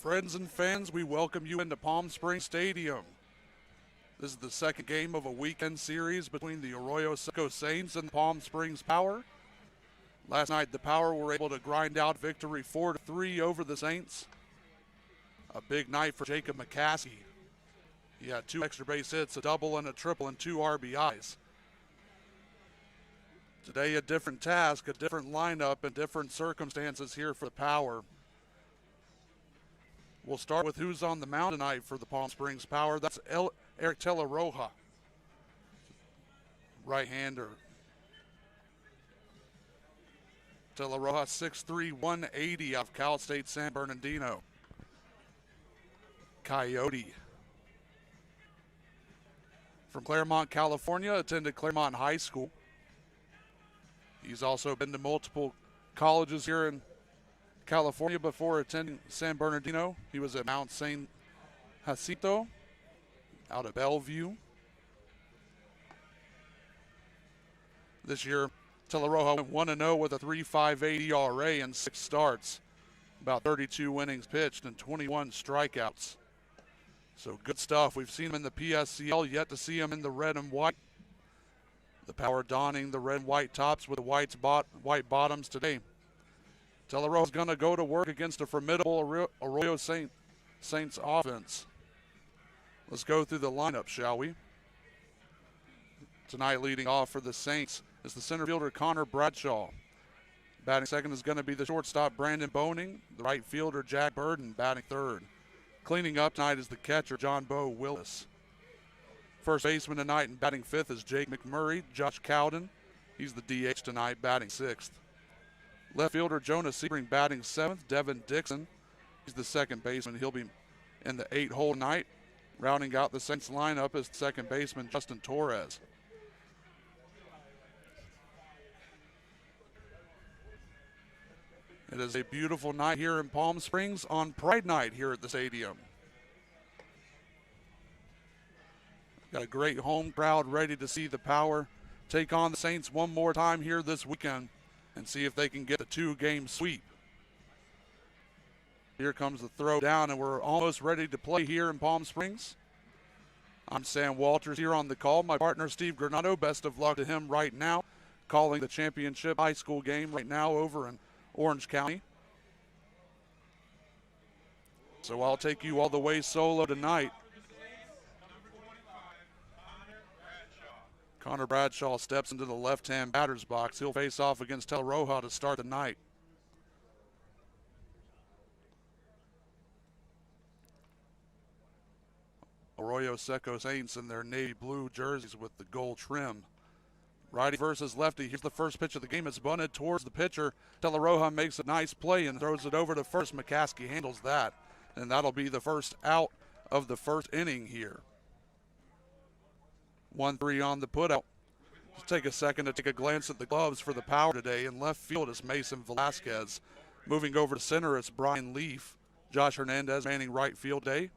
Friends and fans, we welcome you into Palm Springs Stadium. This is the second game of a weekend series between the Arroyo Seco Saints and Palm Springs Power. Last night, the Power were able to grind out victory 4-3 over the Saints. A big night for Jacob McCaskey. He had 2 extra base hits, a double and a triple, and 2 RBIs. Today, a different task, a different lineup, and different circumstances here for the Power. We'll start with who's on the mound tonight for the Palm Springs Power. That's Eric Roja, right-hander. Roja, 6'3", 180 out of Cal State San Bernardino. Coyote. From Claremont, California, attended Claremont High School. He's also been to multiple colleges here in California before attending San Bernardino. He was at Mount St. Jacinto out of Bellevue. This year, Roja went 1-0 with a 3.58 ERA and 6 starts. About 32 innings pitched and 21 strikeouts. So good stuff. We've seen him in the PSCL, yet to see him in the red and white. The Power donning the red and white tops with the white bottoms today. Roja's going to go to work against a formidable Arroyo Saints offense. Let's go through the lineup, shall we? Tonight, leading off for the Saints is the center fielder Connor Bradshaw. Batting second is going to be the shortstop Brandon Boning, the right fielder Jack Burden batting third. Cleaning up tonight is the catcher John Bo Willis. First baseman tonight and batting fifth is Jake McMurray. Josh Cowden, he's the DH tonight, batting sixth. Left fielder Jonah Sebring batting seventh. Devin Dixon, he's the second baseman. He'll be in the 8-hole tonight. Rounding out the Saints lineup is second baseman Justin Torres. It is a beautiful night here in Palm Springs on Pride Night here at the stadium. Got a great home crowd ready to see the Power take on the Saints one more time here this weekend and see if they can get a 2-game sweep. Here comes the throw down, and we're almost ready to play here in Palm Springs. I'm Sam Walters here on the call. My partner, Steve Granado, best of luck to him right now, calling the championship high school game right now over in Orange County. So I'll take you all the way solo tonight. Connor Bradshaw steps into the left-hand batter's box. He'll face off against Roja to start the night. Arroyo Seco Saints in their navy blue jerseys with the gold trim. Righty versus lefty. Here's the first pitch of the game. It's bunted towards the pitcher. Roja makes a nice play and throws it over to first. McCaskey handles that, and that'll be the first out of the first inning here. 1-3 on the putout. Let's take a second to take a glance at the gloves for the Power today. In left field is Mason Velasquez. Moving over to center, it's Brian Leaf. Josh Hernandez manning right field today.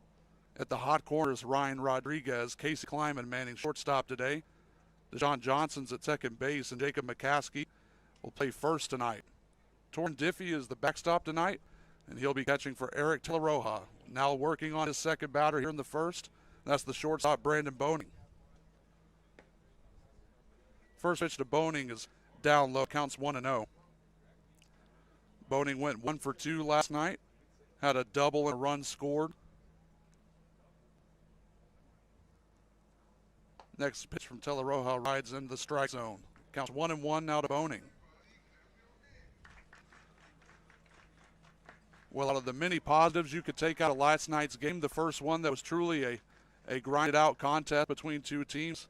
At the hot corners, Ryan Rodriguez. Casey Kleiman manning shortstop today. Deshaun Johnson's at second base, and Jacob McCaskey will play first tonight. Torrin Diffie is the backstop tonight, and he'll be catching for Eric Roja. Now working on his second batter here in the first. That's the shortstop, Brandon Boning. First pitch to Boning is down low, counts 1-0. Boning went 1 for 2 last night, had a double and a run scored. Next pitch from Roja rides into the strike zone. Counts 1-1 now to Boning. Well, out of the many positives you could take out of last night's game, the first one that was truly a grinded out contest between two teams.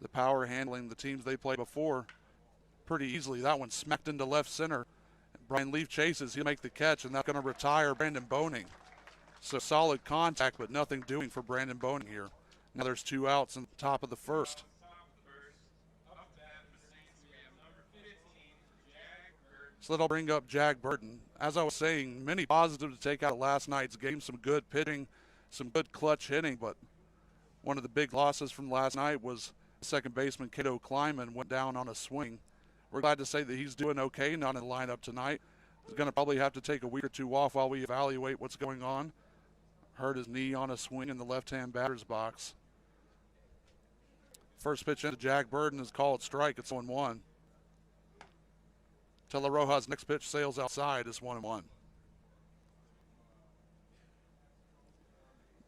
The Power handling the teams they played before pretty easily. That one smacked into left center. Brian Leaf chases. He'll make the catch, and that's going to retire Brandon Boning. So solid contact, but nothing doing for Brandon Boning here. Now there's 2 outs in the top of the first. So that'll bring up Jack Burton. As I was saying, many positives to take out of last night's game. Some good pitching, some good clutch hitting, but one of the big losses from last night was second baseman Cato Kleiman went down on a swing. We're glad to say that he's doing okay, not in the lineup tonight. He's going to probably have to take a week or two off while we evaluate what's going on. Hurt his knee on a swing in the left-hand batter's box. First pitch into Jack Burden is called strike. It's 1-1. Teleroja's next pitch sails outside. It's 1-1.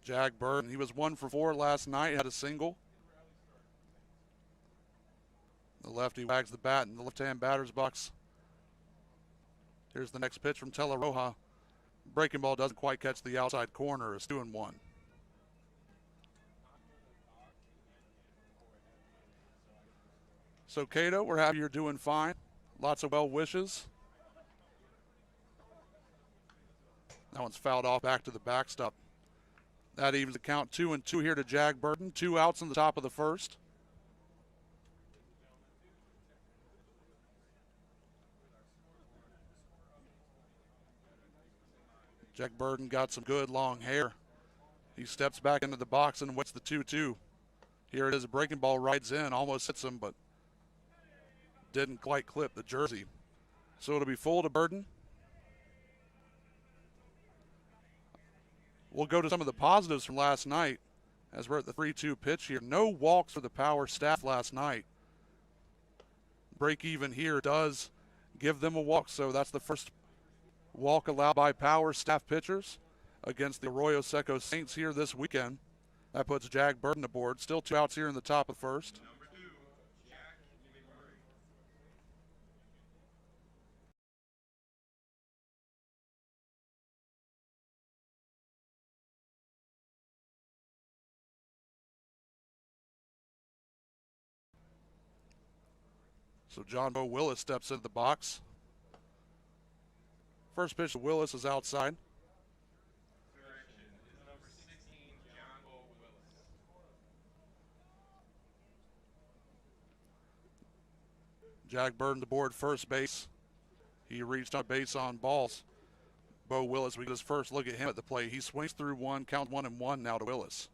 Jack Burden, he was 1 for 4 last night, had a single. The lefty wags the bat in the left-hand batter's box. Here's the next pitch from Teleroja. Breaking ball doesn't quite catch the outside corner. It's 2-1. So, Cato, we're happy you're doing fine. Lots of well wishes. That one's fouled off back to the backstop. That evens the count 2-2 here to Jack Burden. 2 outs in the top of the first. Jack Burden got some good long hair. He steps back into the box and waits the 2-2. Here it is, a breaking ball rides in, almost hits him, but didn't quite clip the jersey. So it'll be full to Burden. We'll go to some of the positives from last night as we're at the 3-2 pitch here. No walks for the power staff last night. Break even here does give them a walk, so that's the first walk allowed by power staff pitchers against the Arroyo Seco Saints here this weekend. That puts Jack Burden aboard. Still 2 outs here in the top of first. So John Bo Willis steps into the box. First pitch to Willis is outside. Jack Burden aboard first base. He reached on base on balls. Bo Willis, we get his first look at him at the plate. He swings through one, count 1-1 now to Willis.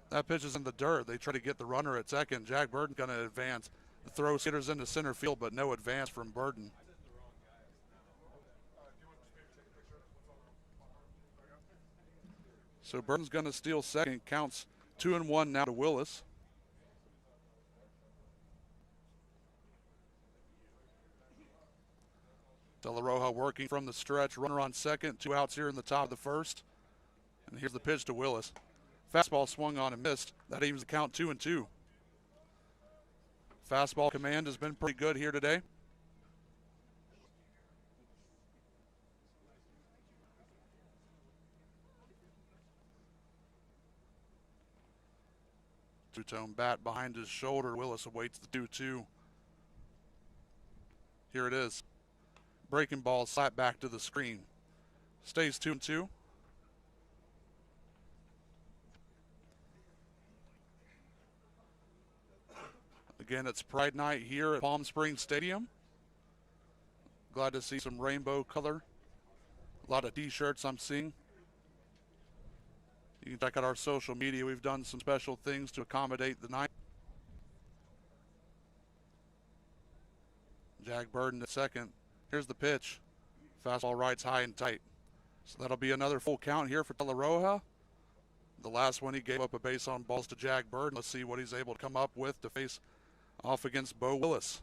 That pitch is in the dirt. They try to get the runner at second. Jack Burden going to advance. The throw hitters into center field, but no advance from Burden. So Burden's going to steal second. Counts 2-1 now to Willis. Teleroja working from the stretch. Runner on second. 2 outs here in the top of the first. And here's the pitch to Willis. Fastball swung on and missed. That evens the count 2-2. Fastball command has been pretty good here today. Two-tone bat behind his shoulder. Willis awaits the 2-2. Here it is. Breaking ball slapped back to the screen. Stays 2-2. Again, it's Pride Night here at Palm Springs Stadium. Glad to see some rainbow color. A lot of t-shirts I'm seeing. You can check out our social media. We've done some special things to accommodate the night. Jack Burden at second. Here's the pitch. Fastball rides high and tight. So that'll be another full count here for Teleroja. The last one he gave up a base on balls to Jack Burden. Let's see what he's able to come up with to face off against Bo Willis.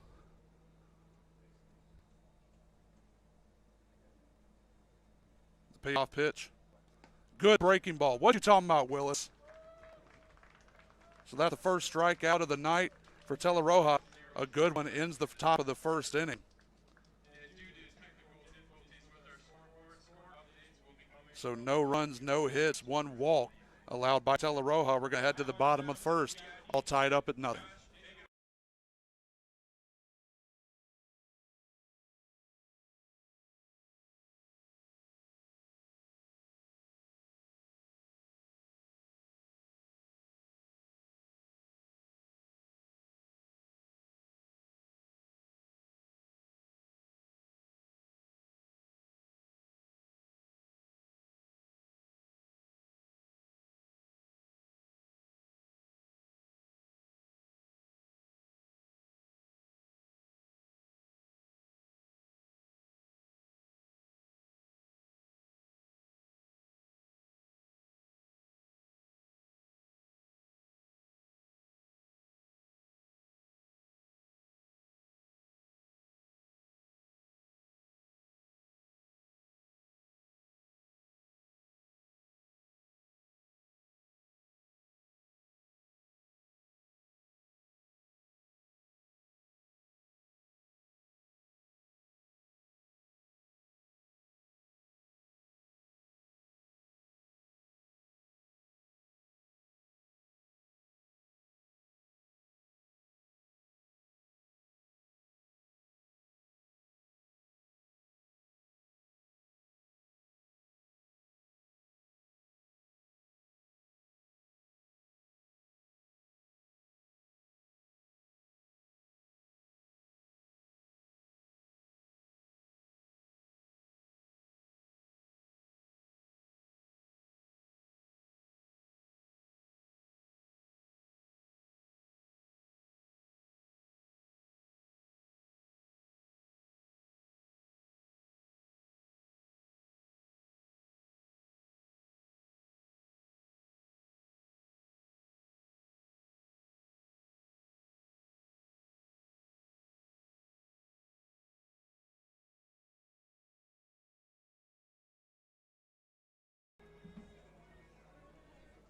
The payoff pitch. Good breaking ball. What you talking about, Willis? So that's the first strikeout of the night for Teleroja. A good one ends the top of the first inning. So no runs, no hits, 1 walk allowed by Teleroja. We're going to head to the bottom of first, all tied up at nothing.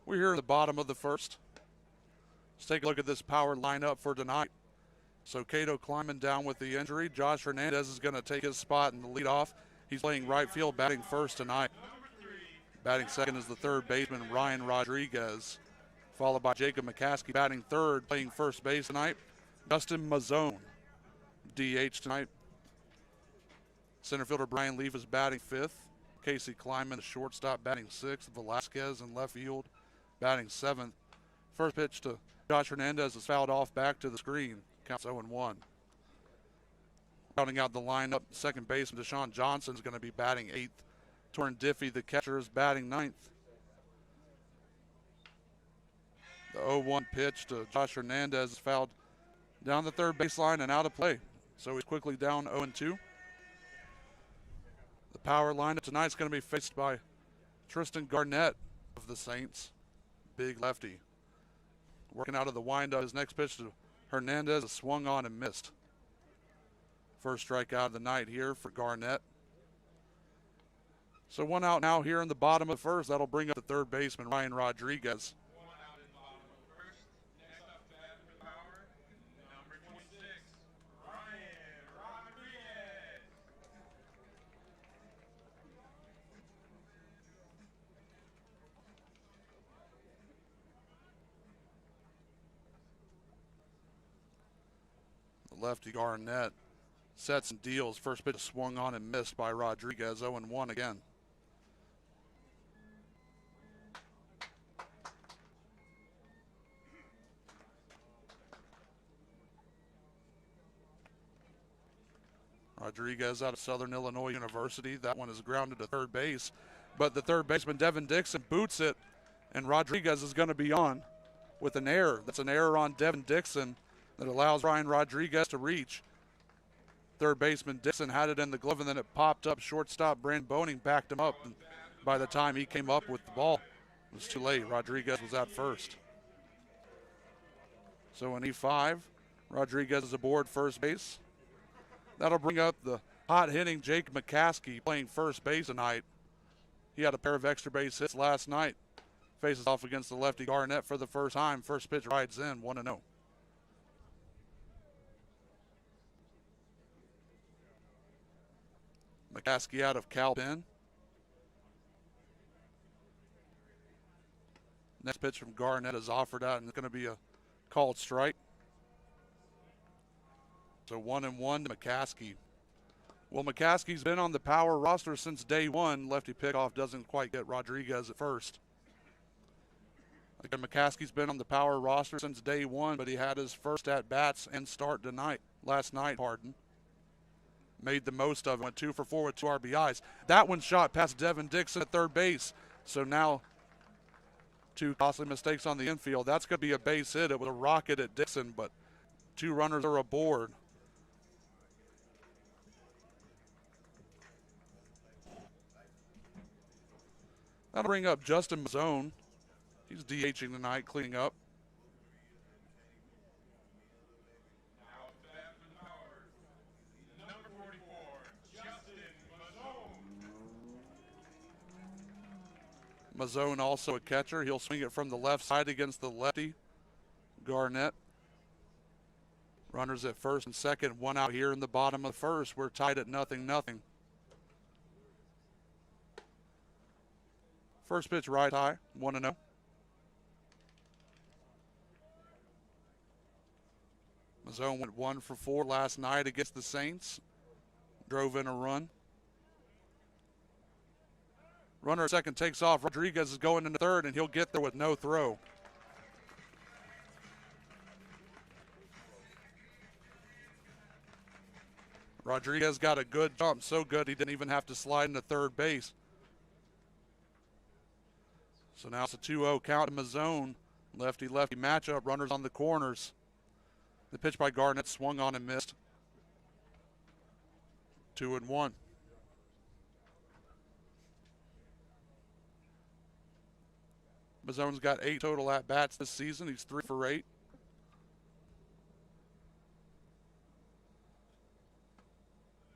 We're here at the bottom of the first. Let's take a look at this power lineup for tonight. So Cato climbing down with the injury. Josh Hernandez is going to take his spot in the leadoff. He's playing right field, batting first tonight. Batting second is the third baseman, Ryan Rodriguez, followed by Jacob McCaskey batting third, playing first base tonight. Justin Mazzone, DH tonight. Center fielder Brian Leaf is batting fifth. Casey Kleiman, the shortstop, batting sixth. Velasquez in left field, batting seventh. First pitch to Josh Hernandez is fouled off back to the screen. Counts 0-1. Rounding out the lineup, second baseman Deshaun Johnson is going to be batting eighth. Torrin Diffie, the catcher, is batting ninth. The 0-1 pitch to Josh Hernandez is fouled down the third baseline and out of play. So he's quickly down 0-2. The power lineup tonight is going to be faced by Tristan Garnett of the Saints, big lefty. Working out of the windup, his next pitch to Hernandez is swung on and missed. First strikeout of the night here for Garnett. So one out now here in the bottom of the first. That'll bring up the third baseman, Ryan Rodriguez. One out in the bottom of the first. Next up, batting for the power, number 26, Ryan Rodriguez. The lefty Garnett sets and deals. First pitch swung on and missed by Rodriguez. 0-1 again. Rodriguez out of Southern Illinois University. That one is grounded to third base. But the third baseman, Devin Dixon, boots it. And Rodriguez is going to be on with an error. That's an error on Devin Dixon that allows Ryan Rodriguez to reach. Third baseman Dixon had it in the glove, and then it popped up. Shortstop Brandon Boning backed him up. And by the time he came up with the ball, it was too late. Rodriguez was at first. So in E5, Rodriguez is aboard first base. That'll bring up the hot-hitting Jake McCaskey playing first base tonight. He had a pair of extra base hits last night. Faces off against the lefty Garnett for the first time. First pitch rides in, 1-0. McCaskey out of Cal Penn. Next pitch from Garnett is offered out, and it's going to be a called strike. So 1-1 to McCaskey. Well, McCaskey's been on the power roster since day one. Lefty pickoff doesn't quite get Rodriguez at first. Again, McCaskey's been on the power roster since day one, but he had his first at-bats and start last night. Made the most of it, went 2 for 4 with 2 RBIs. That one shot past Devin Dixon at third base. So now 2 costly mistakes on the infield. That's going to be a base hit. It was a rocket at Dixon, but 2 runners are aboard. That'll bring up Justin Mazzone. He's DHing tonight, cleaning up. Now batting for the power, number 44, Justin Mazzone. Mazzone also a catcher. He'll swing it from the left side against the lefty, Garnett. Runners at first and second. One out here in the bottom of the first. We're tied at 0-0. First pitch right high, 1-0. Mazzone went 1 for 4 last night against the Saints. Drove in a run. Runner at second takes off. Rodriguez is going into third, and he'll get there with no throw. Rodriguez got a good jump, so good he didn't even have to slide into third base. So now it's a 2-0 count to Mazzone. Lefty-lefty matchup, runners on the corners. The pitch by Garnett swung on and missed. 2-1. Mazzone's got 8 total at-bats this season. He's 3 for 8.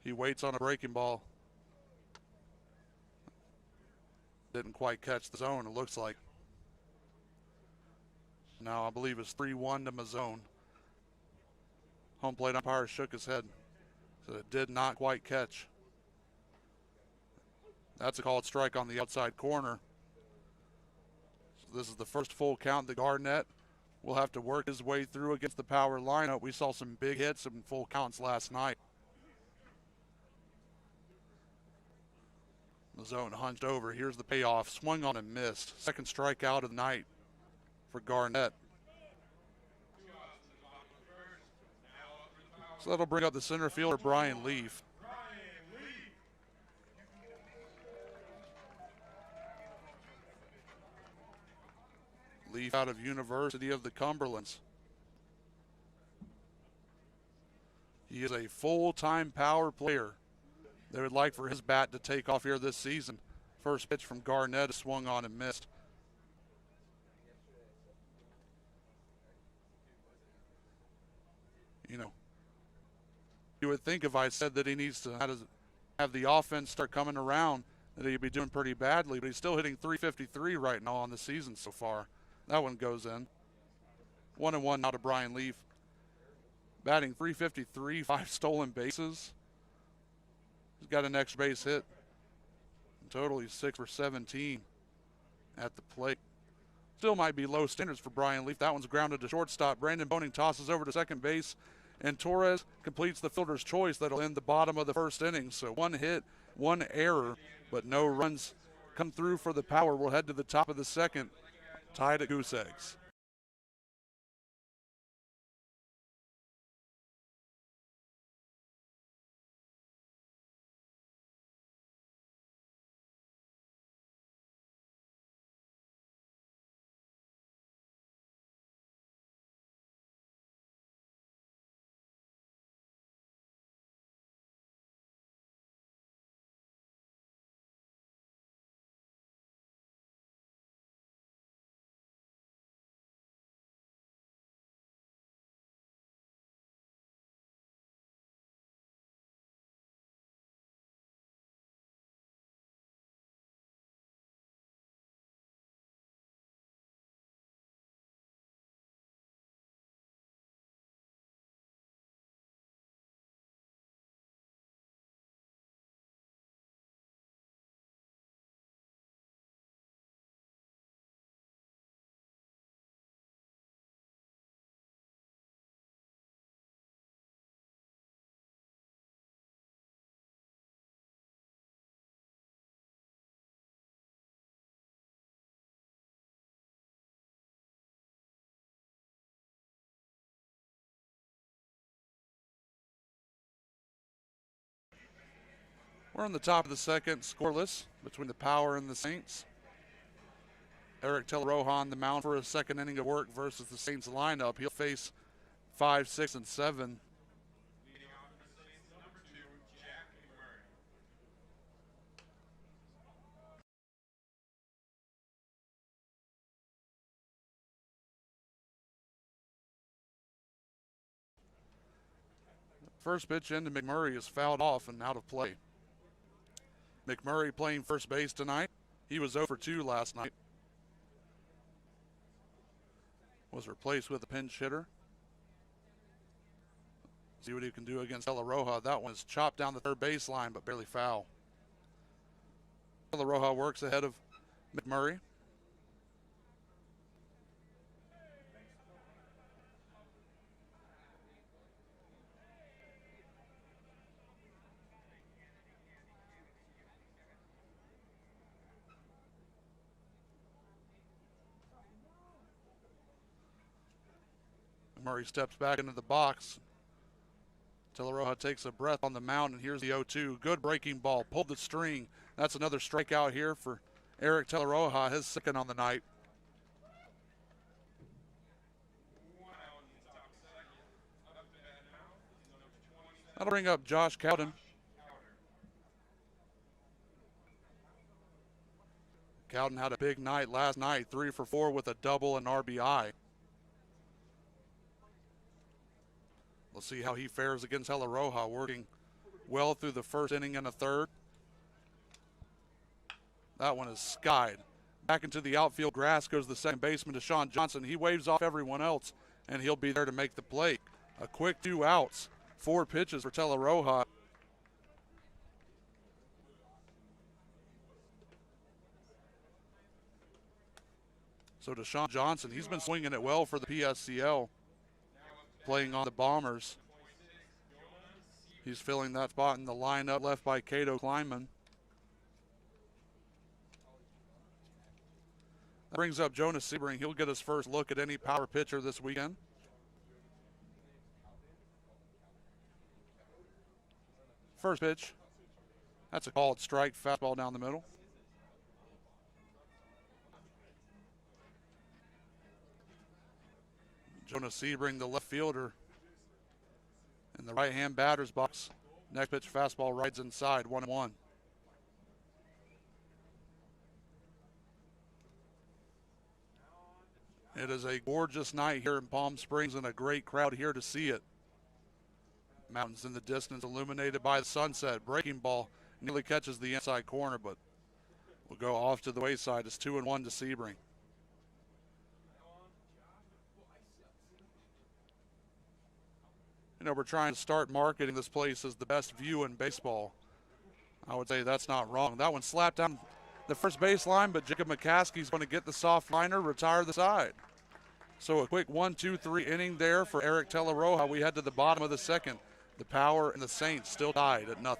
He waits on a breaking ball. Didn't quite catch the zone, it looks like. Now I believe it's 3-1 to Mazzone. Home plate umpire shook his head, said it did not quite catch. That's a called strike on the outside corner. So this is the first full count that Garnett will have to work his way through against the power lineup. We saw some big hits and full counts last night. Mazzone hunched over. Here's the payoff. Swung on and missed. Second strikeout of the night for Garnett. So that'll bring up the center fielder, Brian Leaf. Leaf out of University of the Cumberlands. He is a full-time power player. They would like for his bat to take off here this season. First pitch from Garnett is swung on and missed. You know, you would think if I said that he needs to have the offense start coming around, that he'd be doing pretty badly, but he's still hitting .353 right now on the season so far. That one goes in. 1-1 now to Brian Leaf. Batting .353, 5 stolen bases. He's got an extra base hit. In total, he's 6 for 17 at the plate. Still might be low standards for Brian Leaf. That one's grounded to shortstop. Brandon Boning tosses over to second base, and Torres completes the fielder's choice. That'll end the bottom of the first inning. So 1 hit, 1 error, but no runs come through for the Power. We'll head to the top of the second, tied at goose eggs. We're on the top of the second, scoreless between the Power and the Saints. Eric Teleroja on the mound for a second inning of work versus the Saints lineup. He'll face 5, 6, and 7. First pitch into McMurray is fouled off and out of play. McMurray playing first base tonight. He was 0 for 2 last night. Was replaced with a pinch hitter. See what he can do against Teleroja. That one is chopped down the third baseline, but barely foul. Teleroja works ahead of McMurray. Murray steps back into the box. Teleroja takes a breath on the mound, and here's the 0-2. Good breaking ball, pulled the string. That's another strikeout here for Eric Teleroja, his second on the night. That'll bring up Josh Cowden. Cowden had a big night last night, 3 for 4 with a double and RBI. We'll see how he fares against Teleroja, working well through the first inning and a third. That one is skied Back into the outfield grass goes the second baseman, Deshaun Johnson. He waves off everyone else, and he'll be there to make the play. A quick 2 outs, 4 pitches for Teleroja. So Deshaun Johnson, he's been swinging it well for the PSCL, playing on the Bombers. He's filling that spot in the lineup left by Cato Kleinman. That brings up Jonas Sebring. He'll get his first look at any power pitcher this weekend. First pitch. That's a called strike, fastball down the middle. Jonas Sebring, the left fielder, in the right-hand batter's box. Next pitch, fastball rides inside, 1-1. It is a gorgeous night here in Palm Springs and a great crowd here to see it. Mountains in the distance illuminated by the sunset. Breaking ball nearly catches the inside corner, but will go off to the wayside. It's 2-1 to Sebring. You know, we're trying to start marketing this place as the best view in baseball. I would say that's not wrong. That one slapped down the first baseline, but Jacob McCaskey's going to get the soft liner, retire the side. So a quick 1-2-3 inning there for Eric Teleroja. We head to the bottom of the second. The Power and the Saints still tied at 0.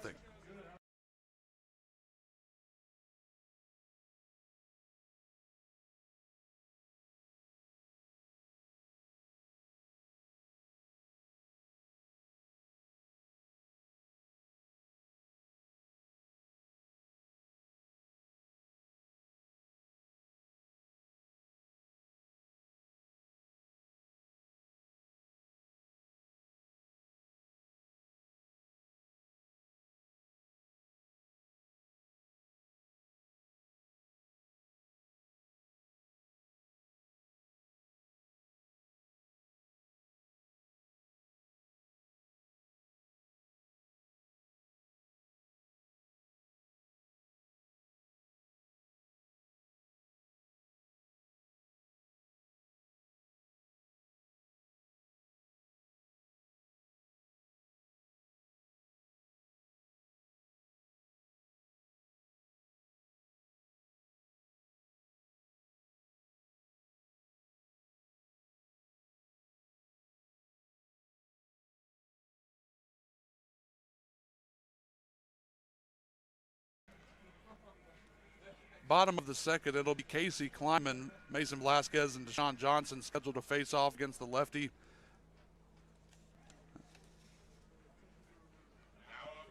Bottom of the second, it'll be Casey Kleinman, Mason Velasquez, and Deshaun Johnson scheduled to face off against the lefty.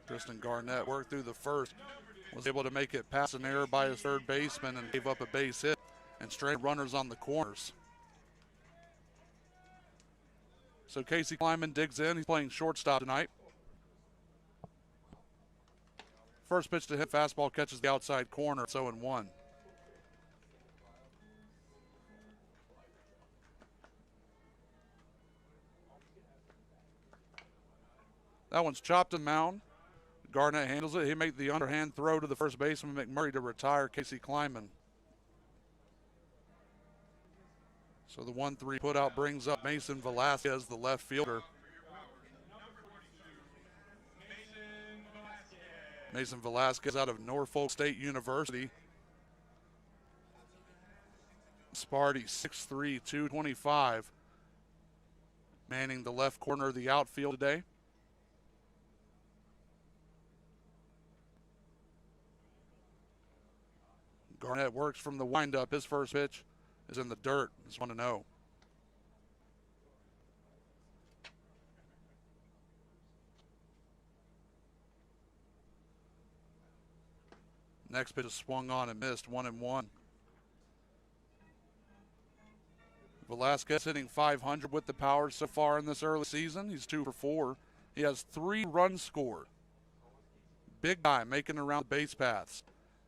Tristan Garnett worked through the first, was able to make it past an error by his third baseman and gave up a base hit and straight runners on the corners. So Casey Kleinman digs in. He's playing shortstop tonight. First pitch to hit, fastball catches the outside corner. It's 0-1. That one's chopped and mound. Garnett handles it. He made the underhand throw to the first baseman, McMurray, to retire Casey Kleinman. So the 1-3 put out brings up Mason Velasquez, the left fielder. Mason Velasquez out of Norfolk State University. Sparty, 6'3", 225. Manning the left corner of the outfield today. Garnett works from the windup. His first pitch is in the dirt. It's 1-0. Next pitch is swung on and missed, 1-1. Velasquez hitting .500 with the Power so far in this early season. He's 2 for 4. He has 3 runs scored. Big guy making it around the base paths.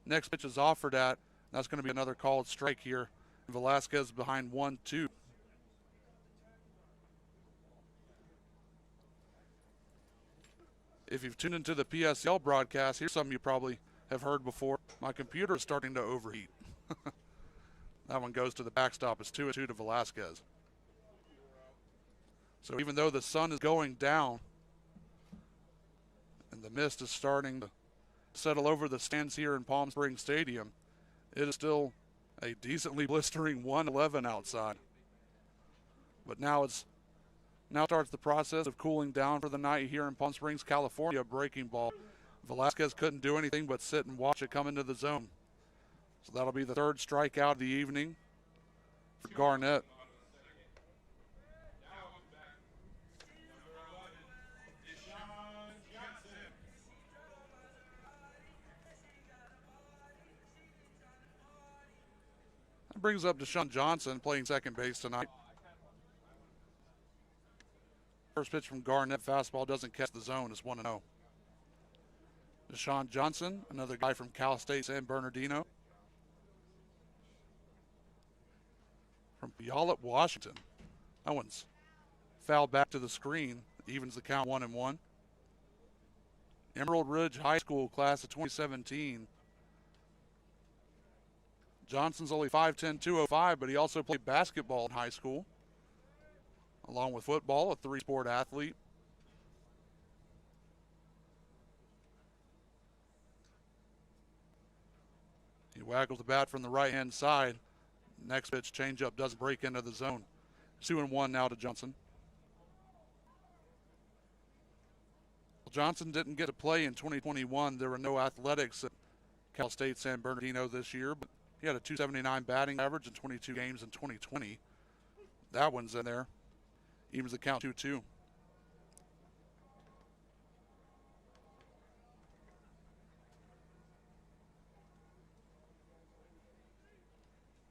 Next pitch is offered at. That's going to be another called strike here. Velasquez behind 1-2. If you've tuned into the PSL broadcast, here's something you probably have heard before. My computer is starting to overheat. That one goes to the backstop. It's 2-2 to Velasquez. So even though the sun is going down and the mist is starting to settle over the stands here in Palm Springs Stadium, it is still a decently blistering 111 outside. But now starts the process of cooling down for the night here in Palm Springs, California. Breaking ball. Velasquez couldn't do anything but sit and watch it come into the zone. So that'll be the third strikeout of the evening for Garnett. That brings up Deshaun Johnson playing second base tonight. First pitch from Garnett, fastball doesn't catch the zone. It's 1-0. Deshaun Johnson, another guy from Cal State San Bernardino. From Puyallup, Washington. That one's fouled back to the screen. Evens the count 1-1. Emerald Ridge High School class of 2017. Johnson's only 5'10", 205, but he also played basketball in high school, along with football, a three-sport athlete. He waggles the bat from the right-hand side. Next pitch, changeup, doesn't break into the zone. 2-1 now to Johnson. Well, Johnson didn't get to play in 2021. There were no athletics at Cal State San Bernardino this year, but he had a .279 batting average in 22 games in 2020. That one's in there. Evens the count 2-2.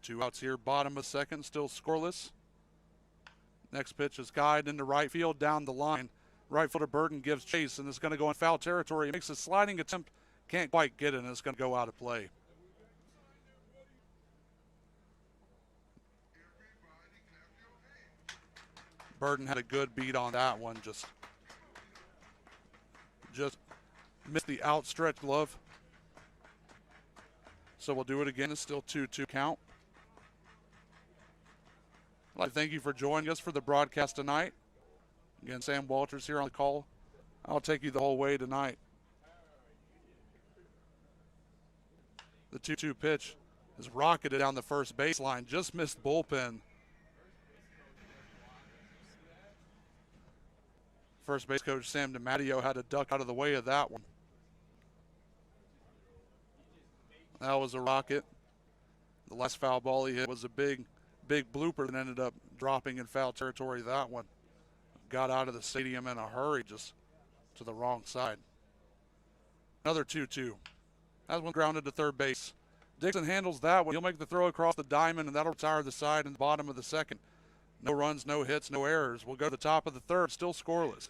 Two outs here, bottom of second, still scoreless. Next pitch is guided into right field down the line. Right fielder Burton gives chase, and it's going to go in foul territory. He makes a sliding attempt, can't quite get it, and it's going to go out of play. Burton had a good beat on that one, just missed the outstretched glove. So we'll do it again. It's still 2-2 count. I'd like to thank you for joining us for the broadcast tonight. Again, Sam Walters here on the call. I'll take you the whole way tonight. The 2-2 pitch is rocketed down the first baseline. Just missed bullpen. First base coach Sam DiMatteo had to duck out of the way of that one. That was a rocket. The last foul ball he hit was a big blooper that ended up dropping in foul territory. That one got out of the stadium in a hurry, just to the wrong side. Another 2-2. That one grounded to third base. Dixon handles that one. He'll make the throw across the diamond, and that'll retire the side in the bottom of the second. No runs, no hits, no errors. We'll go to the top of the third, still scoreless.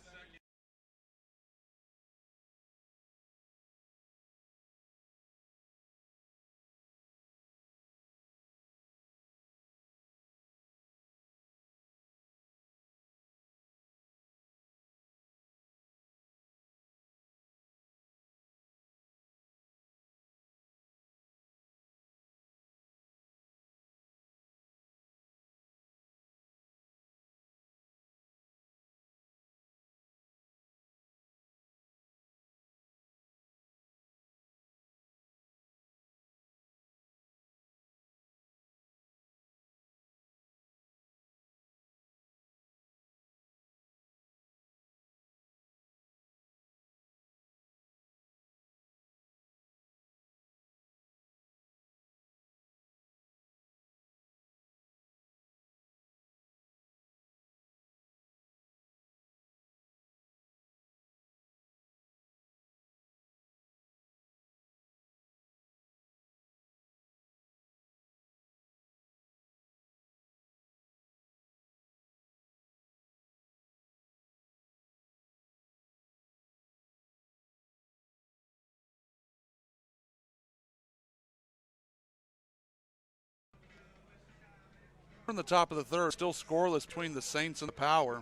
From the top of the third, still scoreless between the Saints and the Power.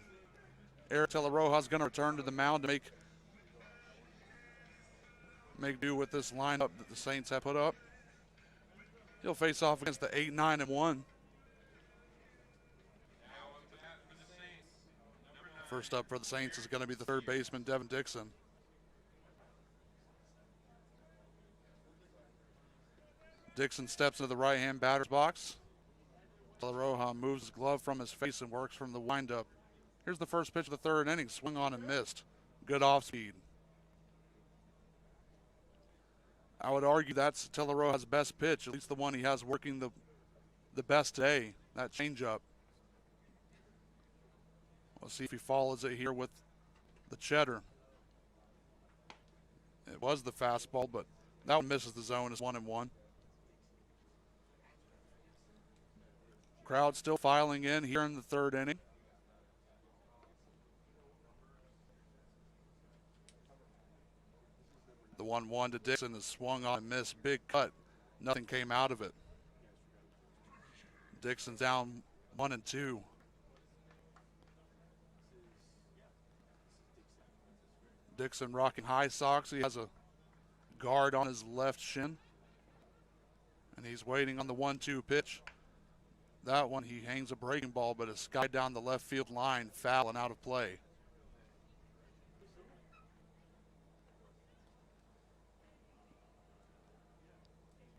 Eric Teleroja's going to return to the mound to make do with this lineup that the Saints have put up. He'll face off against the 8, 9, and 1. Now up to bat for the Saints. Number 9. First up for the Saints is going to be the third baseman, Devin Dixon. Dixon steps into the right-hand batter's box. De La Roja moves his glove from his face and works from the windup. Here's the first pitch of the third inning. Swing on and missed. Good off speed. I would argue that's De La Roja's best pitch, at least the one he has working the best today, that changeup. We'll see if he follows it here with the cheddar. It was the fastball, but that one misses the zone. It's 1-1. Crowd still filing in here in the third inning. The 1-1 to Dixon is swung on and missed. Big cut. Nothing came out of it. Dixon's down 1-2. Dixon rocking high socks. He has a guard on his left shin. And he's waiting on the 1-2 pitch. That one, he hangs a breaking ball, but it's skied down the left field line, foul and out of play.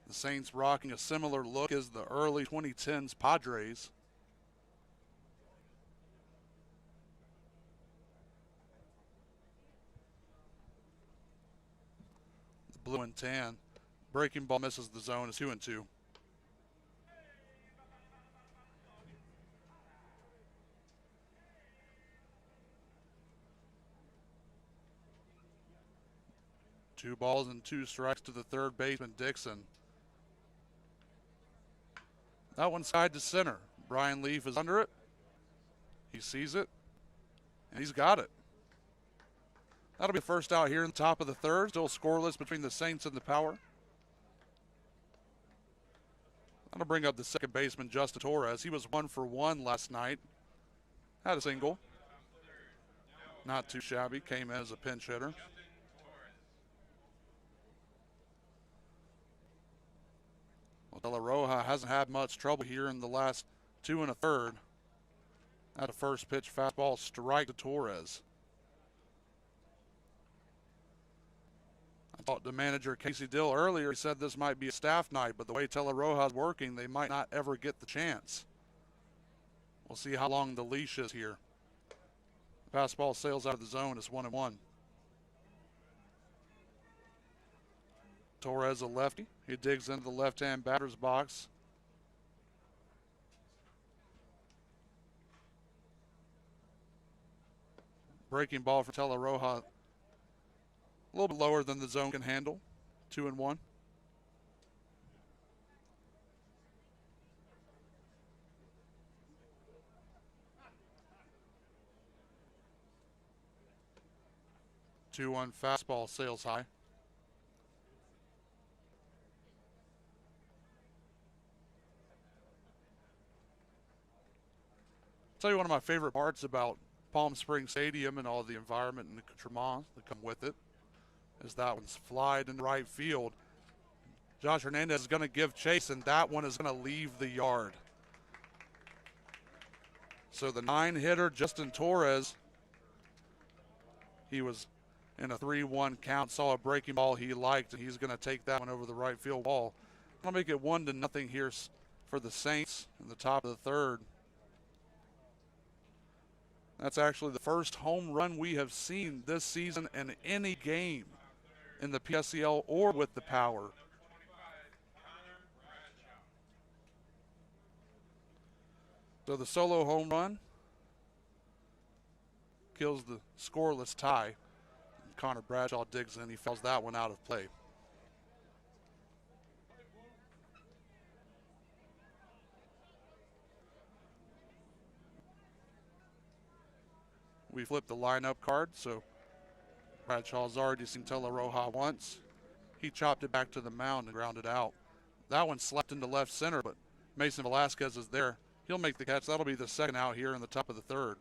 The Saints rocking a similar look as the early 2010s Padres. The blue and tan. Breaking ball misses the zone. It's 2-2. Two balls and 2 strikes to the third baseman, Dixon. That one's side to center. Brian Leaf is under it. He sees it, and he's got it. That'll be the first out here in the top of the third. Still scoreless between the Saints and the Power. That'll bring up the second baseman, Justin Torres. He was 1 for 1 last night. Had a single. Not too shabby. Came in as a pinch hitter. Well, De La Roja hasn't had much trouble here in the last 2 1/3. At a first pitch fastball strike to Torres. I talked to manager Casey Dill earlier. He said this might be a staff night, but the way De La Roja's working, they might not ever get the chance. We'll see how long the leash is here. The fastball sails out of the zone. It's 1-1. Torres, a lefty. He digs into the left-hand batter's box. Breaking ball for De La Roja. A little bit lower than the zone can handle. 2-1. Two-one fastball sails high. I'll tell you one of my favorite parts about Palm Springs Stadium and all the environment and the accoutrements that come with it is that one's flied in right field. Josh Hernandez is going to give chase, and that one is going to leave the yard. So the 9-hitter, Justin Torres, he was in a 3-1 count, saw a breaking ball he liked, and he's going to take that one over the right field wall. I'll make it 1-0 here for the Saints in the top of the third. That's actually the first home run we have seen this season in any game in the PSCL or with the Power. So the solo home run kills the scoreless tie. Connor Bradshaw digs in. He fouls that one out of play. We flipped the lineup card, so Bradshaw's already seen De La Roja once. He chopped it back to the mound and grounded out. That one slapped into left center, but Mason Velasquez is there. He'll make the catch. That'll be the second out here in the top of the third.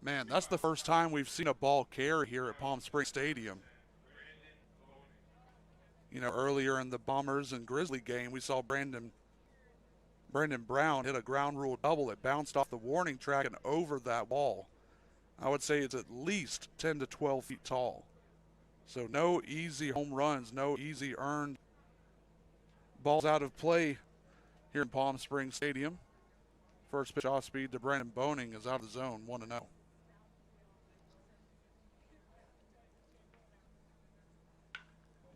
Man, that's the first time we've seen a ball carry here at Palm Springs Stadium. You know, earlier in the Bombers and Grizzly game, we saw Brandon Brown hit a ground rule double. It bounced off the warning track and over that wall. I would say it's at least 10 to 12 feet tall. So no easy home runs, no easy earned balls out of play here in Palm Springs Stadium. First pitch off speed to Brandon Boning is out of the zone, 1-0.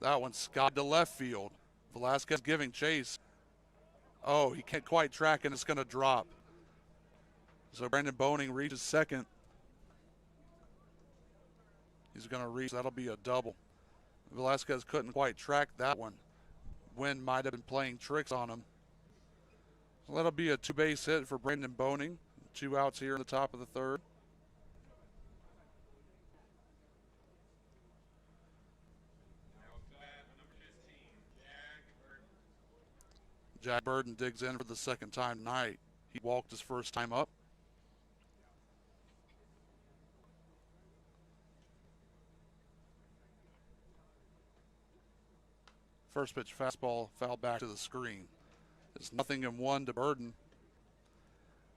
That one skied to left field. Velasquez giving chase. Oh, he can't quite track and it's going to drop. So Brandon Boning reaches second. He's going to reach. That'll be a double. Velasquez couldn't quite track that one. Wind might have been playing tricks on him. So that'll be a two-base hit for Brandon Boning. 2 outs here in the top of the third. Jack Burden digs in for the second time tonight. He walked his first time up. First pitch fastball foul back to the screen. It's 0-1 to Burden.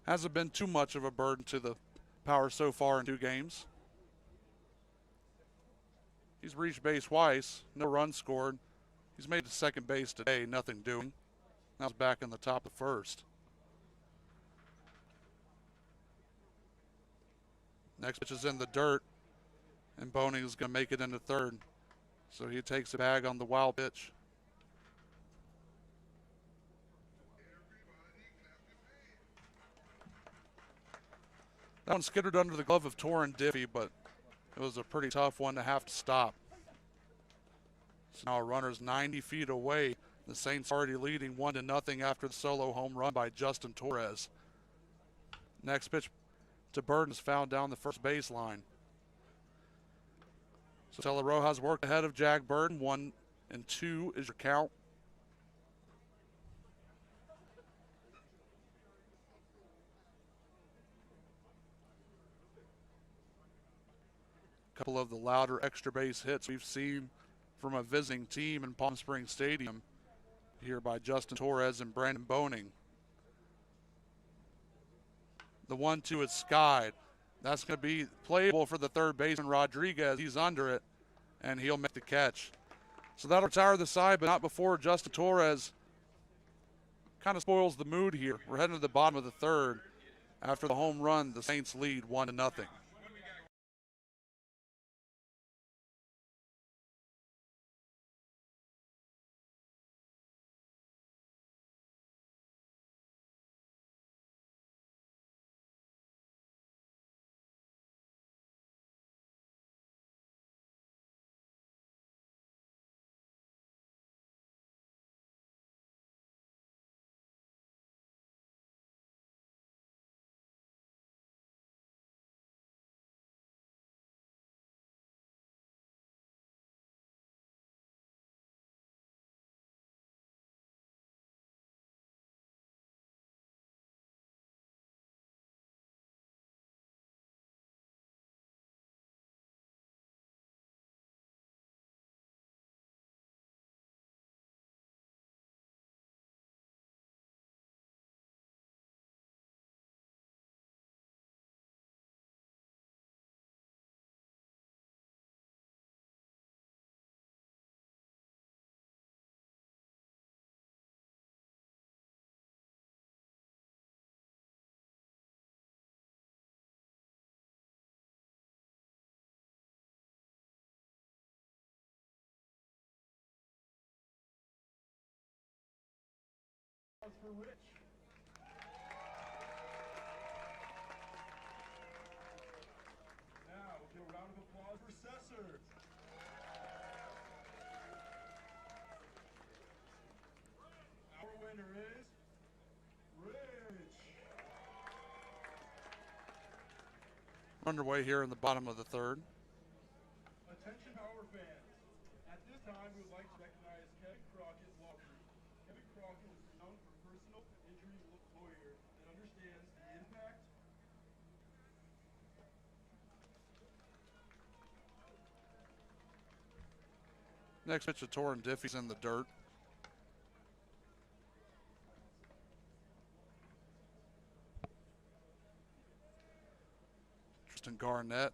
Hasn't been too much of a burden to the Power so far in 2 games. He's reached base twice, no runs scored. He's made to second base today, nothing doing. Now he's back in the top of first. Next pitch is in the dirt, and Boning is going to make it into third. So he takes a bag on the wild pitch. That one skittered under the glove of Torrin Diffie, but it was a pretty tough one to have to stop. So now a runner's 90 feet away. The Saints already leading 1-0 after the solo home run by Justin Torres. Next pitch to Burden is fouled down the first baseline. So Tella Rojas worked ahead of Jack Burden. 1-2 is your count. A couple of the louder extra base hits we've seen from a visiting team in Palm Springs Stadium here by Justin Torres and Brandon Boning. The 1-2 is skied. That's going to be playable for the third baseman Rodriguez. He's under it, and he'll make the catch. So that'll retire the side, but not before Justin Torres kind of spoils the mood here. We're heading to the bottom of the third. After the home run, the Saints lead 1-0. For Rich. Now, give a round of applause for Sesser. Our winner is Rich. Underway here in the bottom of the third. Attention Power fans. At this time, we would like to recognize Kevin Crockett Law Group. Kevin Crockett is renowned for personal injury lawyer that understands the impact Next pitch to Torrin Diffie's in the dirt. Tristan Garnett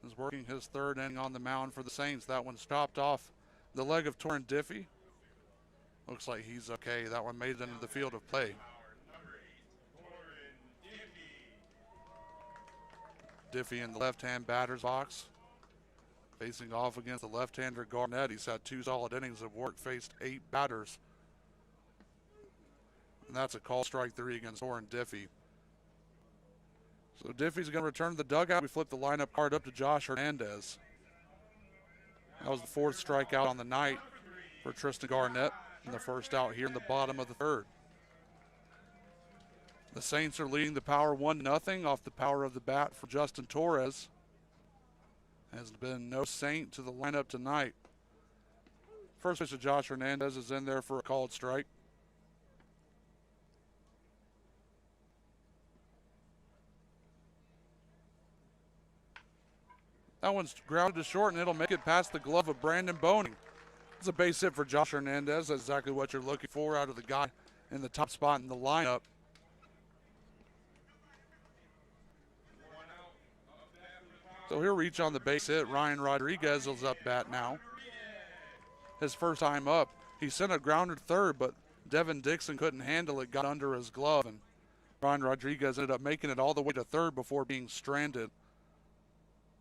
is working his third inning on the mound for the Saints. That one's chopped off the leg of Torrin Diffie. Looks like he's okay. That one made it into the field of play. Diffie in the left-hand batter's box, facing off against the left-hander Garnett. He's had 2 solid innings of work, faced 8 batters. And that's a call, strike 3 against Torrin Diffie. So Diffie's going to return to the dugout. We flip the lineup card up to Josh Hernandez. That was the 4th strikeout on the night for Tristan Garnett, and the first out here in the bottom of the 3rd. The Saints are leading the power 1-0 off the power of the bat for Justin Torres. Has been no Saint to the lineup tonight. First pitch to Josh Hernandez is in there for a called strike. That one's grounded to short, and it'll make it past the glove of Brandon Boning. It's a base hit for Josh Hernandez. That's exactly what you're looking for out of the guy in the top spot in the lineup. So he'll reach on the base hit. Ryan Rodriguez is up bat now. His first time up. He sent a grounder to third, but Devin Dixon couldn't handle it, got under his glove, and Ryan Rodriguez ended up making it all the way to third before being stranded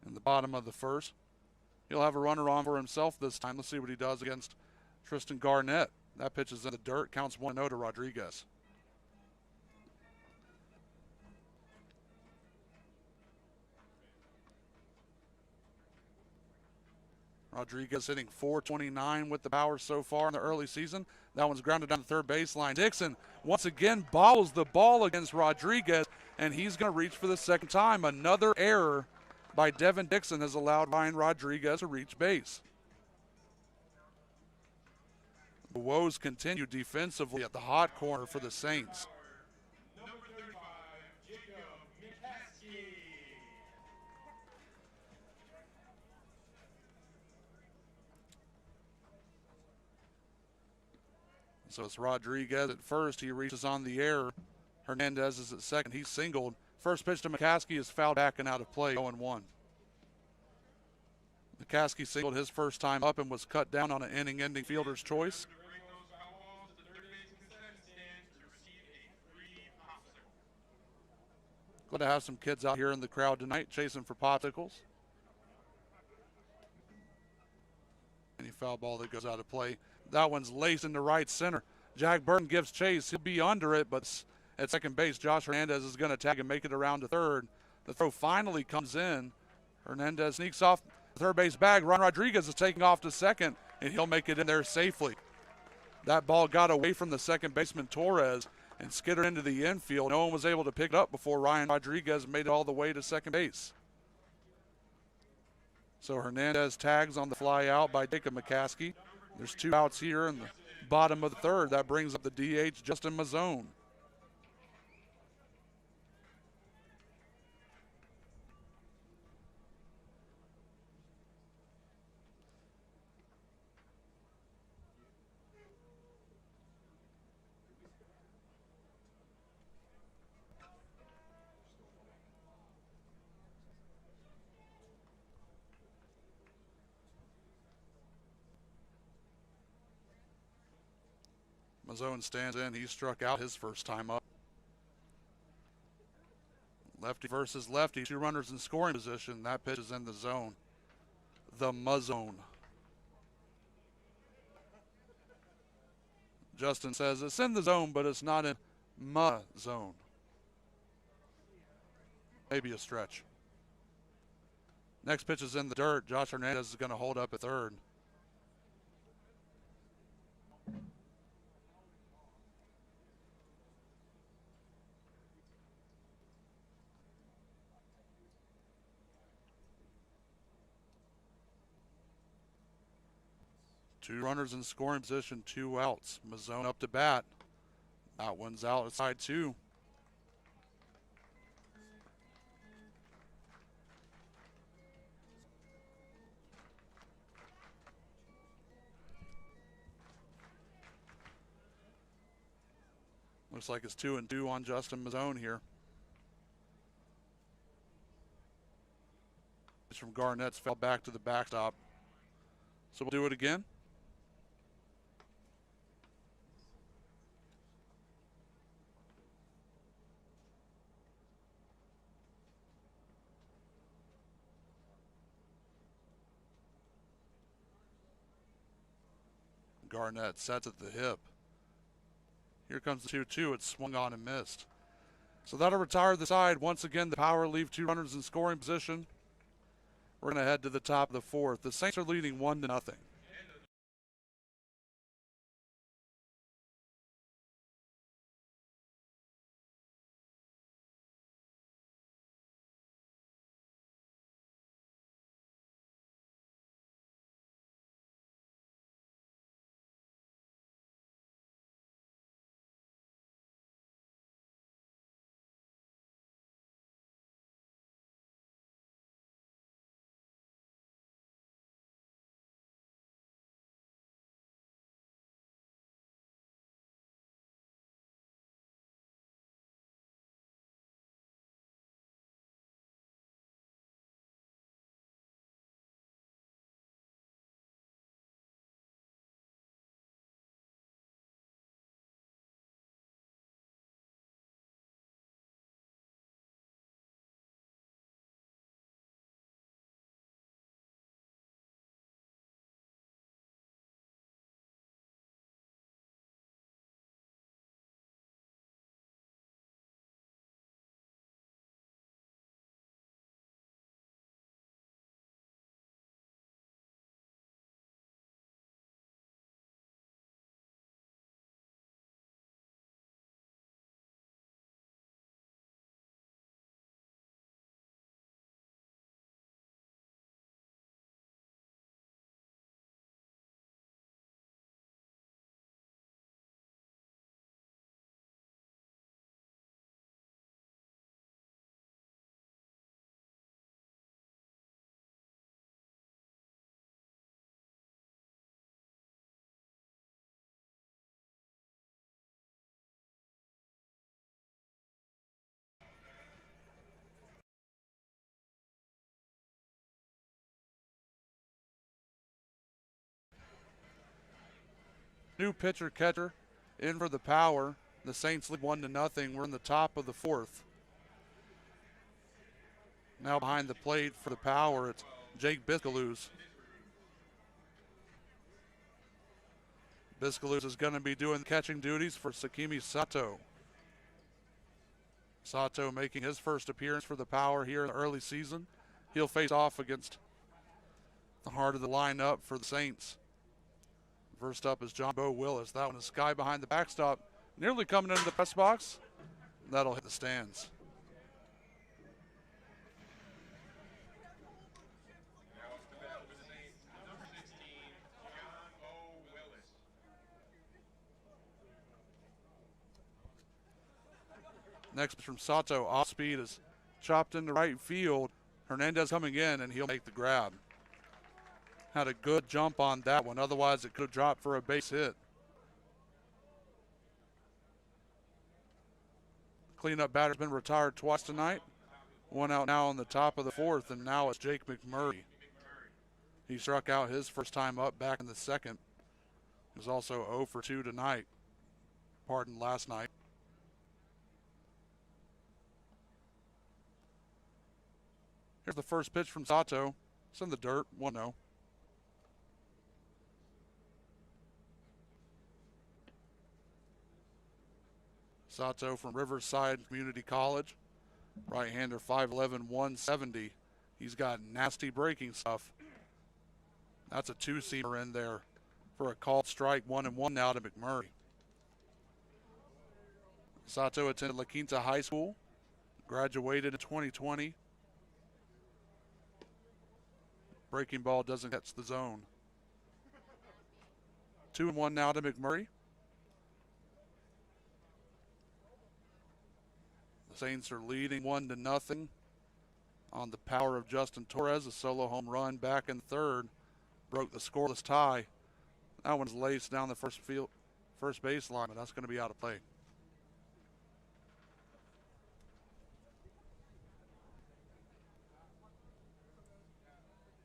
in the bottom of the 1st. He'll have a runner on for himself this time. Let's see what he does against Tristan Garnett. That pitch is in the dirt. Counts 1-0 to Rodriguez. Rodriguez hitting .429 with the power so far in the early season. That one's grounded down the third baseline. Dixon once again bobbles the ball against Rodriguez, and he's going to reach for the second time. Another error by Devin Dixon has allowed Ryan Rodriguez to reach base. The woes continue defensively at the hot corner for the Saints. So it's Rodriguez at first. He reaches on the air. Hernandez is at second. He's singled. First pitch to McCaskey is fouled back and out of play, 0-1. McCaskey singled his first time up and was cut down on an inning-ending fielder's choice. Glad to have some kids out here in the crowd tonight chasing for popsicles. Any foul ball that goes out of play. That one's laced into right center. Jack Burton gives chase. He'll be under it, but at second base, Josh Hernandez is going to tag and make it around to third. The throw finally comes in. Hernandez sneaks off the third base bag. Ron Rodriguez is taking off to second, and he'll make it in there safely. That ball got away from the second baseman, Torres, and skittered into the infield. No one was able to pick it up before Ryan Rodriguez made it all the way to second base. So Hernandez tags on the fly out by Jacob McCaskey. There's 2 outs here in the bottom of the 3rd. That brings up the DH, Justin Mazzone. Mazzone stands in. He struck out his first time up. Lefty versus lefty. 2 runners in scoring position. That pitch is in the zone. The Mazzone. Justin says it's in the zone, but it's not in my zone. Maybe a stretch. Next pitch is in the dirt. Josh Hernandez is going to hold up at third. Two runners in scoring position, 2 outs. Mazzone up to bat. That one's outside 2. Looks like it's 2-2 on Justin Mazzone here. It's from Garnett's fell back to the backstop. So we'll do it again. Garnett sets at the hip. Here comes the 2-2. It's swung on and missed. So that'll retire the side. Once again, the Power leave 2 runners in scoring position. We're going to head to the top of the 4th. The Saints are leading 1-0. New pitcher catcher in for the Power. The Saints lead 1-0. We're in the top of the 4th. Now behind the plate for the Power, it's Jake Biscaloos. Biscaloos is going to be doing catching duties for Sakimi Sato. Sato making his first appearance for the Power here in the early season. He'll face off against the heart of the lineup for the Saints. First up is John Bo Willis. That one is sky behind the backstop, nearly coming into the press box. That'll hit the stands. Now it's the bat for the Saints, number 16, John O. Willis. Next is from Sato. Off speed is chopped into right field. Hernandez coming in, and he'll make the grab. Had a good jump on that one. Otherwise, it could have dropped for a base hit. Cleanup batter's been retired twice tonight. One out now on the top of the 4th, and now it's Jake McMurray. He struck out his first time up back in the 2nd. He was also 0 for 2 tonight. Pardon, last night. Here's the first pitch from Sato. It's in the dirt, 1-0. Sato from Riverside Community College. Right-hander, 5'11", 170. He's got nasty breaking stuff. That's a 2-seamer in there for a called strike. 1-1 now to McMurray. Sato attended La Quinta High School. Graduated in 2020. Breaking ball doesn't catch the zone. 2-1 now to McMurray. The Saints are leading 1-0 on the power of Justin Torres. A solo home run back in the 3rd. Broke the scoreless tie. That one's laced down the first baseline, but that's going to be out of play.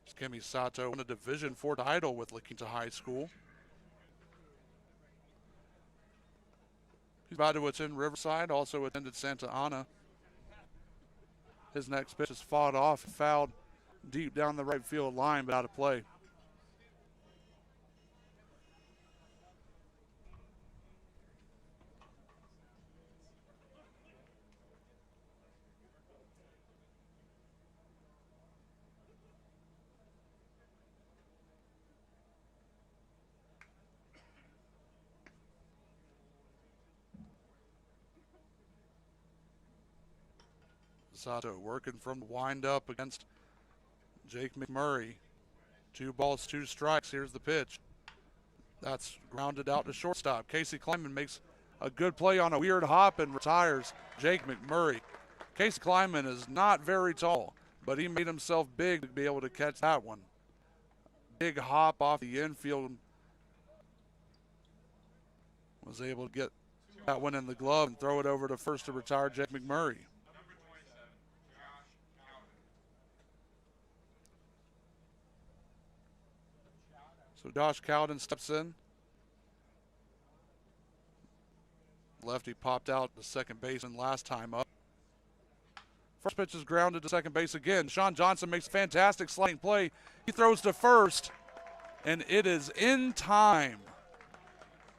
Sakimi Sato won a Division IV title with La Quinta High School. He's about to attend Riverside, also attended Santa Ana. His next pitch is fought off, fouled deep down the right field line, but out of play. Sato working from the windup against Jake McMurray. 2 balls, 2 strikes. Here's the pitch. That's grounded out to shortstop. Casey Kleiman makes a good play on a weird hop and retires Jake McMurray. Casey Kleiman is not very tall, but he made himself big to be able to catch that one. Big hop off the infield. Was able to get that one in the glove and throw it over to first to retire Jake McMurray. So Josh Cowden steps in. Lefty popped out the second baseman last time up. First pitch is grounded to second base again. Sean Johnson makes a fantastic sliding play. He throws to first, and it is in time.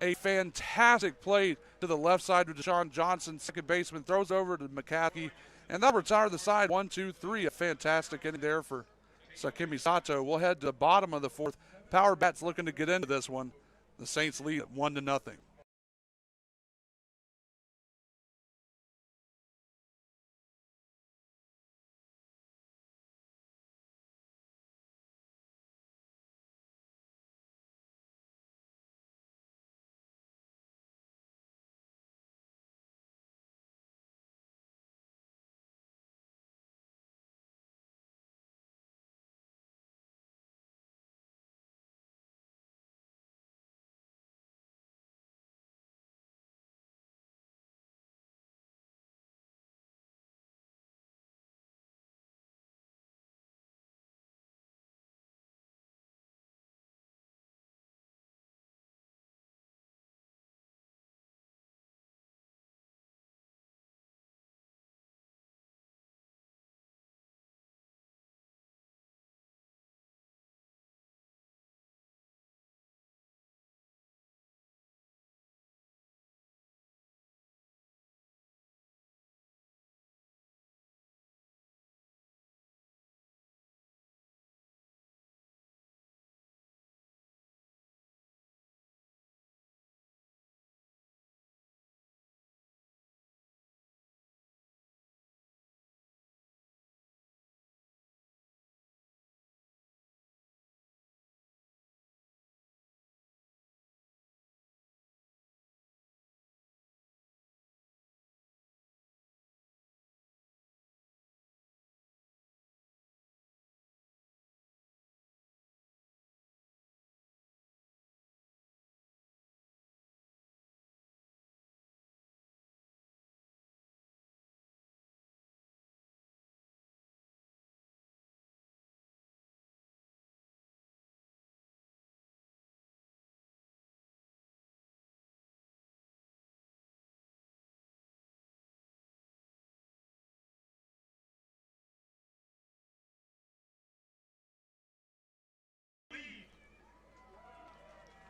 A fantastic play to the left side with Sean Johnson. Second baseman throws over to McCaskey, and they'll retire the side 1-2-3. A fantastic inning there for Sakimi Sato. We'll head to the bottom of the fourth. Power Bats looking to get into this one. The Saints lead at 1-0.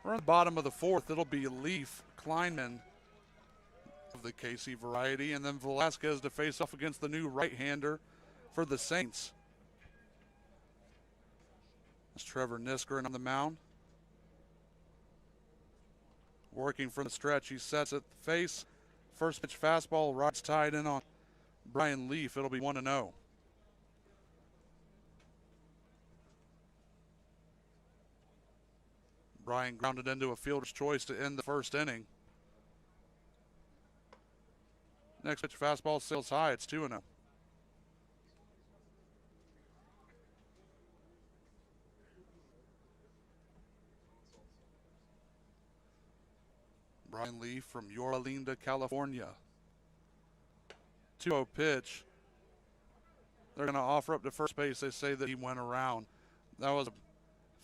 We're at the bottom of the fourth. It'll be Leaf, Kleinman of the KC variety, and then Velasquez to face off against the new right-hander for the Saints. That's Trevor Niskanen on the mound. Working from the stretch, he sets at the face. First pitch fastball, rides tied in on Brian Leaf. It'll be 1-0. Brian grounded into a fielder's choice to end the first inning. Next pitch fastball sails high. It's 2-0. Brian Leaf from Yorba Linda, California. 2-0 pitch. They're going to offer up to first base. They say that he went around That was a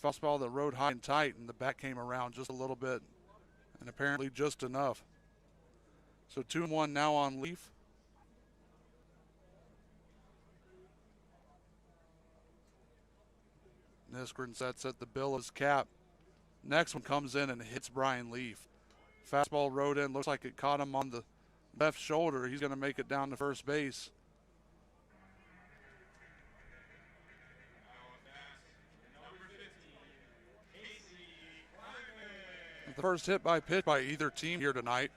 fastball that rode high and tight, and the bat came around just a little bit, and apparently just enough. So 2-1 now on Leaf. Niskren sets at the bill of his cap. Next one comes in and hits Brian Leaf. Fastball rode in, looks like it caught him on the left shoulder. He's going to make it down to first base. The first hit by pitch by either team here tonight.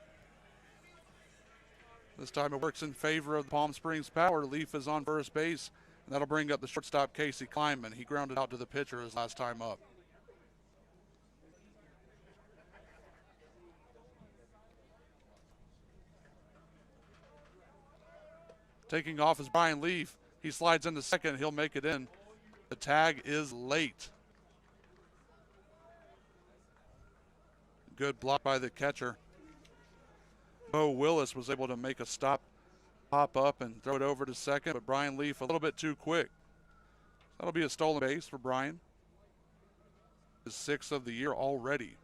This time it works in favor of the Palm Springs Power. Leaf is on first base, and that'll bring up the shortstop, Casey Kleinman. He grounded out to the pitcher his last time up. Taking off is Brian Leaf. He slides into second. He'll make it in. The tag is late. Good block by the catcher. Bo Willis was able to make a stop, hop up, and throw it over to second, but Brian Leaf a little bit too quick. That'll be a stolen base for Brian. His 6th of the year already.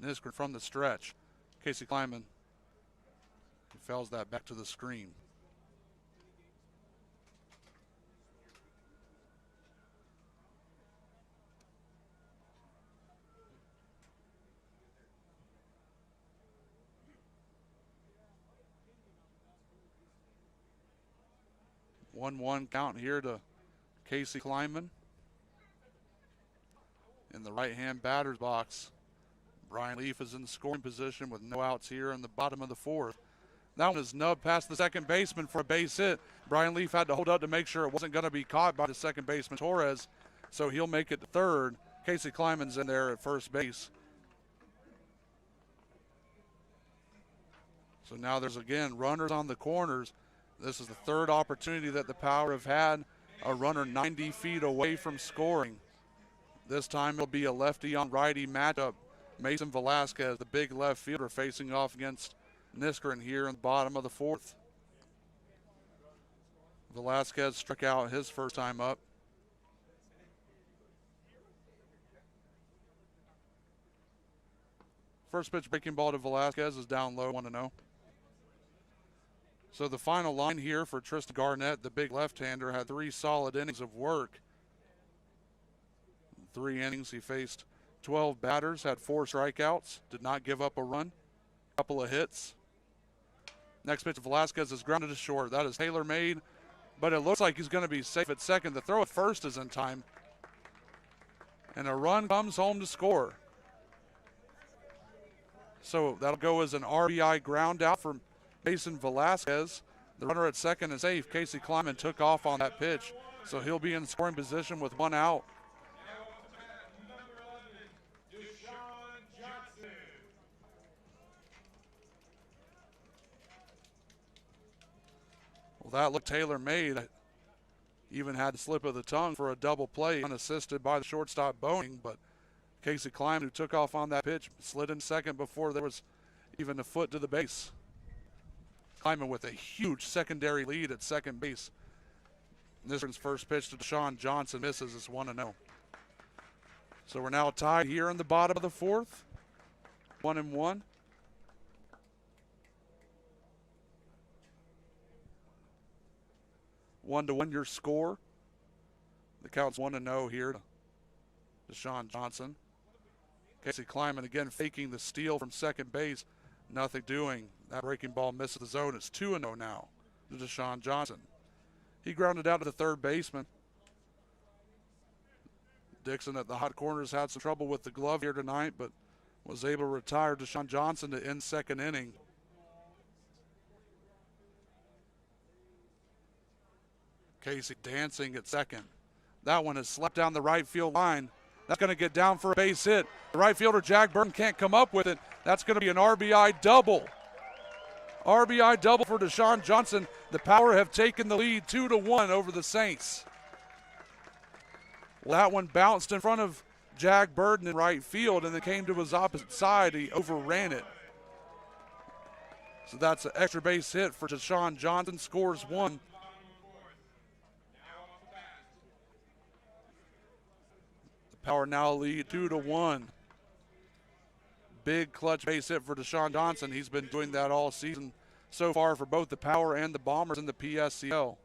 Niskren from the stretch. Casey Kleinman. He fouls that back to the screen. One count here to Casey Kleinman. In the right-hand batter's box, Brian Leaf is in scoring position with no outs here in the bottom of the 4th. That one is nubbed past the second baseman for a base hit. Brian Leaf had to hold up to make sure it wasn't going to be caught by the second baseman, Torres, so he'll make it to third. Casey Kleinman's in there at first base. So now there's, again, runners on the corners. This is the third opportunity that the Power have had. A runner 90 feet away from scoring. This time it'll be a lefty on righty matchup. Mason Velasquez, the big left fielder, facing off against Niskren here in the bottom of the 4th. Velasquez struck out his first time up. First pitch breaking ball to Velasquez is down low, 1-0. So the final line here for Tristan Garnett, the big left-hander, had 3 solid innings of work. 3 innings, he faced 12 batters, had 4 strikeouts, did not give up a run, couple of hits. Next pitch, Velasquez is grounded to short. That is tailor-made, but it looks like he's going to be safe at second. The throw at first is in time, and a run comes home to score. So that'll go as an RBI ground out for Mason Velasquez. The runner at second is safe. Casey Kleinman took off on that pitch, so he'll be in scoring position with 1 out. Well, that looked tailor-made. Even had the slip of the tongue for a double play, unassisted by the shortstop Boning, but Casey Kleinman, who took off on that pitch, slid in second before there was even a foot to the base. Kleinman with a huge secondary lead at second base. Niskren's first pitch to Deshaun Johnson misses. It's 1-0. So we're now tied here in the bottom of the 4th. 1-1. One to 1 your score. The count's 1-0 here to Deshaun Johnson. Casey Kleinman again faking the steal from second base. Nothing doing. That breaking ball misses the zone. It's 2-0 now to Deshaun Johnson. He grounded out to the third baseman. Dixon at the hot corners had some trouble with the glove here tonight, but was able to retire Deshaun Johnson to end second inning. Casey dancing at second. That one is slapped down the right field line. That's going to get down for a base hit. The right fielder, Jack Burton, can't come up with it. That's going to be an RBI double. RBI double for Deshaun Johnson. The Power have taken the lead 2-1 over the Saints. Well, that one bounced in front of Jack Burton in right field and then came to his opposite side. He overran it. So that's an extra base hit for Deshaun Johnson. Scores 1. Power now lead 2-1. Big clutch base hit for Deshaun Johnson. He's been doing that all season so far for both the Power and the Bombers in the PSCL.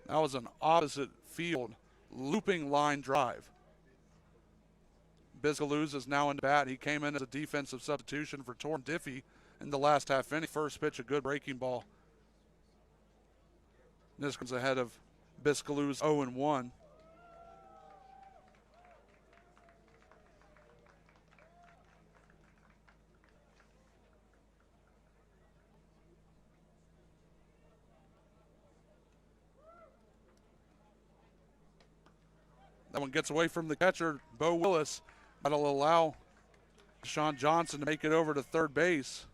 That was an opposite field looping line drive. Biscaluz is now in the bat. He came in as a defensive substitution for Torm Diffie in the last half inning. First pitch, a good breaking ball. Niskren's ahead of Biscaluz 0-1. That one gets away from the catcher, Bo Willis. That'll allow Deshaun Johnson to make it over to third base.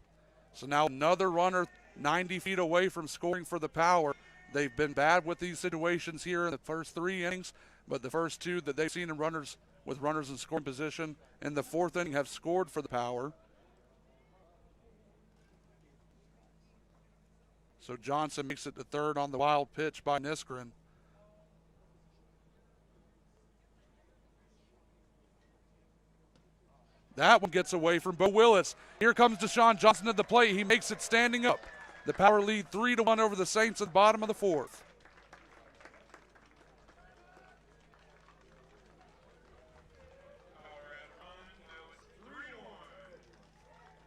So now another runner 90 feet away from scoring for the Power. They've been bad with these situations here in the first 3 innings, but the first 2 that they've seen in runners in scoring position in the 4th inning have scored for the Power. So Johnson makes it to third on the wild pitch by Niskren. That one gets away from Bo Willis. Here comes Deshaun Johnson at the plate. He makes it standing up. The Power lead 3-1 over the Saints at the bottom of the 4th.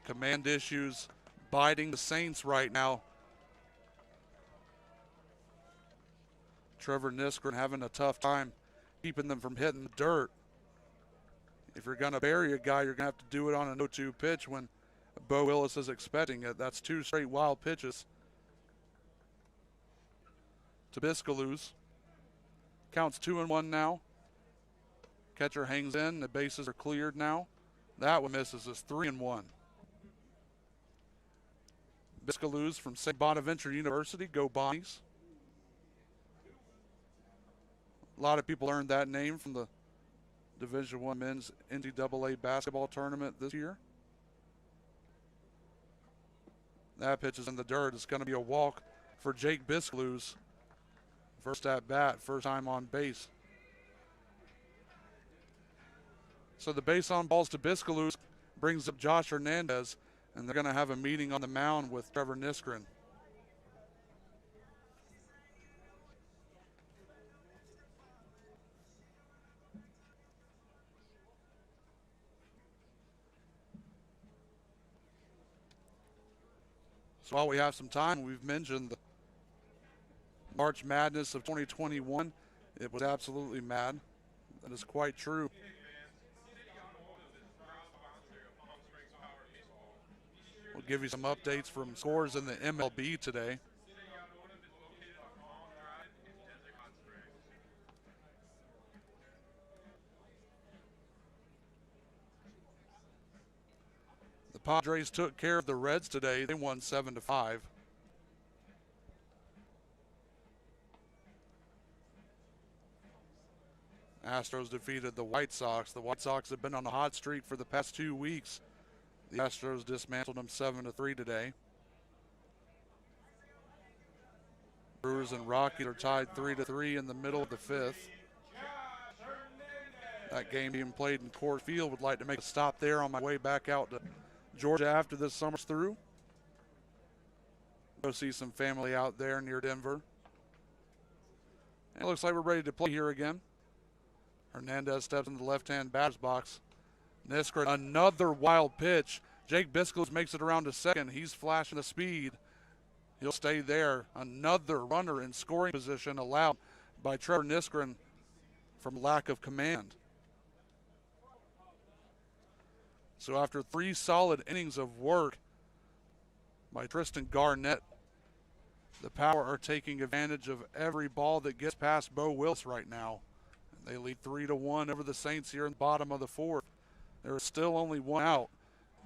Command issues biting the Saints right now. Trevor Niskren having a tough time keeping them from hitting the dirt. If you're going to bury a guy, you're going to have to do it on a 0-2 pitch when Bo Willis is expecting it. That's 2 straight wild pitches to Biscaluz. Counts 2-1 now. Catcher hangs in. The bases are cleared now. That one misses. It's 3-1. Biscaluz from St. Bonaventure University. Go Bonnies. A lot of people earned that name from the Division I men's NCAA basketball tournament this year. That pitch is in the dirt. It's going to be a walk for Jake Biscaluz. First at bat, first time on base. So the base on balls to Biscaluz brings up Josh Hernandez, and they're going to have a meeting on the mound with Trevor Niskren. So while we have some time, we've mentioned the March Madness of 2021. It was absolutely mad. That is quite true. We'll give you some updates from scores in the MLB today. The Padres took care of the Reds today. They won 7-5. Astros defeated the White Sox. The White Sox have been on a hot streak for the past 2 weeks. The Astros dismantled them 7-3 today. Brewers and Rockies are tied 3-3 in the middle of the 5th. That game being played in Coors Field. Would like to make a stop there on my way back out to Georgia after this summer's through. Go see some family out there near Denver. And it looks like we're ready to play here again. Hernandez steps in the left-hand batter's box. Niskren, another wild pitch. Jake Biscaluz makes it around to second. He's flashing the speed. He'll stay there. Another runner in scoring position allowed by Trevor Niskren from lack of command. So after 3 solid innings of work by Tristan Garnett, the Power are taking advantage of every ball that gets past Bo Willis right now. They lead 3-1 over the Saints here in the bottom of the 4th. There is still only 1 out.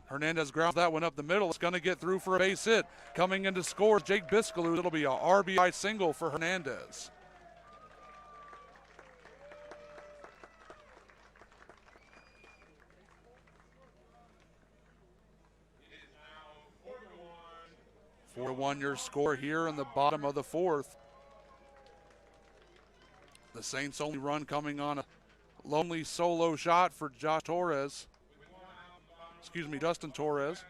Hernandez grounds that one up the middle. It's going to get through for a base hit. Coming in to score, Jake Biscaluz. It'll be a RBI single for Hernandez. It is now 4-1. 4-1 your score here in the bottom of the 4th. The The Saints' only run coming on a lonely solo shot for Josh Torres. Excuse me, Justin Torres.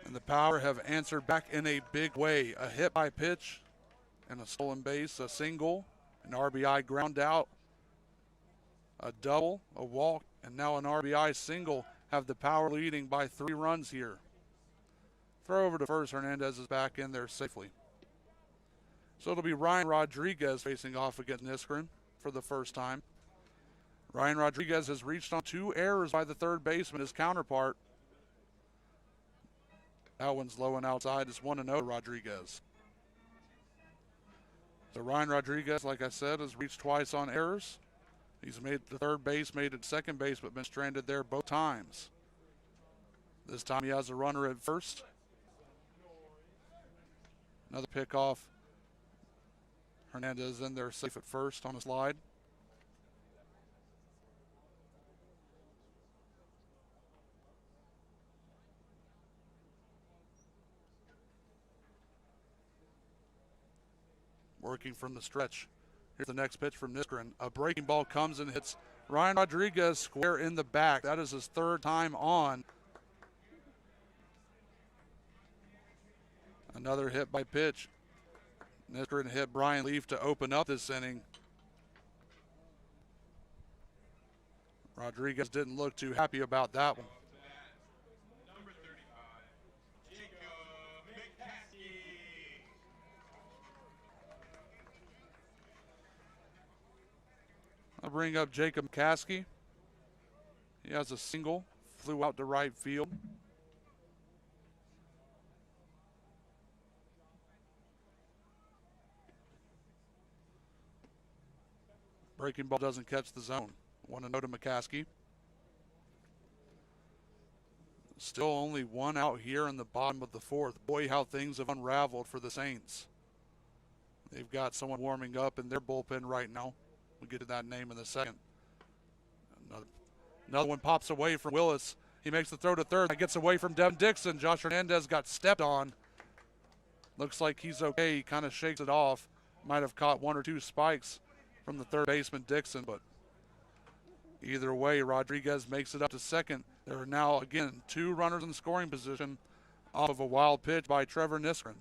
And the Power have answered back in a big way. A hit by pitch and a stolen base, a single, an RBI ground out, a double, a walk, and now an RBI single have the Power leading by 3 runs here. Throw over to first. Hernandez is back in there safely. So it'll be Ryan Rodriguez facing off against Niskanen for the first time. Ryan Rodriguez has reached on 2 errors by the third baseman, his counterpart. That one's low and outside. It's 1-0 Rodriguez. So Ryan Rodriguez, like I said, has reached twice on errors. He's made the third base, made it second base, but been stranded there both times. This time he has a runner at first. Another pickoff. Hernandez in there safe at first on a slide. Working from the stretch. Here's the next pitch from Niskanen. A breaking ball comes and hits Ryan Rodriguez square in the back. That is his 3rd time on. Another hit by pitch. Niskanen hit Brian Leaf to open up this inning. Rodriguez didn't look too happy about that one. Number 35, Jacob McCaskey. I'll bring up Jacob McCaskey. He has a single, flew out to right field. Breaking ball doesn't catch the zone. 1-0 to McCaskey. Still only 1 out here in the bottom of the 4th. Boy, how things have unraveled for the Saints. They've got someone warming up in their bullpen right now. We'll get to that name in a second. Another one pops away from Willis. He makes the throw to third. That gets away from Devin Dixon. Josh Hernandez got stepped on. Looks like he's okay. He kind of shakes it off. Might have caught 1 or 2 spikes from the third baseman Dixon, but either way, Rodriguez makes it up to second. There are now, again, 2 runners in scoring position off of a wild pitch by Trevor Niskanen.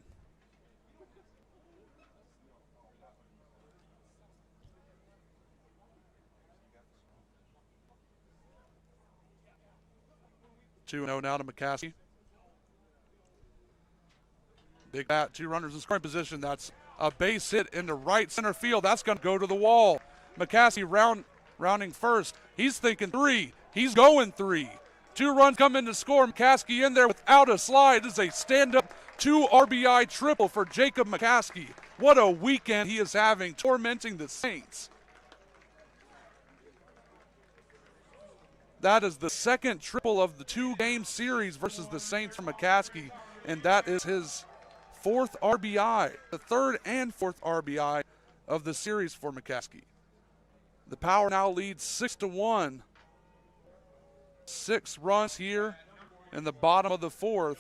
Two 2-0 now to McCaskey. Big bat, 2 runners in scoring position. That's a base hit into right center field. That's going to go to the wall. McCaskey rounding first. He's thinking 3. He's going 3. 2 runs come in to score. McCaskey in there without a slide. This is a stand-up 2 RBI triple for Jacob McCaskey. What a weekend he is having, tormenting the Saints. That is the 2nd triple of the 2-game series versus the Saints for McCaskey, and that is his 4th RBI, the 3rd and 4th RBI of the series for McCaskey. The Power now leads 6-1. 6 runs here in the bottom of the 4th.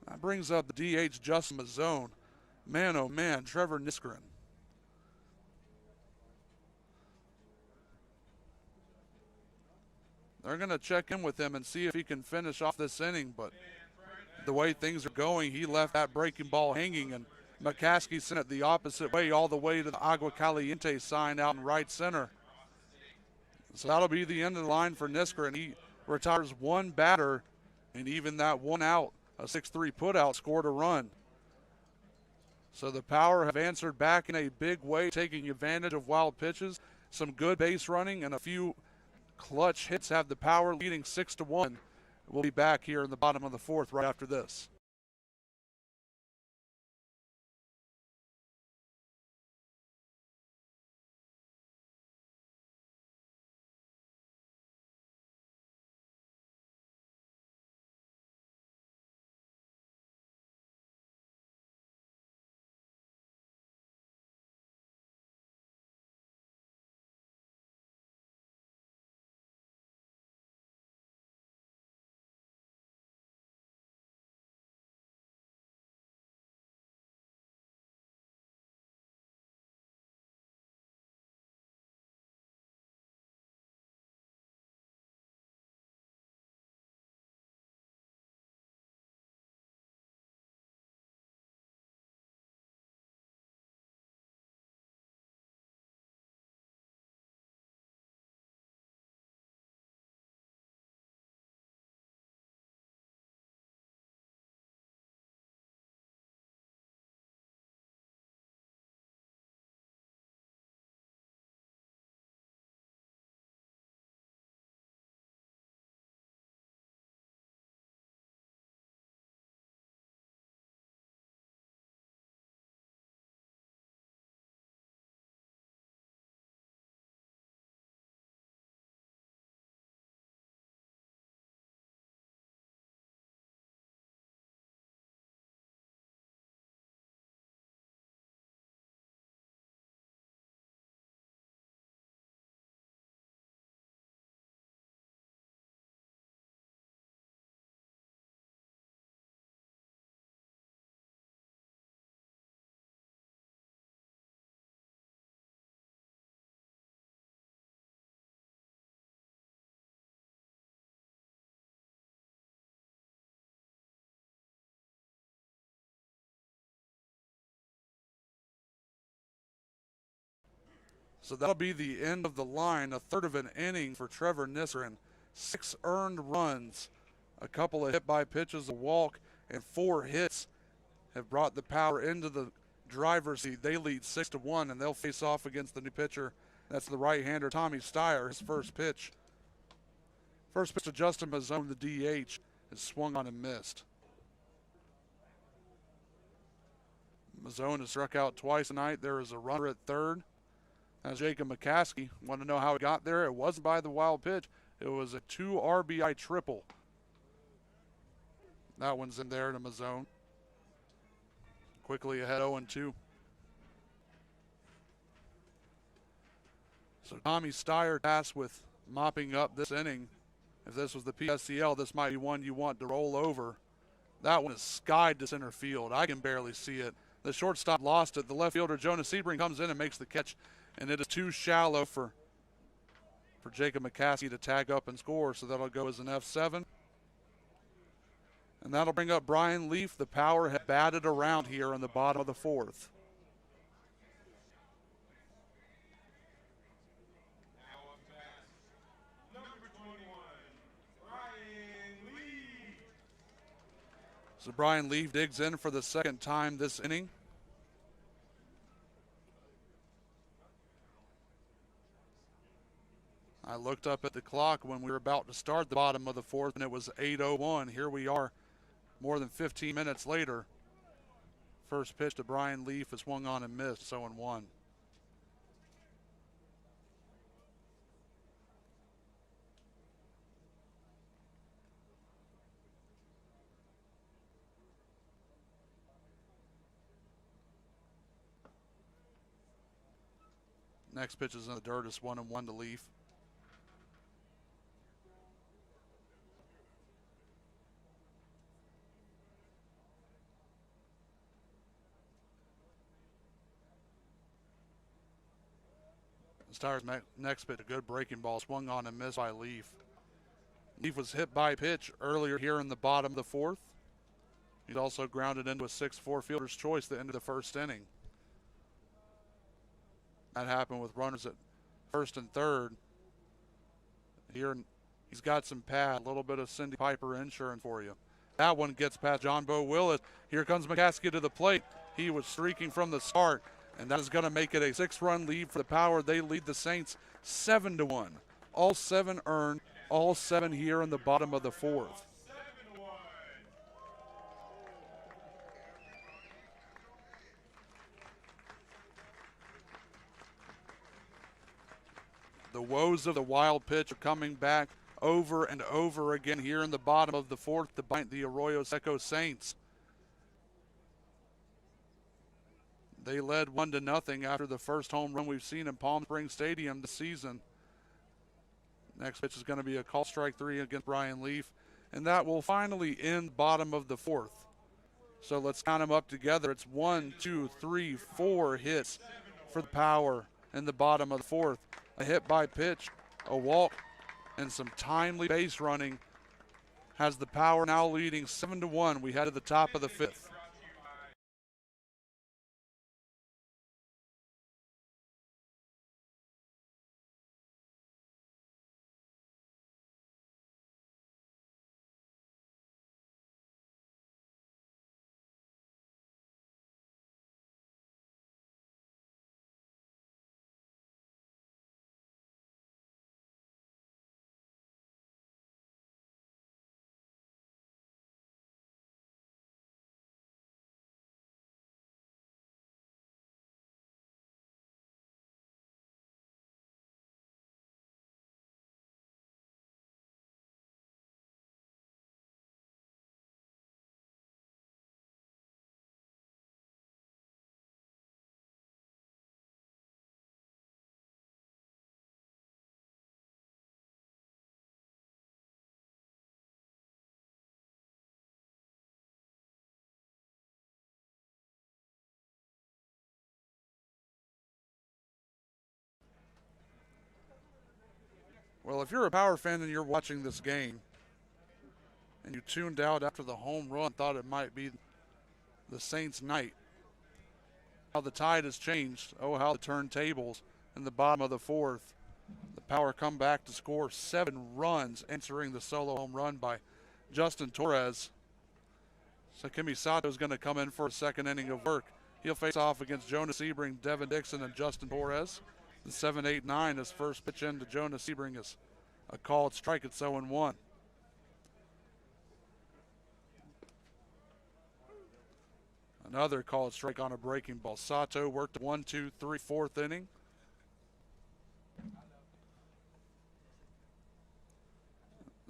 That brings up the DH Justin Mazzone. Man, oh man, Trevor Niskanen. They're going to check in with him and see if he can finish off this inning, but the way things are going, he left that breaking ball hanging, and McCaskey sent it the opposite way all the way to the Agua Caliente sign out in right center. So that'll be the end of the line for Niskanen. He retires 1 batter, and even that 1 out, a 6-3 putout, scored a run. So the Power have answered back in a big way, taking advantage of wild pitches, some good base running, and a few clutch hits have the Power leading 6-1. We'll be back here in the bottom of the 4th right after this. So that'll be the end of the line, a third of an inning for Trevor Nisserin. 6 earned runs, a couple of hit by pitches, a walk, and 4 hits have brought the Power into the driver's seat. They lead 6-1, and they'll face off against the new pitcher. That's the right-hander, Tommy Steyer, his first pitch. First pitch to Justin Mazzone, the DH, is swung on and missed. Mazzone has struck out twice tonight. There is a runner at third. As Jacob McCaskey, want to know how he got there? It wasn't by the wild pitch. It was a 2 RBI triple. That one's in there to Mazzone. Quickly ahead 0-2. So Tommy Steyer tasked with mopping up this inning. If this was the PSCL, this might be one you want to roll over. That one is skied to center field. I can barely see it. The shortstop lost it. The left fielder, Jonas Sebring, comes in and makes the catch, and it is too shallow for Jacob McCaskey to tag up and score, so that'll go as an F7. And that'll bring up Brian Leaf. The Power have batted around here in the bottom of the 4th. Now up bat, number 21, Brian Lee. So Brian Leaf digs in for the second time this inning. I looked up at the clock when we were about to start the bottom of the 4th, and it was 8:01. Here we are more than 15 minutes later. First pitch to Brian Leaf is swung on and missed, 0-1. Next pitch is in the dirt. It's 1-1 to Leaf. Steyer's next pitch, a good breaking ball, swung on and missed by Leaf. Leaf was hit by a pitch earlier here in the bottom of the 4th. He's also grounded into a 6-4 fielder's choice at the end of the first inning. That happened with runners at first and third. Here he's got some pad, a little bit of Cindy Piper insurance for you. That one gets past John Bo Willis. Here comes McCaskey to the plate. He was streaking from the start, and that is going to make it a 6-run lead for the Power. They lead the Saints 7-1. All 7 earned, all 7 here in the bottom of the 4th. The woes of the wild pitch are coming back over and over again here in the bottom of the 4th to bite the Arroyo Seco Saints. They led 1-0 after the first home run we've seen in Palm Springs Stadium this season. Next pitch is going to be a call strike 3 against Brian Leaf, and that will finally end bottom of the 4th. So let's count them up together. It's 1, 2, 3, 4 hits for the Power in the bottom of the 4th. A hit by pitch, a walk, and some timely base running has the Power now leading 7-1. We head to the top of the 5th. Well, if you're a Power fan and you're watching this game and you tuned out after the home run, thought it might be the Saints' night, how the tide has changed. Oh, how the turntables in the bottom of the fourth. The Power come back to score 7 runs, answering the solo home run by Justin Torres. Sakimi Sato is going to come in for a second inning of work. He'll face off against Jonas Sebring, Devin Dixon, and Justin Torres. The 7-8-9, his first pitch into Jonas Sebring is a called strike at 0-1. Another called strike on a breaking ball. Sato worked the 1, 2, 3, 4th inning.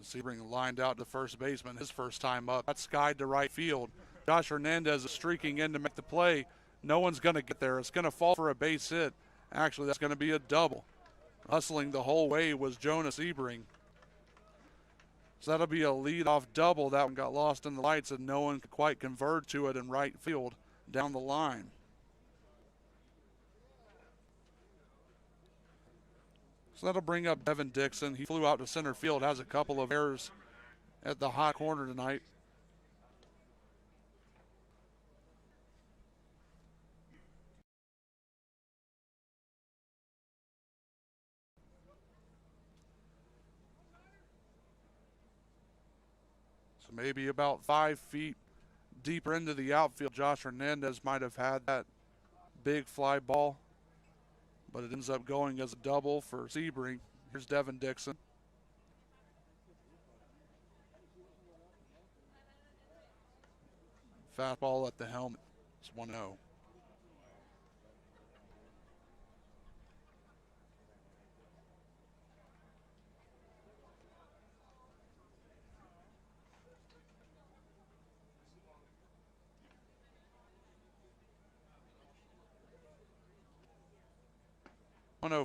Sebring lined out to first baseman, his first time up. That's skied to right field. Josh Hernandez is streaking in to make the play. No one's going to get there. It's going to fall for a base hit. Actually, that's going to be a double. Hustling the whole way was Jonas Sebring. So that'll be a leadoff double. That one got lost in the lights and no one could quite convert to it in right field down the line. So that'll bring up Devin Dixon. He flew out to center field, has a couple of errors at the hot corner tonight. So maybe about 5 feet deeper into the outfield, Josh Hernandez might have had that big fly ball, but it ends up going as a double for Sebring. Here's Devin Dixon. Fastball at the helmet. It's 1-0.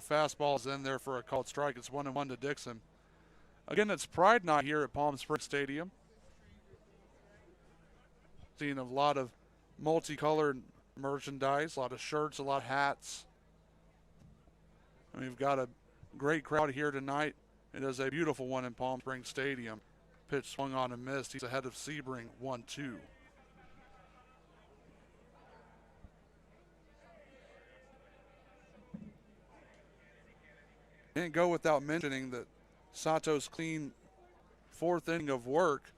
Fastball is in there for a called strike. It's 1-1 to Dixon. Again, it's Pride Night here at Palm Springs Stadium. Seeing a lot of multicolored merchandise, a lot of shirts, a lot of hats. And we've got a great crowd here tonight. It is a beautiful one in Palm Springs Stadium. Pitch swung on and missed. He's ahead of Sebring, 1-2. Can't go without mentioning that Sato's clean 4th inning of work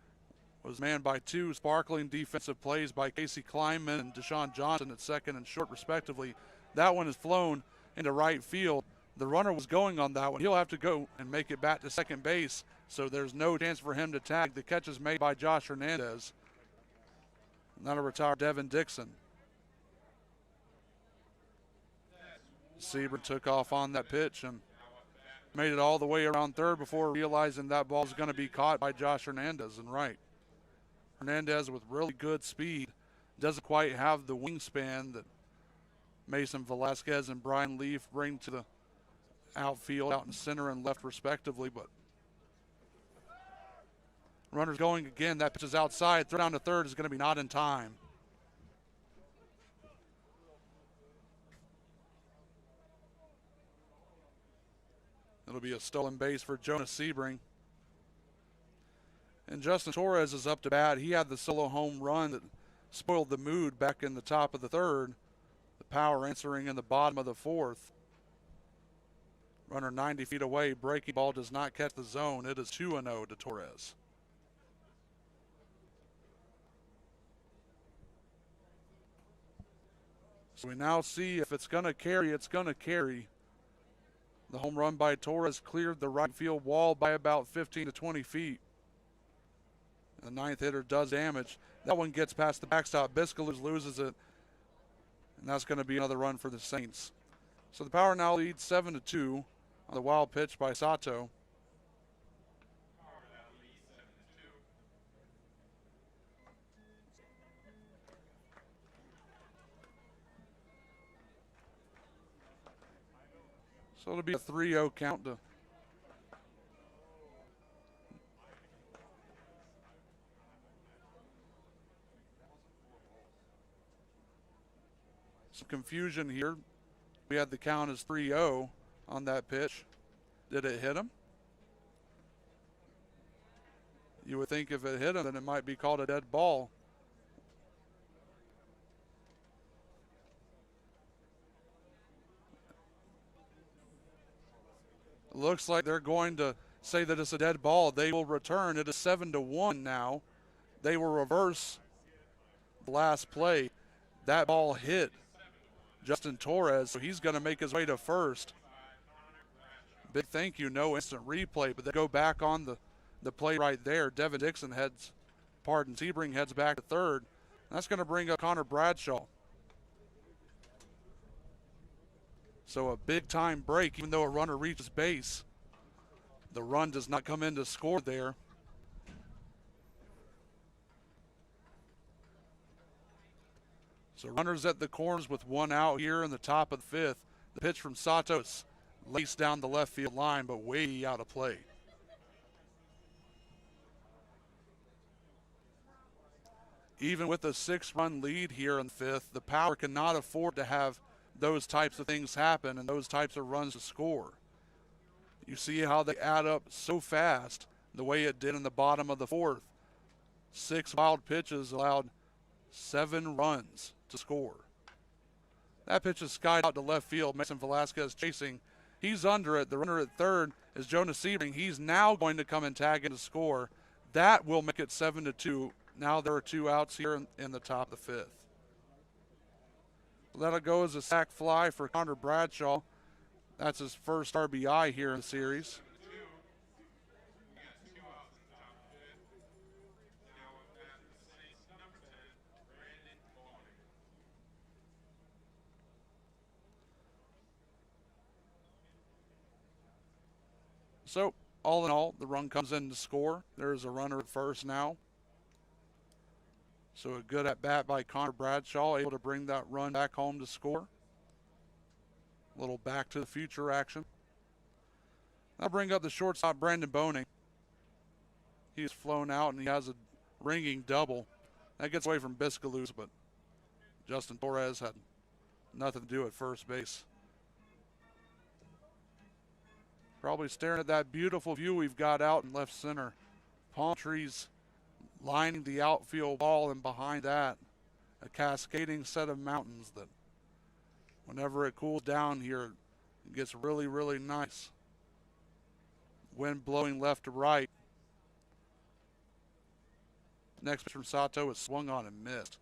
was manned by 2 sparkling defensive plays by Casey Kleinman and Deshaun Johnson at second and short respectively. That one is flown into right field. The runner was going on that one. He'll have to go and make it back to second base, so there's no chance for him to tag. The catch is made by Josh Hernandez. And that'll retire Devin Dixon. Sebring took off on that pitch and made it all the way around third before realizing that ball was going to be caught by Josh Hernandez and right. Hernandez with really good speed. Doesn't quite have the wingspan that Mason Velasquez and Brian Leaf bring to the outfield, out in center and left respectively, but runner's going again. That pitch is outside. Throw down to third is going to be not in time. It'll be a stolen base for Jonas Sebring. And Justin Torres is up to bat. He had the solo home run that spoiled the mood back in the top of the third. The Power answering in the bottom of the fourth. Runner 90 feet away. Breaking ball does not catch the zone. It is 2-0 to Torres. So we now see if it's going to carry, it's going to carry. The home run by Torres cleared the right field wall by about 15 to 20 feet. The 9th hitter does damage. That one gets past the backstop. Biscaluz loses it. And that's going to be another run for the Saints. So the Power now leads 7-2 on the wild pitch by Sato. So it'll be a 3-0 count to some confusion here. We had the count as 3-0 on that pitch. Did it hit him? You would think if it hit him, then it might be called a dead ball. Looks like they're going to say that it's a dead ball. They will return. It is 7-1 now. They will reverse the last play. That ball hit Justin Torres, so he's going to make his way to first. Big thank you, no instant replay, but they go back on the play right there. Devin Dixon Sebring heads back to third. That's going to bring up Connor Bradshaw. So a big time break, even though a runner reaches base. The run does not come in to score there. So runners at the corners with one out here in the top of the fifth. The pitch from Sato is laced down the left field line, but way out of play. Even with a 6-run lead here in the fifth, the Power cannot afford to have those types of things happen and those types of runs to score. You see how they add up so fast, the way it did in the bottom of the fourth. 6 wild pitches allowed 7 runs to score. That pitch is skied out to left field. Mason Velasquez chasing. He's under it. The runner at third is Jonas Sebring. He's now going to come and tag in to score. That will make it 7-2. Now there are 2 outs here in the top of the fifth. That'll go as a sac fly for Connor Bradshaw. That's his first RBI here in the series. So, all in all, the run comes in to score. There's a runner at first now. So a good at bat by Connor Bradshaw, able to bring that run back home to score. A little back to the future action. I'll bring up the shortstop, Brandon Boning. He's flown out and he has a ringing double. That gets away from Biscaluz, but Justin Torres had nothing to do at first base. Probably staring at that beautiful view we've got out in left center. Palm trees lining the outfield wall, and behind that, a cascading set of mountains that whenever it cools down here, it gets really, really nice. Wind blowing left to right. Next pitch from Sato is swung on and missed.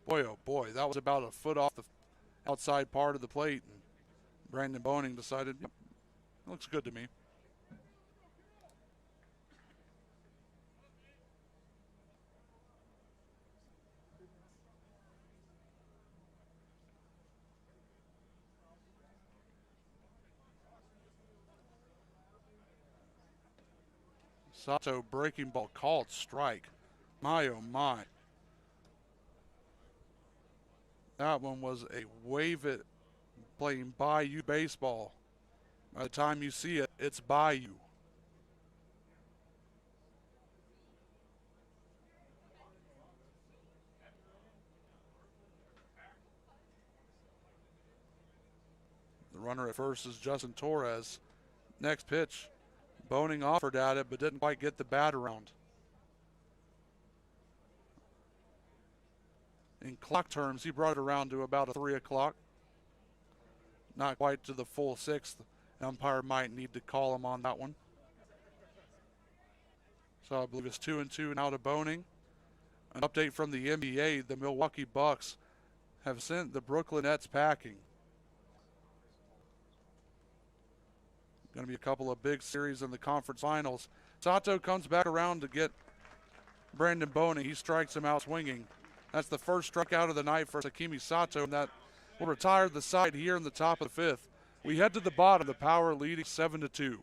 Boy, oh boy, that was about a foot off the outside part of the plate. And Brandon Boning decided, yep, looks good to me. Sato breaking ball called strike. My oh my. That one was a wave it playing Bayou baseball. By the time you see it, it's Bayou. The runner at first is Justin Torres. Next pitch, Boning offered at it but didn't quite get the bat around. In clock terms, he brought it around to about a 3 o'clock. Not quite to the full 6th. Umpire might need to call him on that one. So I believe it's 2-2 now to Boning. An update from the NBA, the Milwaukee Bucks have sent the Brooklyn Nets packing. Going to be a couple of big series in the conference finals. Sato comes back around to get Brandon Boning. He strikes him out swinging. That's the first strikeout of the night for Sakimi Sato, and that will retire the side here in the top of the fifth. We head to the bottom, the Power leading 7-2.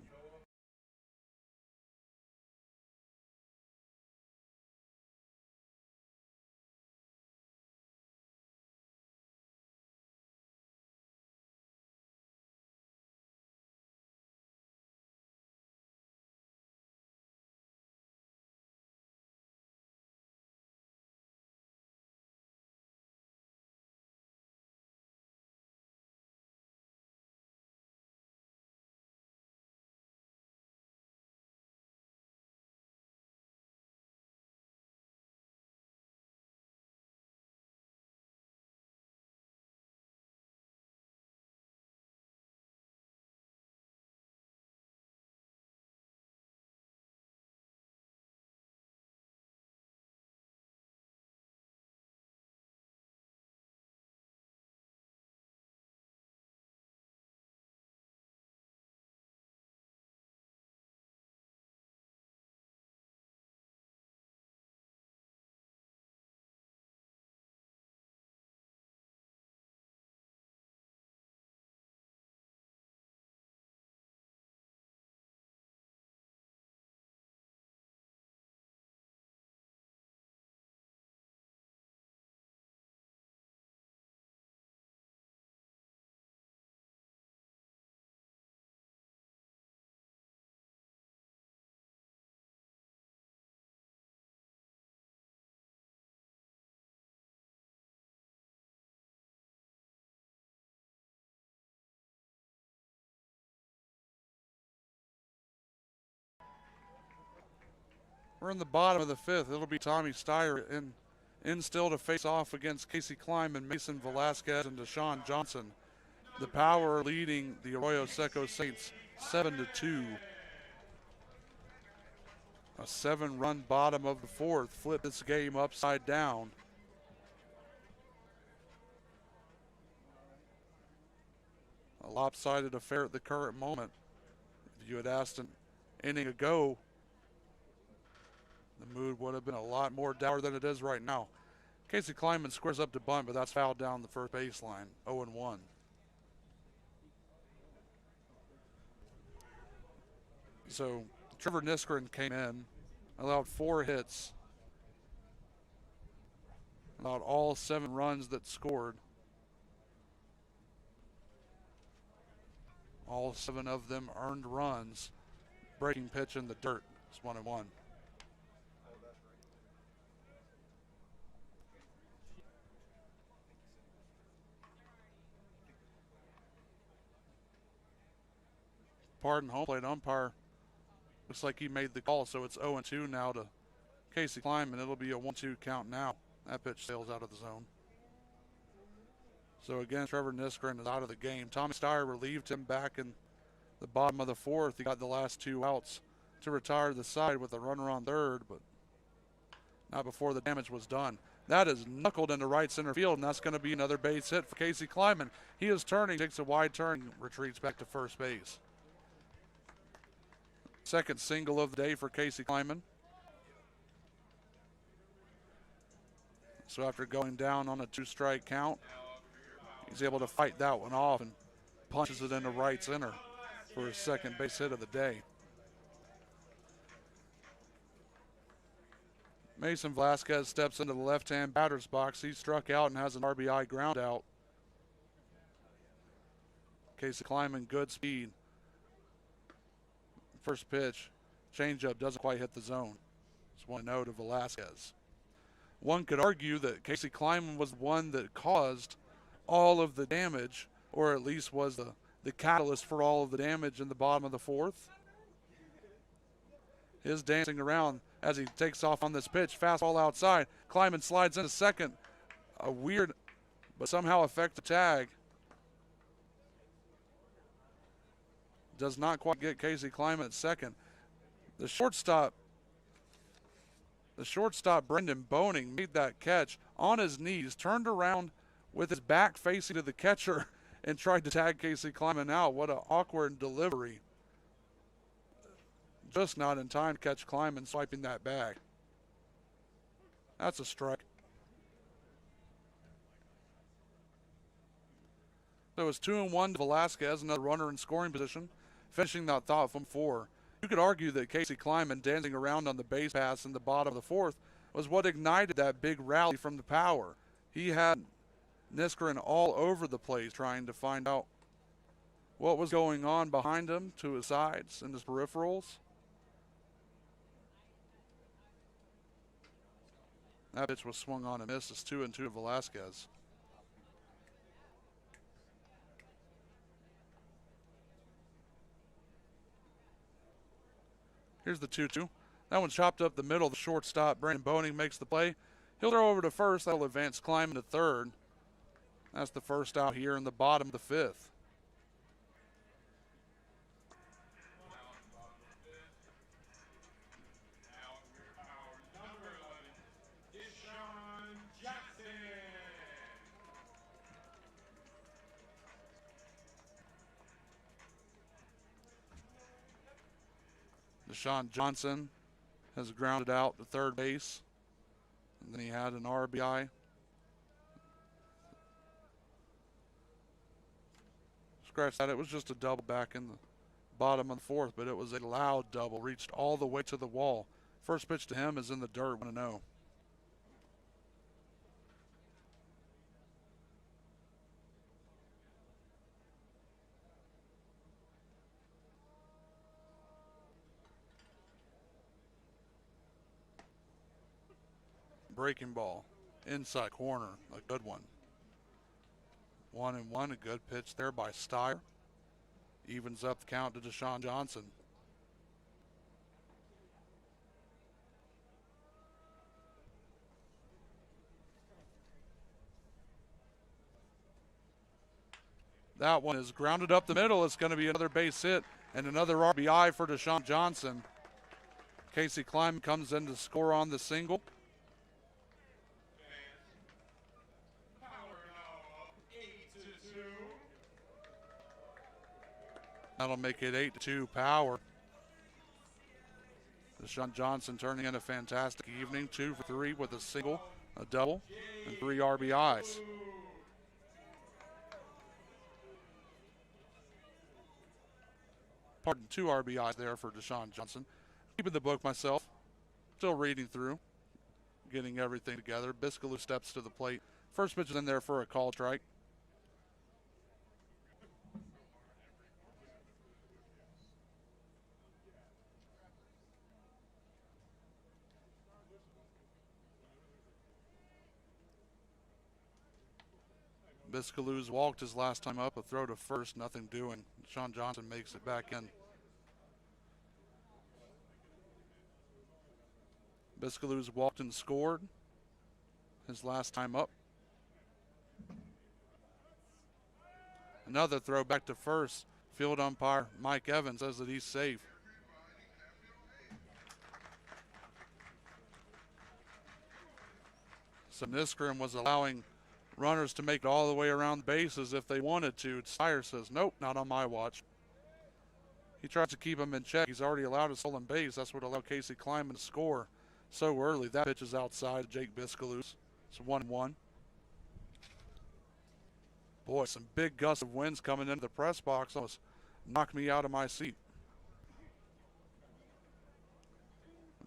We're in the bottom of the fifth. It'll be Tommy Steyer in still to face off against Casey Kleiman, Mason Velasquez, and Deshaun Johnson. The Power leading the Arroyo Seco Saints 7-2. A 7-run bottom of the fourth flipped this game upside down. A lopsided affair at the current moment. If you had asked an inning ago, the mood would have been a lot more dour than it is right now. Casey Kleiman squares up to bunt, but that's fouled down the first baseline. 0-1. So Trevor Niskanen came in, allowed 4 hits, allowed all 7 runs that scored. All 7 of them earned runs. Breaking pitch in the dirt. It's 1-1. Pardon, home plate umpire. Looks like he made the call, so it's 0-2 now to Casey Kleiman. It'll be a 1-2 count now. That pitch sails out of the zone. So again, Trevor Niskanen is out of the game. Tommy Steyer relieved him back in the bottom of the fourth. He got the last 2 outs to retire the side with a runner on third, but not before the damage was done. That is knuckled into right center field, and that's going to be another base hit for Casey Kleiman. He is turning, takes a wide turn, retreats back to first base. Second single of the day for Casey Kleiman. So after going down on a 2-strike count, he's able to fight that one off and punches it into right center for his second base hit of the day. Mason Velasquez steps into the left-hand batter's box. He struck out and has an RBI ground out. Casey Kleiman, good speed. First pitch, changeup doesn't quite hit the zone. It's 1-0 to Velasquez. One could argue that Casey Kleiman was one that caused all of the damage, or at least was the catalyst for all of the damage in the bottom of the fourth. His dancing around as he takes off on this pitch. Fastball outside. Kleiman slides into second. A weird but somehow effective tag. Does not quite get Casey Kleiman at second. The shortstop, Brendan Boning, made that catch on his knees, turned around with his back facing to the catcher and tried to tag Casey Kleiman out. What an awkward delivery. Just not in time to catch Kleiman swiping that back. That's a strike. So it's 2-1 to Velasquez, another runner in scoring position, finishing that thought from 4. You could argue that Casey Kleiman dancing around on the base pass in the bottom of the fourth was what ignited that big rally from the Power. He had Niskanen all over the place trying to find out what was going on behind him, to his sides and his peripherals. That pitch was swung on and missed. It's 2-2 to Velasquez. Here's the 2-2. That one chopped up the middle. The shortstop, Brandon Boning, makes the play. He'll throw over to first. That'll advance Kleiman to third. That's the first out here in the bottom of the fifth. Deshaun Johnson has grounded out to third base. And then he had an RBI. Scratch that. It was just a double back in the bottom of the fourth, but it was a loud double. Reached all the way to the wall. First pitch to him is in the dirt, 1-0. Breaking ball, inside corner, a good one. 1-1, a good pitch there by Steyer. Evens up the count to Deshaun Johnson. That one is grounded up the middle. It's going to be another base hit and another RBI for Deshaun Johnson. Casey Kleiman comes in to score on the single. Power now up 8-2. That'll make it 8-2 Power. Deshaun Johnson turning in a fantastic evening, 2 for 3 with a single, a double, and 3 RBIs. Pardon, 2 RBIs there for Deshaun Johnson. Keeping the book myself, still reading through, getting everything together. Biscalou steps to the plate. First pitch is in there for a call strike. Biscalou's walked his last time up, a throw to first, nothing doing. Deshaun Johnson makes it back in. Biscalou's walked and scored his last time up. Another throw back to first. Field umpire Mike Evans says that he's safe. So Niskren was allowing runners to make it all the way around the bases if they wanted to. Steyer says, nope, not on my watch. He tries to keep him in check. He's already allowed a stolen base. That's what allowed Casey Kleiman to score so early. That pitch is outside Jake Biscalou's. It's 1-1. Boy, some big gusts of winds coming into the press box almost knocked me out of my seat.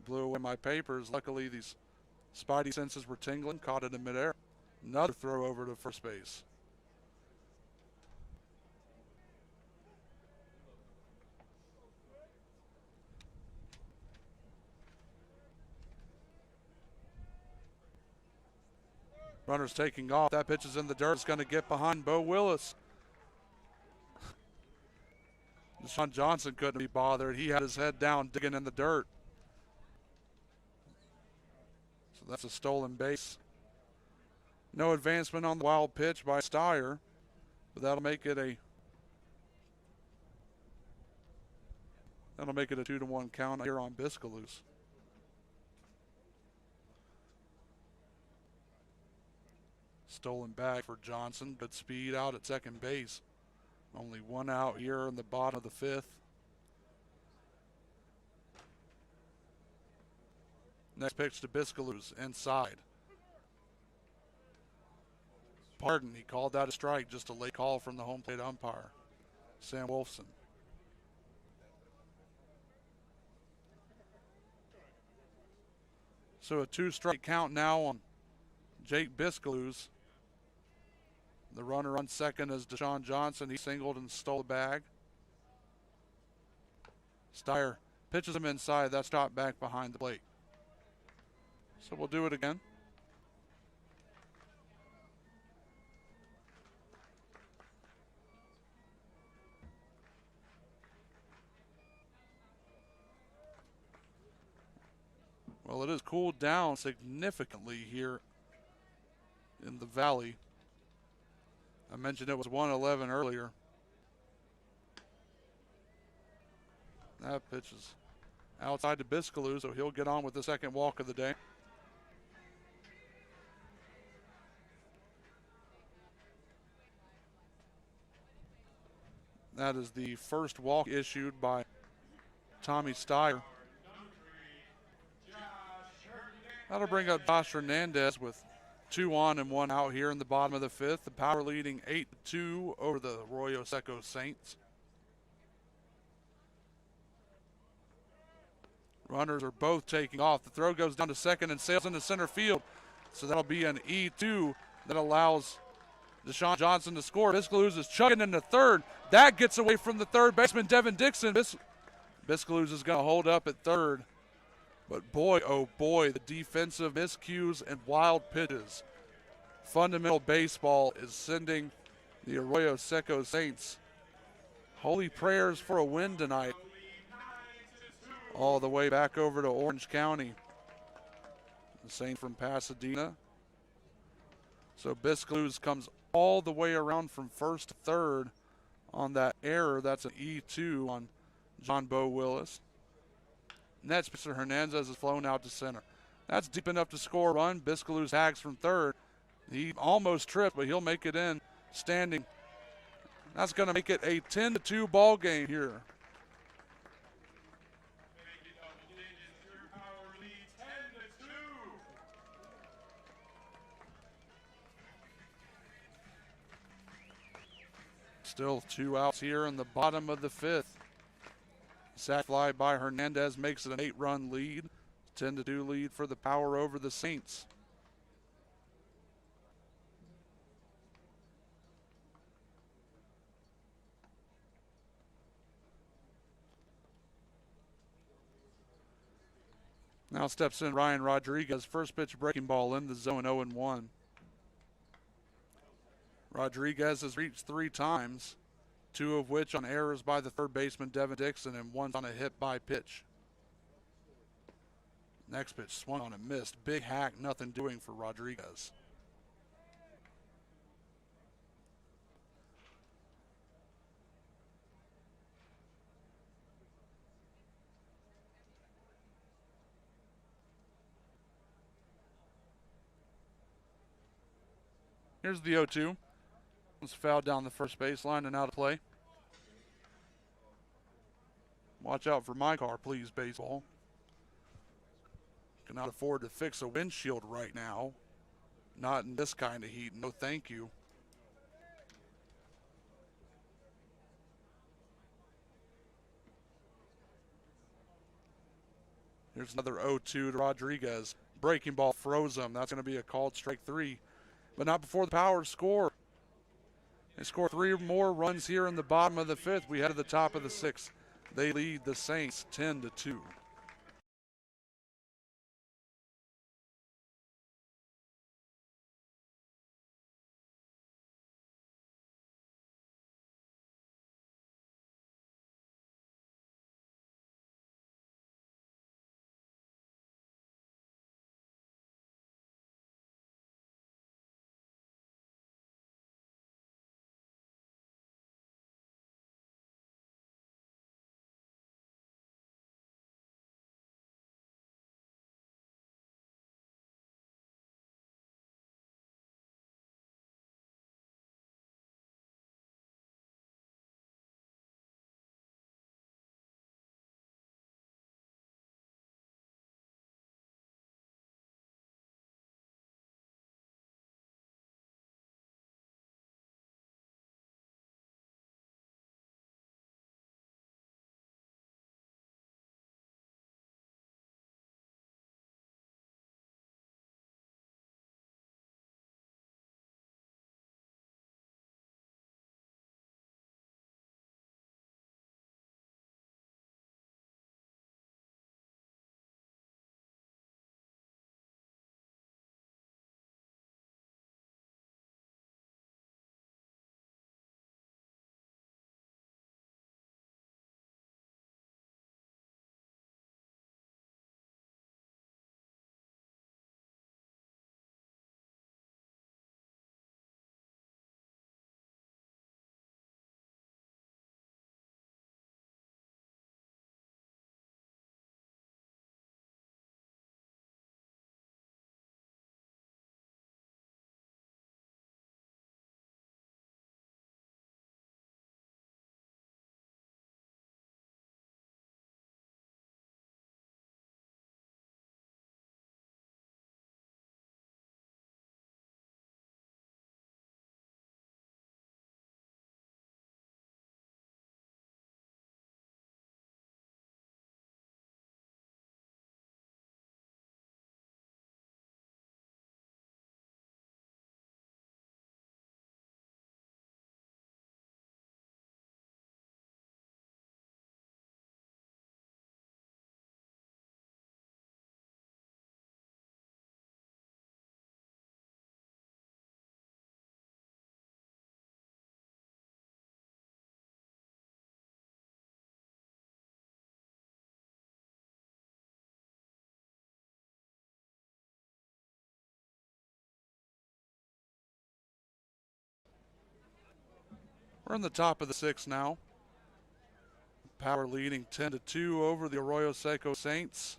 Blew away my papers. Luckily, these spidey senses were tingling, caught it in midair. Another throw over to first base. Runner's taking off. That pitch is in the dirt. It's going to get behind Bo Willis. Deshaun Johnson couldn't be bothered. He had his head down digging in the dirt. So that's a stolen base. No advancement on the wild pitch by Steyer, but that'll make it a 2-1 count here on Biscalou's. Stolen back for Johnson. Good speed out at second base. Only one out here in the bottom of the fifth. Next pitch to Biscalou's inside. Pardon, he called that a strike. Just a late call from the home plate umpire, Sam Wolfson. So a 2-strike count now on Jake Biscalou's. The runner on second is Deshaun Johnson. He singled and stole the bag. Steyer pitches him inside. That's dropped back behind the plate. So we'll do it again. Well, it has cooled down significantly here in the valley. I mentioned it was 111 earlier. That pitch is outside to Biscalou, so he'll get on with the second walk of the day. That is the first walk issued by Tommy Steyer. That'll bring up Josh Hernandez with 2 on and 1 out here in the bottom of the fifth. The Power leading 8-2 over the Arroyo Seco Saints. Runners are both taking off. The throw goes down to second and sails into center field. So that'll be an E2 that allows Deshaun Johnson to score. Biscalou's is chugging into third. That gets away from the third baseman, Devin Dixon. Biscalou's is going to hold up at third. But boy, oh boy, the defensive miscues and wild pitches. Fundamental baseball is sending the Arroyo Seco Saints holy prayers for a win tonight. All the way back over to Orange County. The Saint from Pasadena. So Biscalou's comes all the way around from first to third. on that error. That's an E2 on John Bo Willis. Next, Mr. Hernandez is flown out to center. That's deep enough to score a run. Biscaloo tags from third. He almost tripped, but he'll make it in standing. That's going to make it a 10-2 ball game here. Make it double digits. Your power lead 10-2. Still 2 outs here in the bottom of the 5th. Sac fly by Hernandez makes it an 8-run lead. 10-2 lead for the Power over the Saints. Now steps in Ryan Rodriguez. First pitch breaking ball in the zone, 0-1. Rodriguez has reached 3 times, 2 of which on errors by the third baseman Devin Dixon and 1 on a hit by pitch. Next pitch swung on and missed. Big hack, nothing doing for Rodriguez. Here's the 0-2. It's fouled down the first baseline and out of play. Watch out for my car, please, baseball. Cannot afford to fix a windshield right now. Not in this kind of heat. No, thank you. Here's another 0-2 to Rodriguez. Breaking ball froze him. That's going to be a called strike 3. But not before the Power score. They score 3 more runs here in the bottom of the 5th. We head to the top of the 6th. They lead the Saints 10-2. We're in the top of the sixth now. Power leading 10-2 over the Arroyo Seco Saints.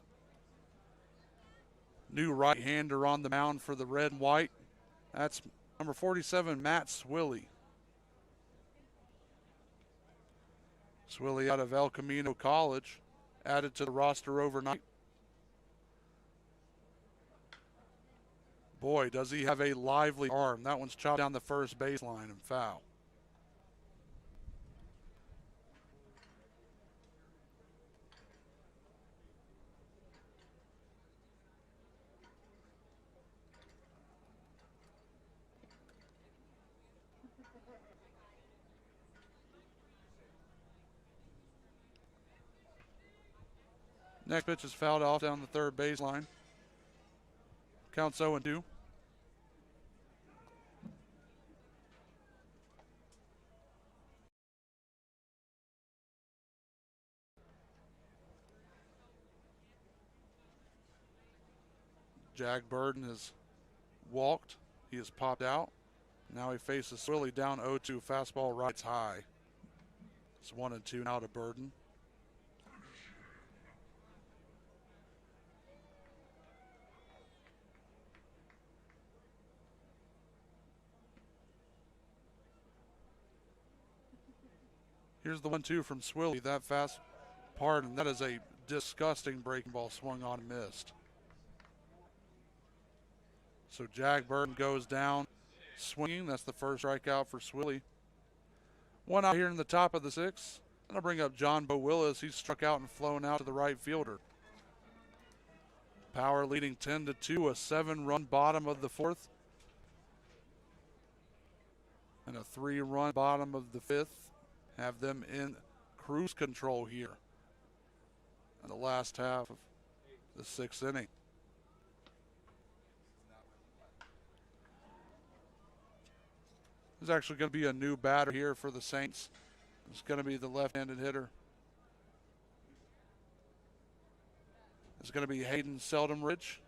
New right-hander on the mound for the red and white. That's number 47, Matt Swilly. Swilly out of El Camino College, added to the roster overnight. Boy, does he have a lively arm. That one's chopped down the first baseline and foul. Next pitch is fouled off down the third baseline. Counts 0-2. Jack Burden has walked. He has popped out. Now he faces Swilly down 0-2. Fastball rights high. It's 1-2 now to Burden. Here's the 1-2 from Swilly. That that is a disgusting breaking ball swung on and missed. So Jack Burden goes down swinging. That's the first strikeout for Swilly. One out here in the top of the sixth. And I'll bring up John Bo Willis. He's struck out and flown out to the right fielder. Power leading 10-2, a 7-run bottom of the fourth. And a 3-run bottom of the fifth. Have them in cruise control here in the last half of the sixth inning. There's actually going to be a new batter here for the Saints. It's going to be the left-handed hitter. It's going to be Hayden Seldumridge.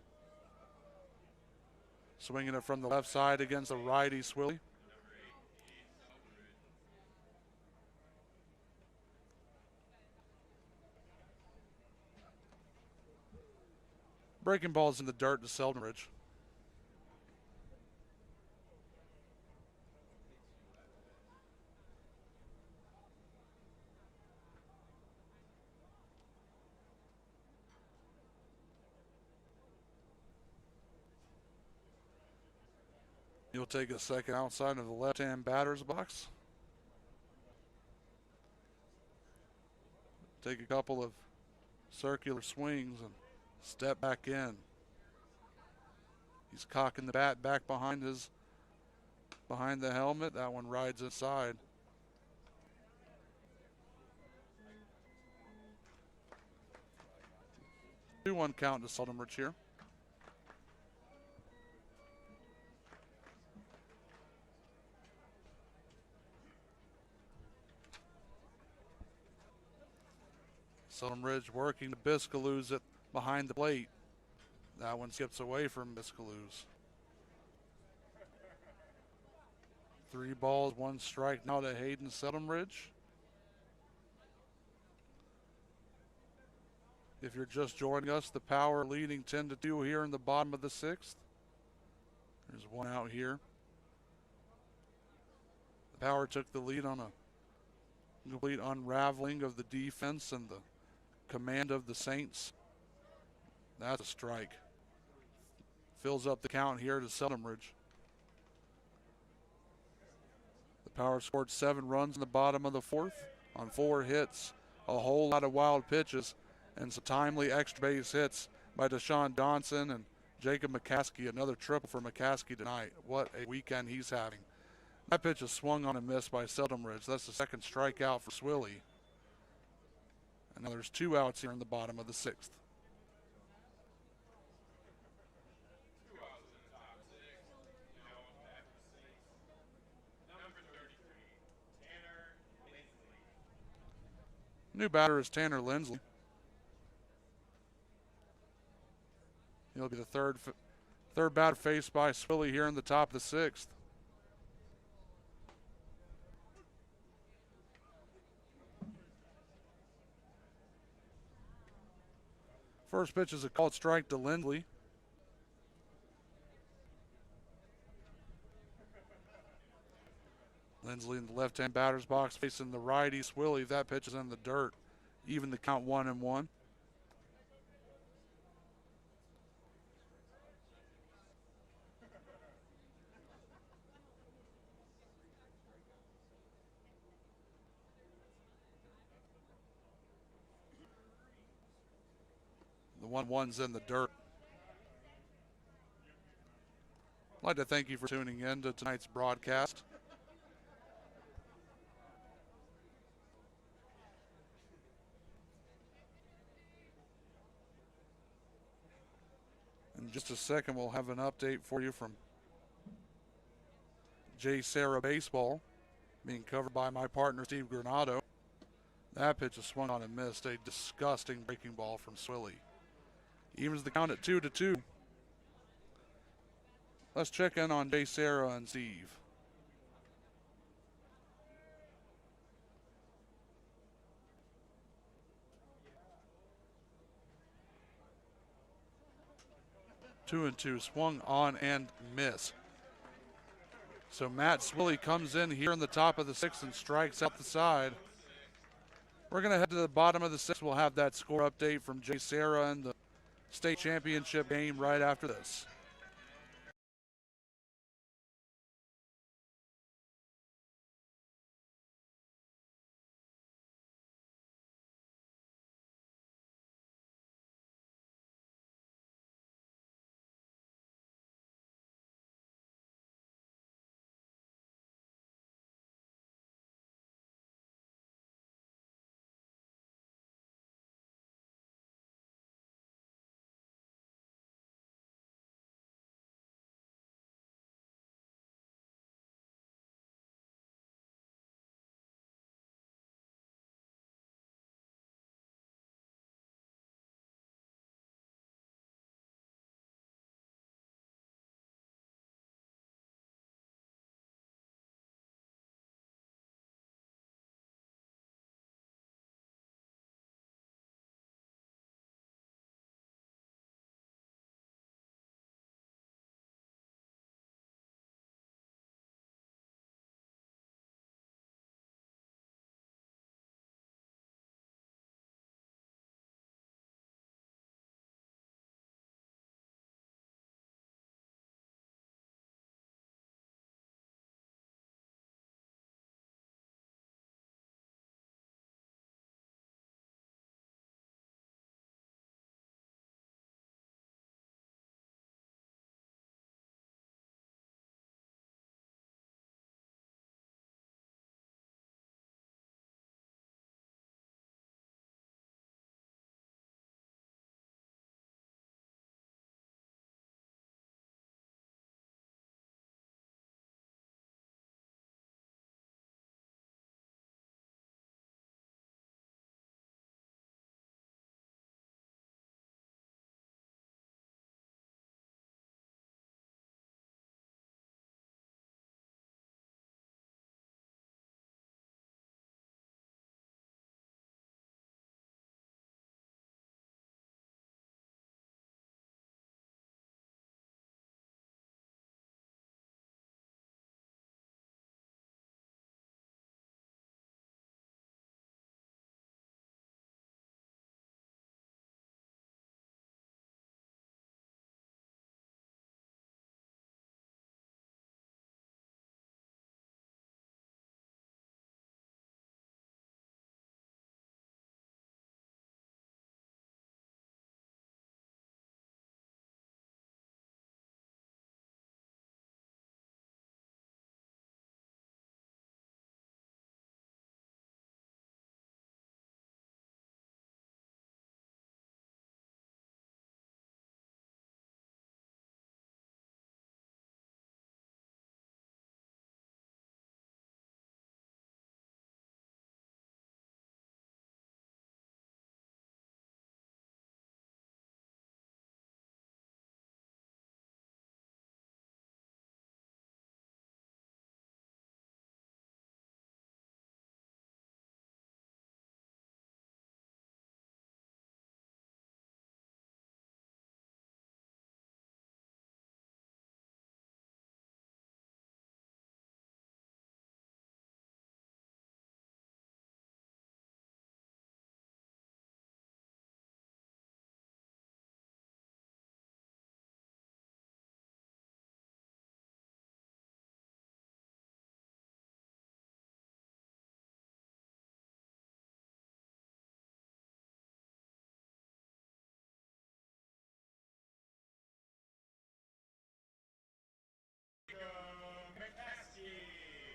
Swinging it from the left side against the righty Swilly. Breaking balls in the dirt to Seldumridge. He'll take a second outside of the left-hand batter's box. Take a couple of circular swings and step back in. He's cocking the bat back behind the helmet. That one rides inside. 2-1 count to Seldumridge here. Seldumridge working to Biscaluse it behind the plate. That one skips away from Biscaluse. 3 balls, 1 strike now to Hayden Seldumridge. If you're just joining us, the Power leading 10-2 here in the bottom of the sixth. There's one out here. The Power took the lead on a complete unraveling of the defense and the command of the Saints. That's a strike. Fills up the count here to Seldumridge. The Power scored 7 runs in the bottom of the fourth on 4 hits, a whole lot of wild pitches, and some timely extra base hits by Deshaun Johnson and Jacob McCaskey. Another triple for McCaskey tonight. What a weekend he's having. That pitch is swung on and missed by Seldumridge. That's the second strikeout for Swilly. And now there's 2 outs here in the bottom of the sixth. New batter is Tanner Lindsley. He'll be the third batter faced by Swilly here in the top of the sixth. First pitch is a called strike to Lindley. Lindley in the left-hand batter's box facing the righty Swilly. That pitch is in the dirt. Even the count 1-1. The 1-1's in the dirt. I'd like to thank you for tuning in to tonight's broadcast. In just a second, we'll have an update for you from J. Sarah Baseball, being covered by my partner, Steve Granado. That pitch is swung on and missed. A disgusting breaking ball from Swilly. Evens the count at 2-2. Let's check in on J. Sarah and Steve. Two and two, swung on and miss. So Matt Swilly comes in here in the top of the sixth and strikes out the side. We're going to head to the bottom of the sixth. We'll have that score update from J. Sarah and the state championship game right after this.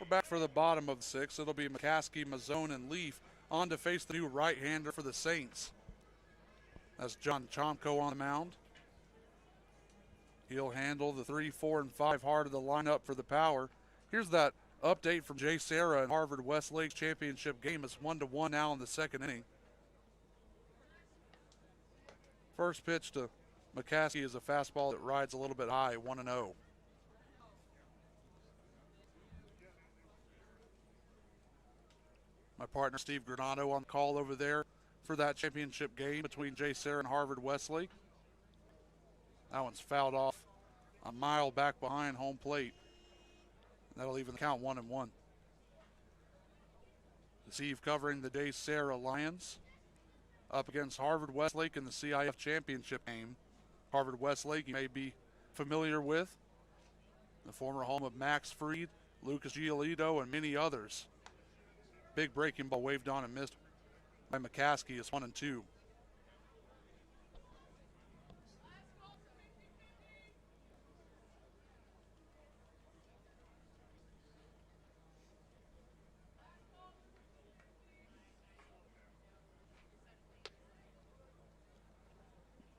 Back for the bottom of the sixth, it'll be McCaskey, Mazzone, and Leaf on to face the new right-hander for the Saints. That's John Chomko on the mound. He'll handle the 3, 4, and 5 heart of the lineup for the Power. Here's that update from Jay Serra and Harvard Westlake's championship game. It's 1-1 now in the second inning. First pitch to McCaskey is a fastball that rides a little bit high, 1-0. My partner Steve Granado on call over there for that championship game between Jay Serra and Harvard Westlake. That one's fouled off a mile back behind home plate. That'll even count 1-1. Steve covering the Jay Serra Lions up against Harvard Westlake in the CIF championship game. Harvard Westlake you may be familiar with, the former home of Max Fried, Lucas Giolito, and many others. Big breaking ball waved on and missed by McCaskey is 1-2.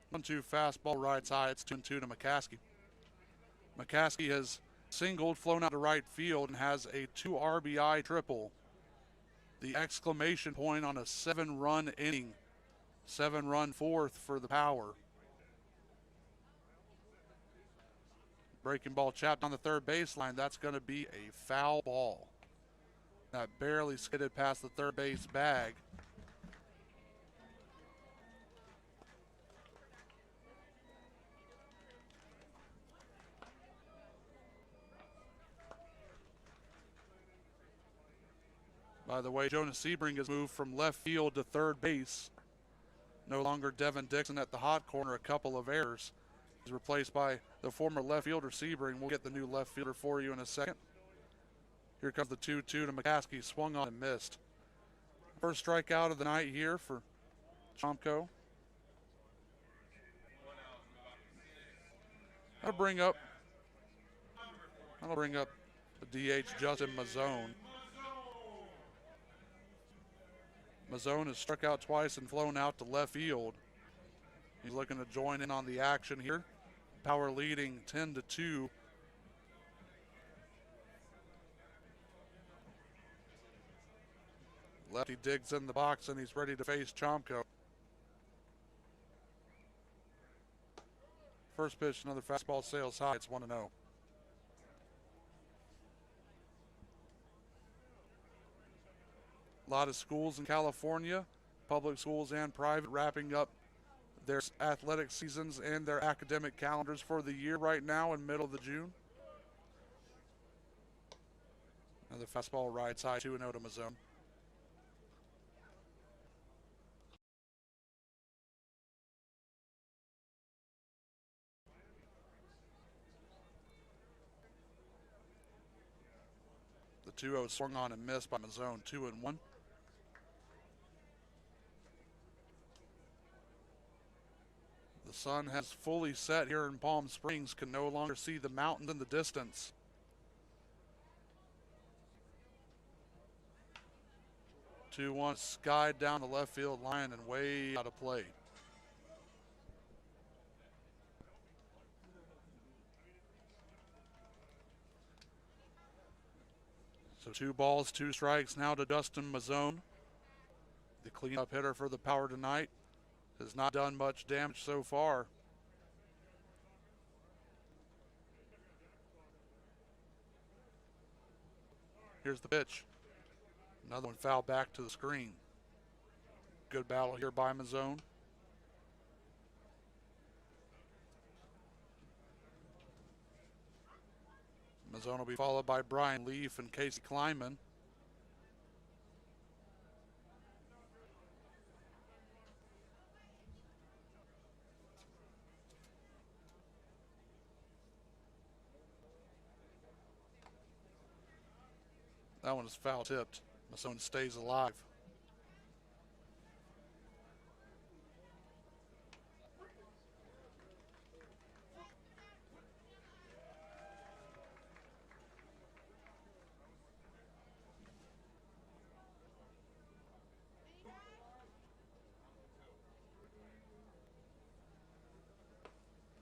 One-two fastball rides high. It's 2-2 to McCaskey. McCaskey has singled, flown out to right field, and has a 2 RBI triple. The exclamation point on a 7-run inning. 7-run fourth for the Power. Breaking ball chapped on the third baseline. That's going to be a foul ball. That barely skidded past the third base bag. By the way, Jonas Sebring has moved from left field to third base. No longer Devin Dixon at the hot corner, a couple of errors. He's replaced by the former left fielder Sebring. We'll get the new left fielder for you in a second. Here comes the 2-2 to McCaskey, swung on and missed. First strikeout of the night here for Chomko. That'll bring up the DH Justin Mazzone. Mazzone has struck out twice and flown out to left field. He's looking to join in on the action here. Power leading 10-2. Lefty digs in the box and he's ready to face Chomko. First pitch, another fastball sails high. It's 1-0. A lot of schools in California, public schools and private, wrapping up their athletic seasons and their academic calendars for the year right now in middle of June. Another fastball rides high, 2-0 to Mazzone. The 2-0 swung on and missed by Mazzone, 2-1. The sun has fully set here in Palm Springs, can no longer see the mountains in the distance. Two one skied down the left field line and way out of play. So 2 balls, 2 strikes now to Dustin Mazzone. The cleanup hitter for the Power tonight. Has not done much damage so far. Here's the pitch. Another one fouled back to the screen. Good battle here by Mazzone. Mazzone will be followed by Brian Leaf and Casey Kleinman. That one is foul tipped. Mazzone stays alive.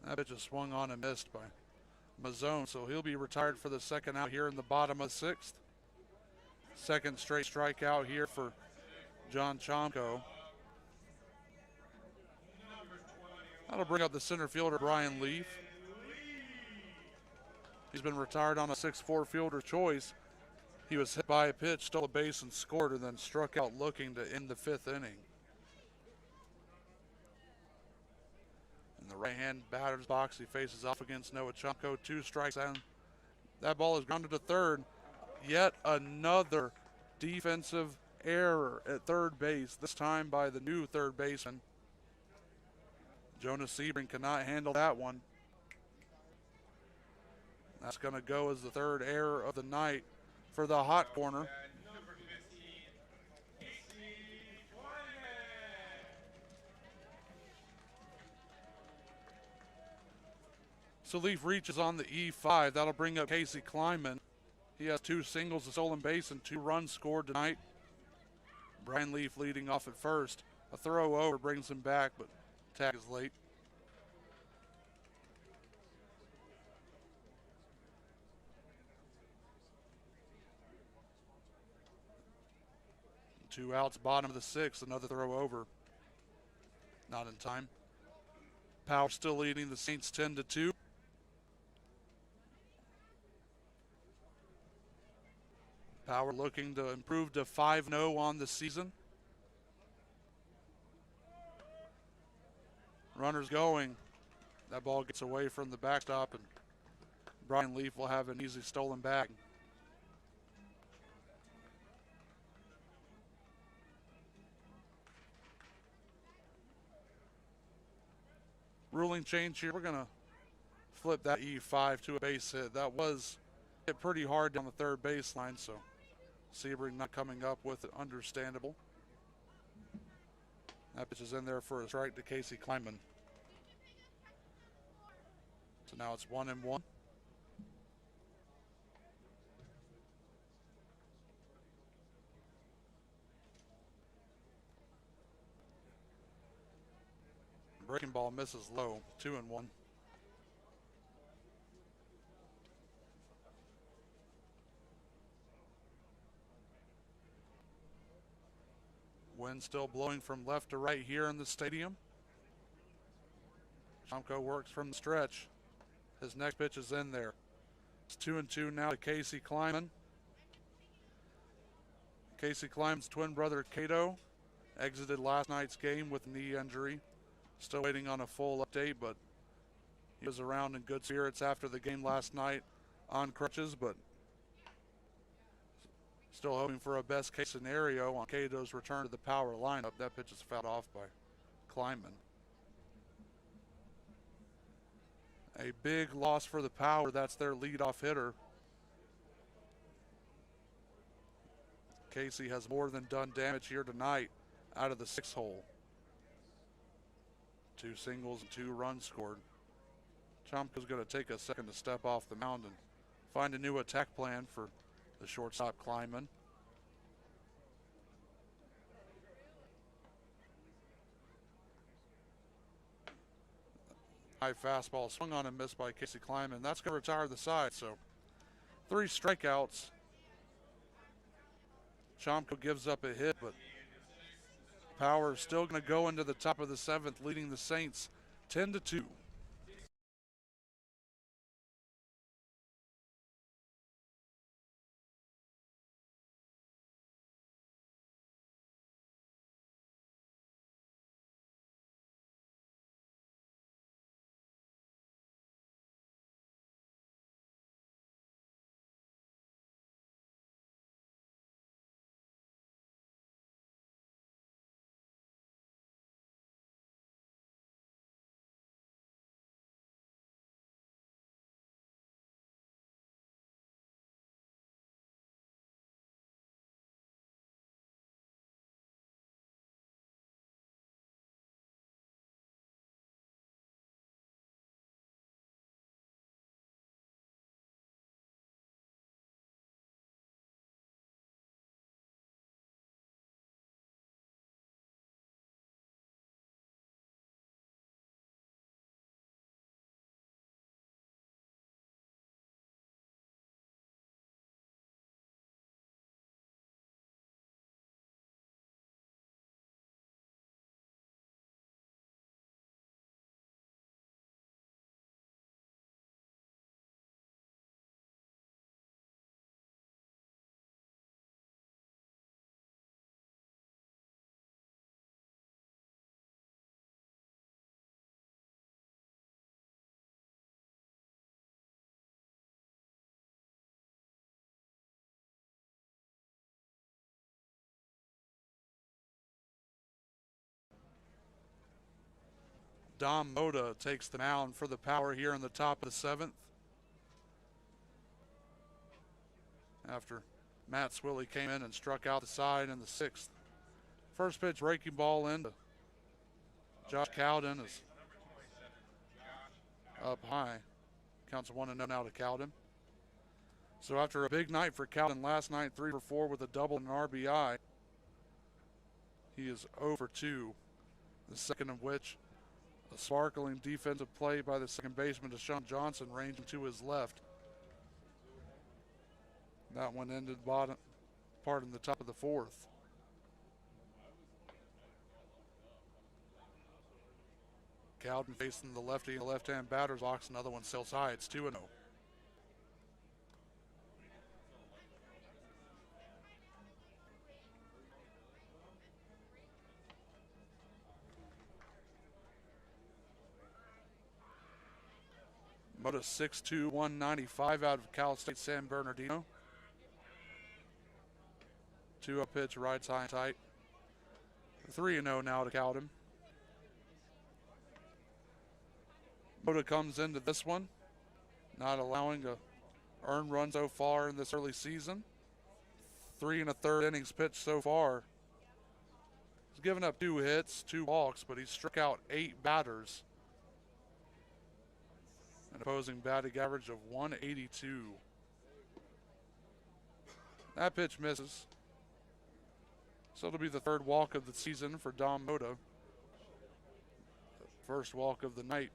That pitch is swung on and missed by Mazzone, so he'll be retired for the second out here in the bottom of the sixth. Second straight strikeout here for John Chomko. That'll bring up the center fielder, Brian Leaf. He's been retired on a 6-4 fielder choice. He was hit by a pitch, stole a base, and scored, and then struck out looking to end the fifth inning. In the right-hand batter's box, he faces off against Noah Chomko. 2 strikes, and that ball is grounded to third. Yet another defensive error at third base, this time by the new third baseman. Jonas Sebring cannot handle that one. That's going to go as the third error of the night for the hot corner. So Leaf reaches on the E5. That'll bring up Casey Kleinman. He has 2 singles, a stolen base, and 2 runs scored tonight. Brian Leaf leading off at first. A throw over brings him back, but tag is late. Two outs, bottom of the sixth, another throw over. Not in time. Power still leading the Saints 10-2. Power looking to improve to 5-0 on the season. Runners going. That ball gets away from the backstop, and Brian Leaf will have an easy stolen bag. Ruling change here. We're going to flip that E5 to a base hit. That was hit pretty hard down the third baseline, so Sebring not coming up with it, understandable. That pitch is in there for a strike to Casey Kleinman. So now it's 1-1. Breaking ball misses low, 2-1. Wind still blowing from left to right here in the stadium. Chomko works from the stretch. His next pitch is in there. It's 2-2 now to Casey Kleinman. Casey Kleinman's twin brother, Cato, exited last night's game with knee injury. Still waiting on a full update, but he was around in good spirits after the game last night on crutches, but still hoping for a best case scenario on Cato's return to the power lineup. That pitch is fouled off by Kleinman. A big loss for the Power. That's their leadoff hitter. Casey has more than done damage here tonight out of the 6 hole. 2 singles and 2 runs scored. Chomko's going to take a second to step off the mound and find a new attack plan for the shortstop Kleinman. High fastball swung on and missed by Casey Kleinman. That's going to retire the side. So 3 strikeouts. Chomko gives up a hit, but Power is still going to go into the top of the 7th, leading the Saints 10-2. Dom Moda takes the mound for the Power here in the top of the 7th. After Matt Swilly came in and struck out the side in the 6th. First pitch breaking ball into Josh Cowden is up high. Counts 1-0 now to Cowden. So after a big night for Cowden last night, 3 for 4 with a double and an RBI, he is 0 for 2. The second of which, a sparkling defensive play by the second baseman, Deshaun Johnson, ranging to his left. That one ended bottom part in the top of the 4th. Cowden facing the lefty in the left-hand batter's box. Another one sails high. It's 2-0. Moda 6'2", 195 out of Cal State San Bernardino. 2-0 pitch, right side tight. 3-0 now to Cowden. Moda comes into this one, not allowing a earned run so far in this early season. 3 1/3 innings pitched so far. He's given up 2 hits, 2 walks, but he's struck out 8 batters. An opposing batting average of 182. That pitch misses. So it'll be the 3rd walk of the season for Dom Moda. First walk of the night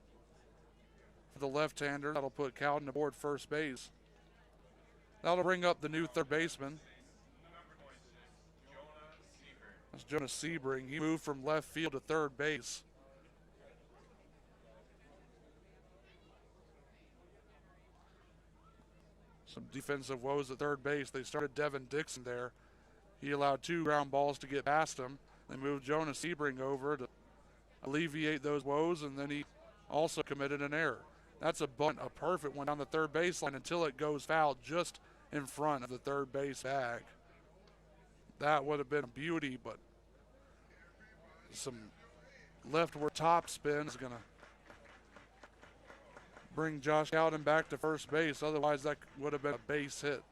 for the left-hander. That'll put Cowden aboard first base. That'll bring up the new third baseman. That's Jonas Sebring. He moved from left field to third base. Some defensive woes at third base. They started Devin Dixon there. He allowed 2 ground balls to get past him. They moved Jonas Sebring over to alleviate those woes, and then he also committed an error. That's a bunt, a perfect one down the third baseline until it goes foul just in front of the third base bag. That would have been a beauty, but some leftward top spin is going to bring Josh Cowden back to first base. Otherwise, that would have been a base hit.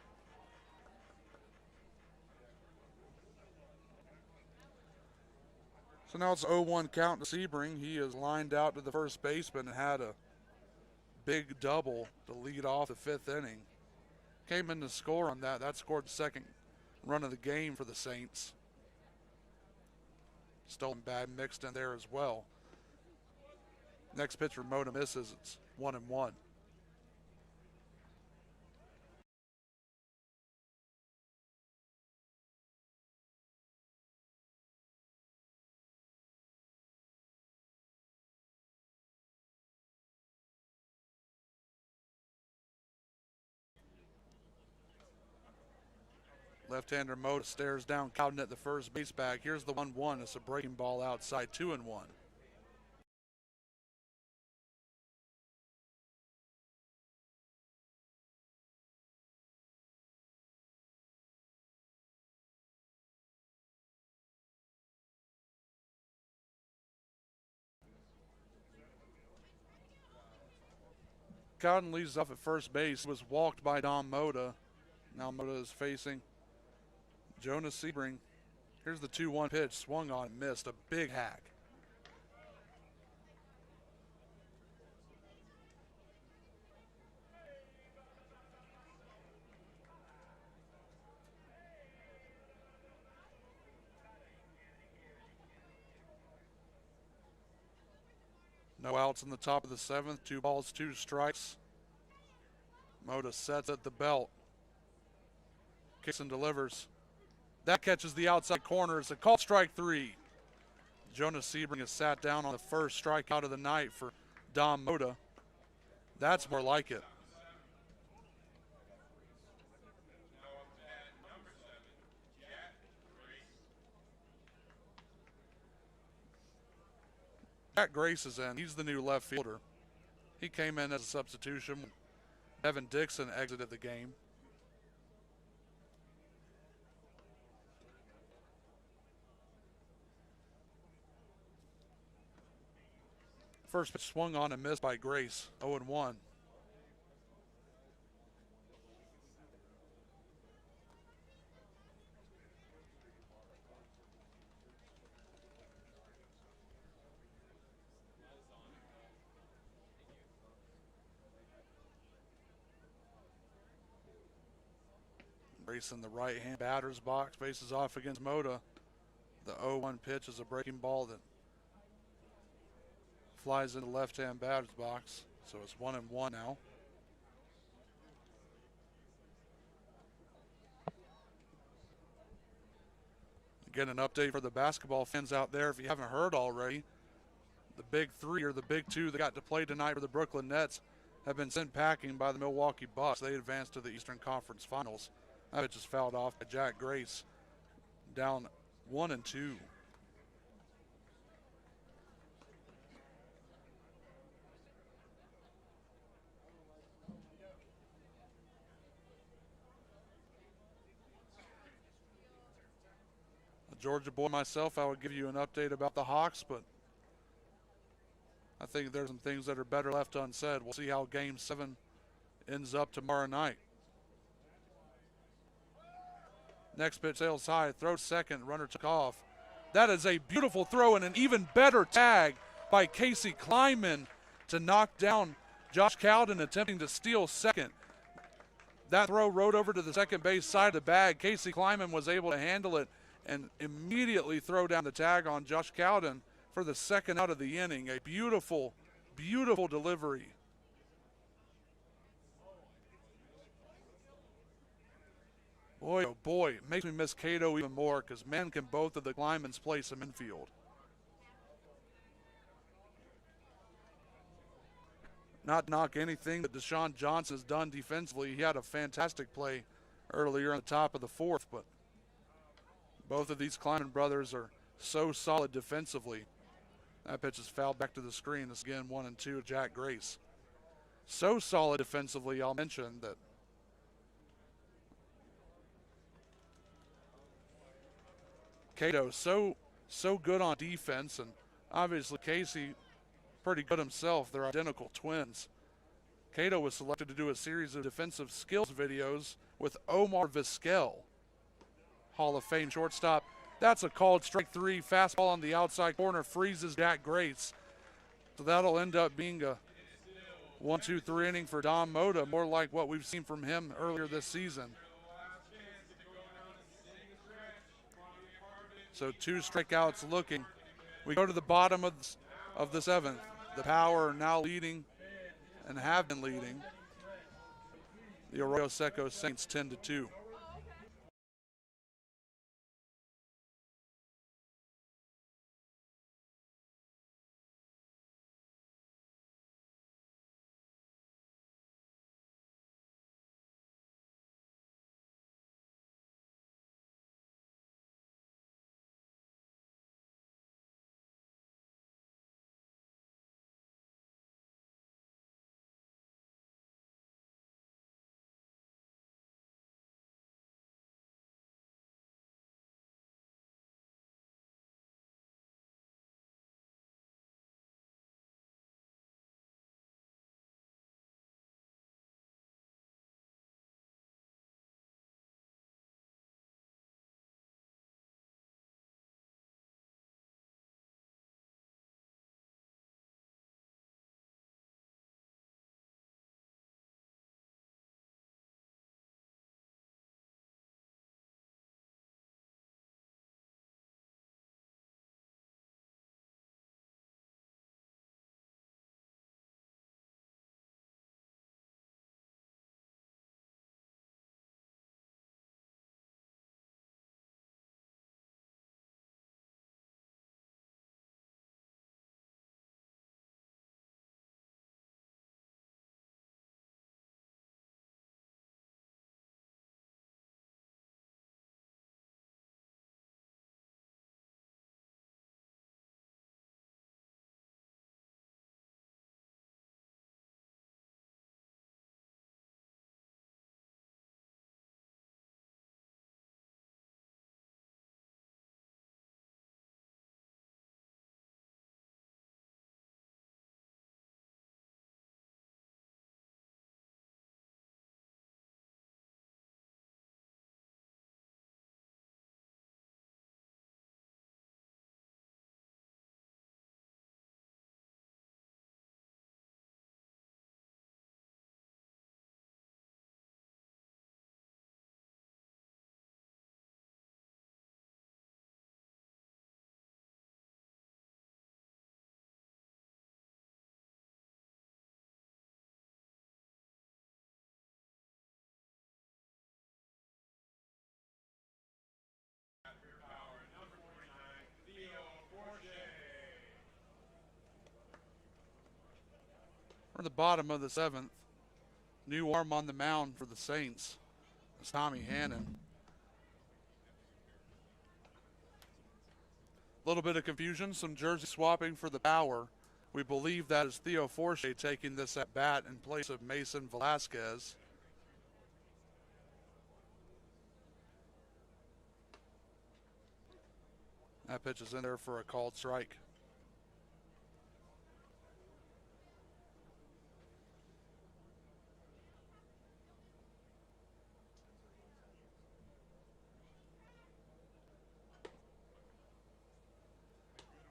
So now it's 0-1 count to Sebring. He is lined out to the first baseman and had a big double to lead off the 5th inning. Came in to score on that. That scored the second run of the game for the Saints. Stolen bag mixed in there as well. Next pitch for Moda misses. It's 1-1. Left-hander Moda stares down Cowden at the first base bag. Here's the 1-1. It's a breaking ball outside, 2-1. Cowden leads off at first base. He was walked by Dom Moda. Now Moda is facing Jonas Sebring. Here's the 2-1 pitch. Swung on, missed. A big hack. No outs in the top of the 7th. 2 balls, 2 strikes. Moda sets at the belt. Kicks and delivers. That catches the outside corner. It's a called strike 3. Jonas Sebring has sat down on the first strikeout of the night for Dom Moda. That's more like it. Jack Grace is in. He's the new left fielder. He came in as a substitution when Devin Dixon exited the game. First pitch swung on and missed by Grace, 0-1. Grace in the right-hand batter's box, faces off against Moda. The 0-1 pitch is a breaking ball that flies into the left-hand batter's box, so it's 1-1 now. Again, an update for the basketball fans out there. If you haven't heard already, the big three or the big two that got to play tonight for the Brooklyn Nets have been sent packing by the Milwaukee Bucks. They advanced to the Eastern Conference Finals. That pitch is fouled off by Jack Grace, down 1-2. A Georgia boy myself, I would give you an update about the Hawks, but I think there's some things that are better left unsaid. We'll see how Game 7 ends up tomorrow night. Next pitch sails high, throw second, runner took off. That is a beautiful throw and an even better tag by Casey Kleiman to knock down Josh Cowden attempting to steal second. That throw rode over to the second base side of the bag. Casey Kleiman was able to handle it and immediately throw down the tag on Josh Cowden for the second out of the inning. A beautiful, beautiful delivery. Boy, oh boy, it makes me miss Cato even more because, man, can both of the Klymans play some infield. Not to knock anything that Deshaun Johnson has done defensively. He had a fantastic play earlier on the top of the fourth, but both of these Kleiman brothers are so solid defensively. That pitch is fouled back to the screen. This again 1-2, Jack Grace. So solid defensively, I'll mention that Cato so good on defense, and obviously Casey pretty good himself. They're identical twins. Cato was selected to do a series of defensive skills videos with Omar Vizquel, Hall of Fame shortstop. That's a called strike three. Fastball on the outside corner freezes Jack Grace. So that'll end up being a 1-2-3 inning for Dom Moda, more like what we've seen from him earlier this season. So 2 strikeouts looking. We go to the bottom of the 7th. The Power now leading and have been leading the Arroyo Seco Saints 10-2. In the bottom of the 7th, new arm on the mound for the Saints. It's Tommy Hannon. A little bit of confusion, some jersey swapping for the Power. We believe that is Theo Forche taking this at bat in place of Mason Velasquez. That pitch is in there for a called strike.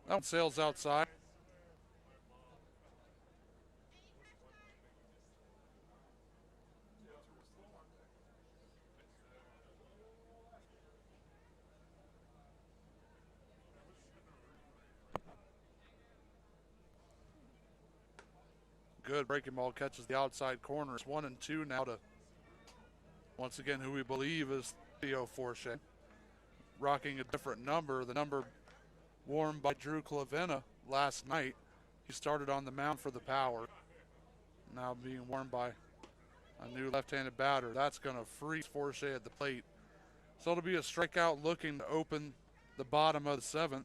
That one sails outside. Good breaking ball catches the outside corner. It's 1-2 now to, once again, who we believe is Theo Forche. Rocking a different number, the number worn by Drew Clavena last night. He started on the mound for the Power. Now being worn by a new left-handed batter. That's going to freeze Forche at the plate. So it'll be a strikeout looking to open the bottom of the 7th.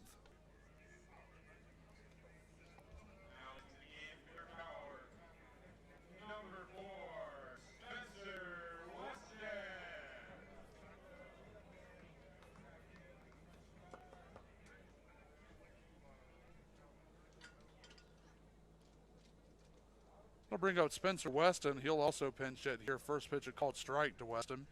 I'll bring out Spencer Weston. He'll also pinch hit here. First pitch, a called strike to Weston.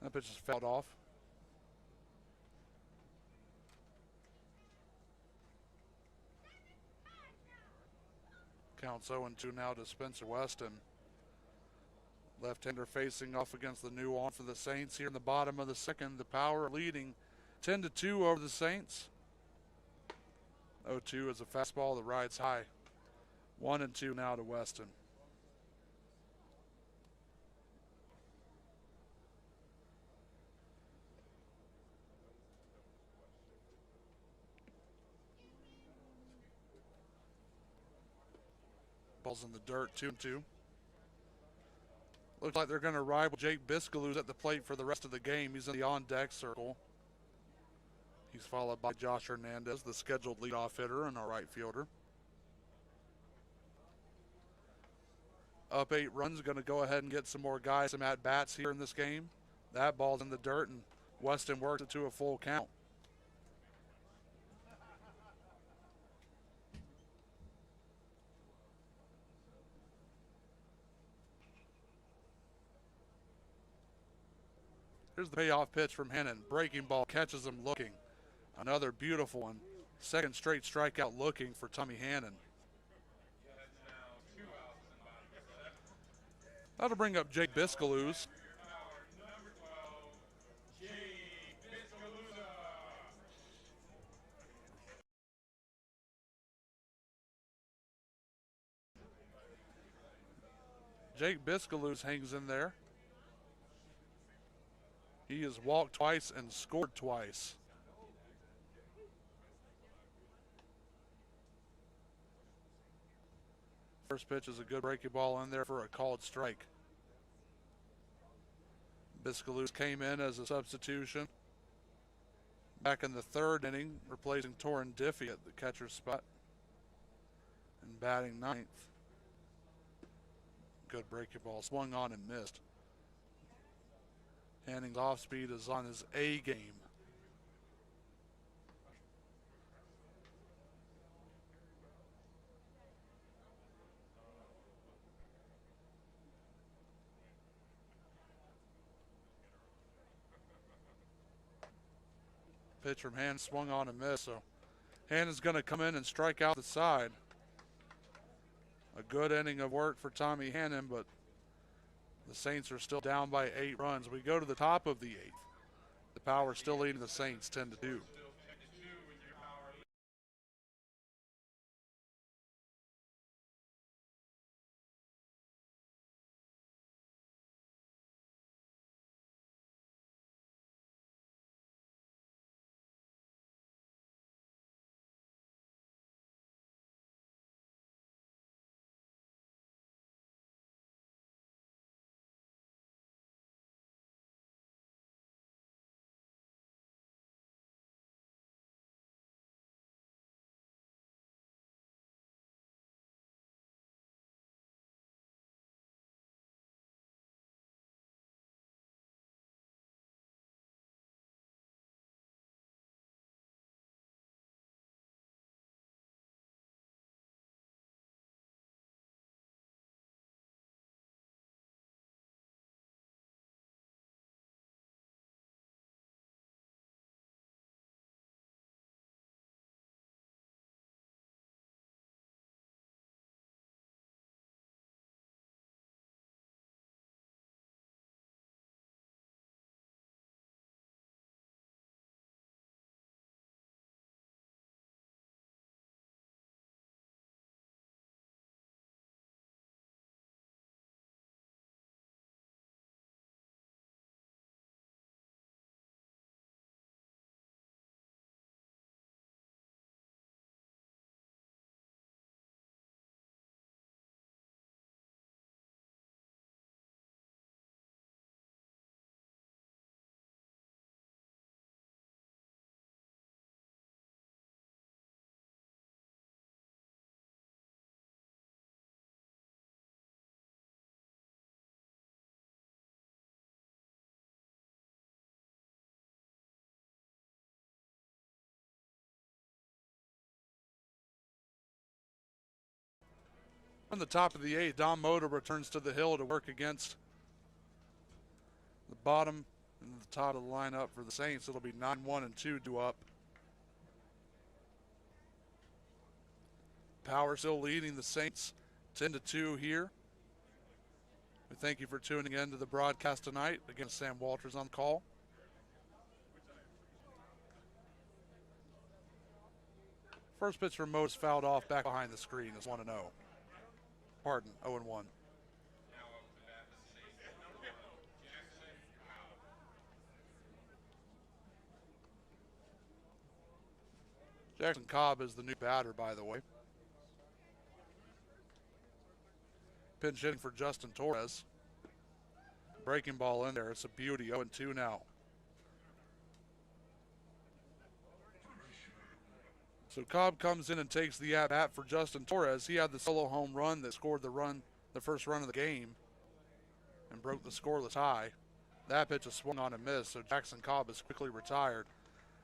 That pitch is fouled off. Counts 0-2 now to Spencer Weston. Left-hander facing off against the new arm for the Saints here in the bottom of the 2nd. The Power leading 10-2 over the Saints. 0-2 is a fastball that rides high. 1-2 now to Weston. Ball's in the dirt, 2-2. Looks like they're going to ride with Jake Biscaluse at the plate for the rest of the game. He's in the on-deck circle. He's followed by Josh Hernandez, the scheduled leadoff hitter and our right fielder. Up 8 runs, going to go ahead and get some more guys some at-bats here in this game. That ball's in the dirt, and Weston works it to a full count. Here's the payoff pitch from Hannon. Breaking ball catches him looking. Another beautiful one. Second straight strikeout looking for Tommy Hannon. That'll bring up Jake Biscaluse. Jake Biscaluse hangs in there. He has walked twice and scored twice. First pitch is a good breaking ball in there for a called strike. Biscaluse came in as a substitution back in the 3rd inning, replacing Torrin Diffie at the catcher's spot and batting 9th. Good breaking ball, swung on and missed. Hanning's off speed is on his A game. Pitch from Hannon, swung on and missed. So Hannon's going to come in and strike out the side. A good inning of work for Tommy Hannon, but the Saints are still down by 8 runs. We go to the top of the 8th. The Power still leading the Saints 10-2. On the top of the 8th, Don Moda returns to the hill to work against the bottom and the top of the lineup for the Saints. It'll be 9-1 and 2 due up. Power still leading the Saints 10-2 here. We thank you for tuning in to the broadcast tonight. Again, Sam Walters on the call. First pitch from Mo's fouled off back behind the screen is 1-0. Pardon, 0-1. Jackson Cobb is the new batter, by the way. Pinch hitting for Justin Torres. Breaking ball in there. It's a beauty. 0-2 now. So Cobb comes in and takes the at-bat for Justin Torres. He had the solo home run that scored the first run of the game, and broke the scoreless tie. That pitch is swung on and missed, so Jackson Cobb is quickly retired.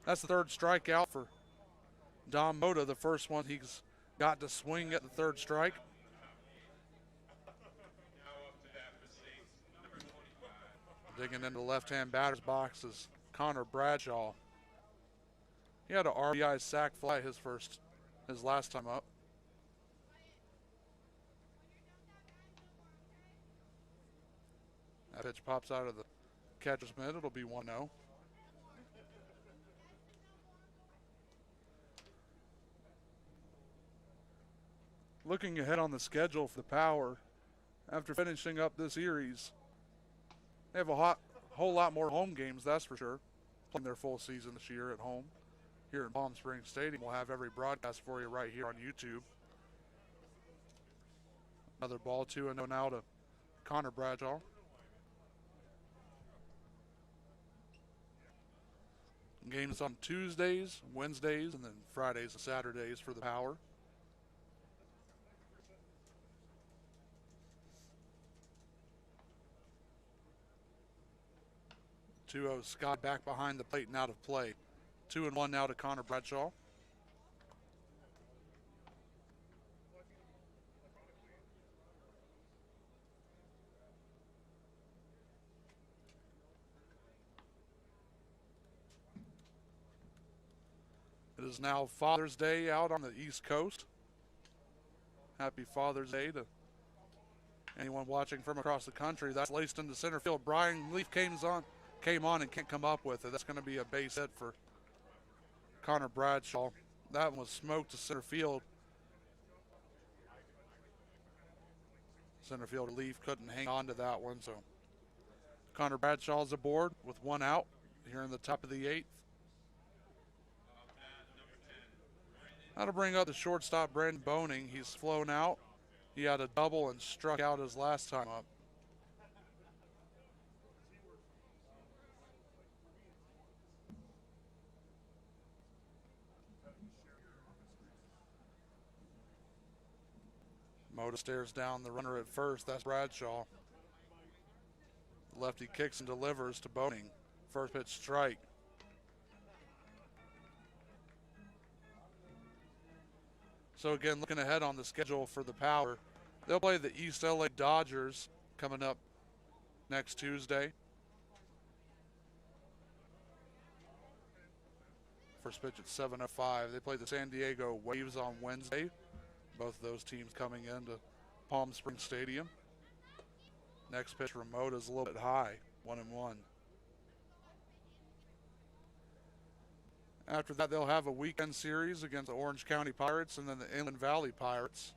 That's the third strikeout for Don Moda, the first one he's got to swing at the third strike. Digging into the left-hand batter's box is Connor Bradshaw. He had an RBI sac fly his last time up. That pitch pops out of the catcher's mitt. It'll be 1-0. Looking ahead on the schedule for the Power, after finishing up this series, they have a whole lot more home games, that's for sure. Playing their full season this year at home. Here in Palm Springs Stadium, we'll have every broadcast for you right here on YouTube. Another ball, 2-0 now to Connor Bradshaw. Games on Tuesdays, Wednesdays, and then Fridays and Saturdays for the Power. 2-0 Scott back behind the plate and out of play. 2-1 now to Connor Bradshaw. It is now Father's Day out on the East Coast. Happy Father's Day to anyone watching from across the country. That's laced into center field. Brian Leaf came on and can't come up with it. That's going to be a base hit for Connor Bradshaw. That one was smoked to center field. Center fielder Leaf couldn't hang on to that one, so Connor Bradshaw's aboard with one out here in the top of the 8th. That'll bring up the shortstop Brandon Boning. He's flown out. He had a double and struck out his last time up. Moda stares down the runner at first. That's Bradshaw. The lefty kicks and delivers to Boning. First pitch strike. So again, looking ahead on the schedule for the Power, they'll play the East LA Dodgers coming up next Tuesday. First pitch at 7:05. They play the San Diego Waves on Wednesday. Both of those teams coming into Palm Springs Stadium. Next pitch from Moda is a little bit high, 1-1. After that, they'll have a weekend series against the Orange County Pirates and then the Inland Valley Pirates.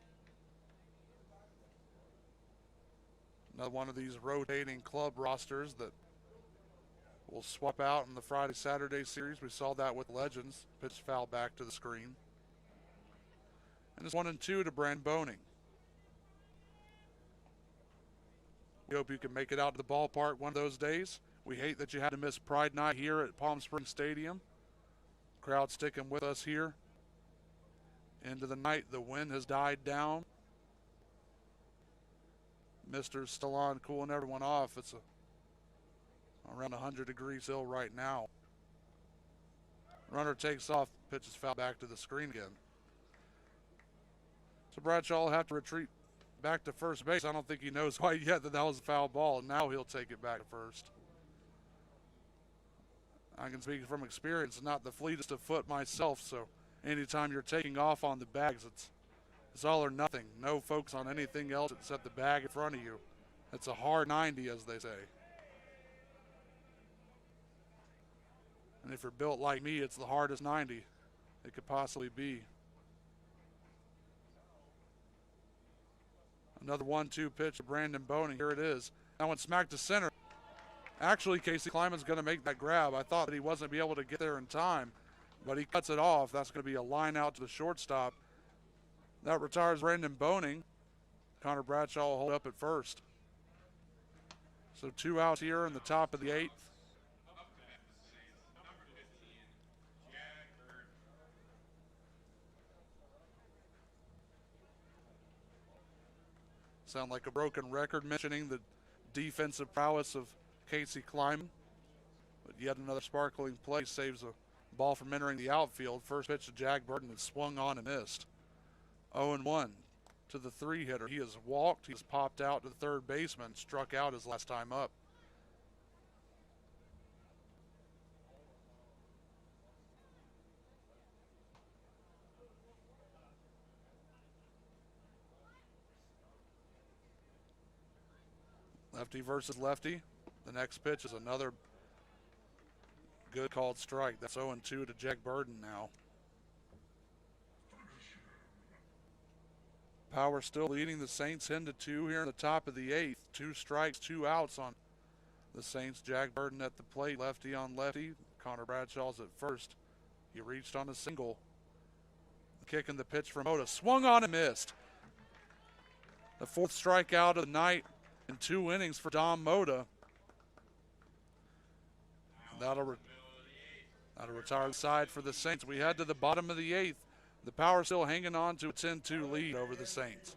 Another one of these rotating club rosters that will swap out in the Friday-Saturday series. We saw that with Legends. Pitch foul back to the screen. And it's 1-2 to Brandon Boning. We hope you can make it out to the ballpark one of those days. We hate that you had to miss Pride Night here at Palm Springs Stadium. Crowd sticking with us here into the night. The wind has died down. Mister's still on, cooling everyone off. It's around 100 degrees hill right now. Runner takes off, pitches foul back to the screen again. So Bradshaw will have to retreat back to first base. I don't think he knows quite yet that was a foul ball. Now he'll take it back to first. I can speak from experience, not the fleetest of foot myself, so anytime you're taking off on the bags, it's all or nothing. No focus on anything else except the bag in front of you. It's a hard 90, as they say. And if you're built like me, it's the hardest 90 it could possibly be. Another 1-2 pitch to Brandon Boning. Here it is. That one smacked to center. Actually, Casey Kleiman's going to make that grab. I thought that he wasn't going to be able to get there in time, but he cuts it off. That's going to be a line out to the shortstop. That retires Brandon Boning. Connor Bradshaw will hold up at first. So 2 outs here in the top of the 8th. Sound like a broken record mentioning the defensive prowess of Casey Kleiman. But yet another sparkling play saves a ball from entering the outfield. First pitch to Jack Burton is swung on and missed. 0-1 to the 3-hitter. He has walked. He's popped out to the third baseman. Struck out his last time up. Lefty versus lefty. The next pitch is another good called strike. That's 0-2 to Jack Burden now. Power still leading the Saints 10-2 here in the top of the 8th. 2 strikes, 2 outs on the Saints. Jack Burden at the plate, lefty on lefty. Connor Bradshaw's at first. He reached on a single. The kick and the pitch from Moda. Swung on and missed. The 4th strikeout of the night in 2 innings for Dom Moda. That'll retire the side for the Saints. We head to the bottom of the 8th. The Power still hanging on to a 10-2 lead over the Saints.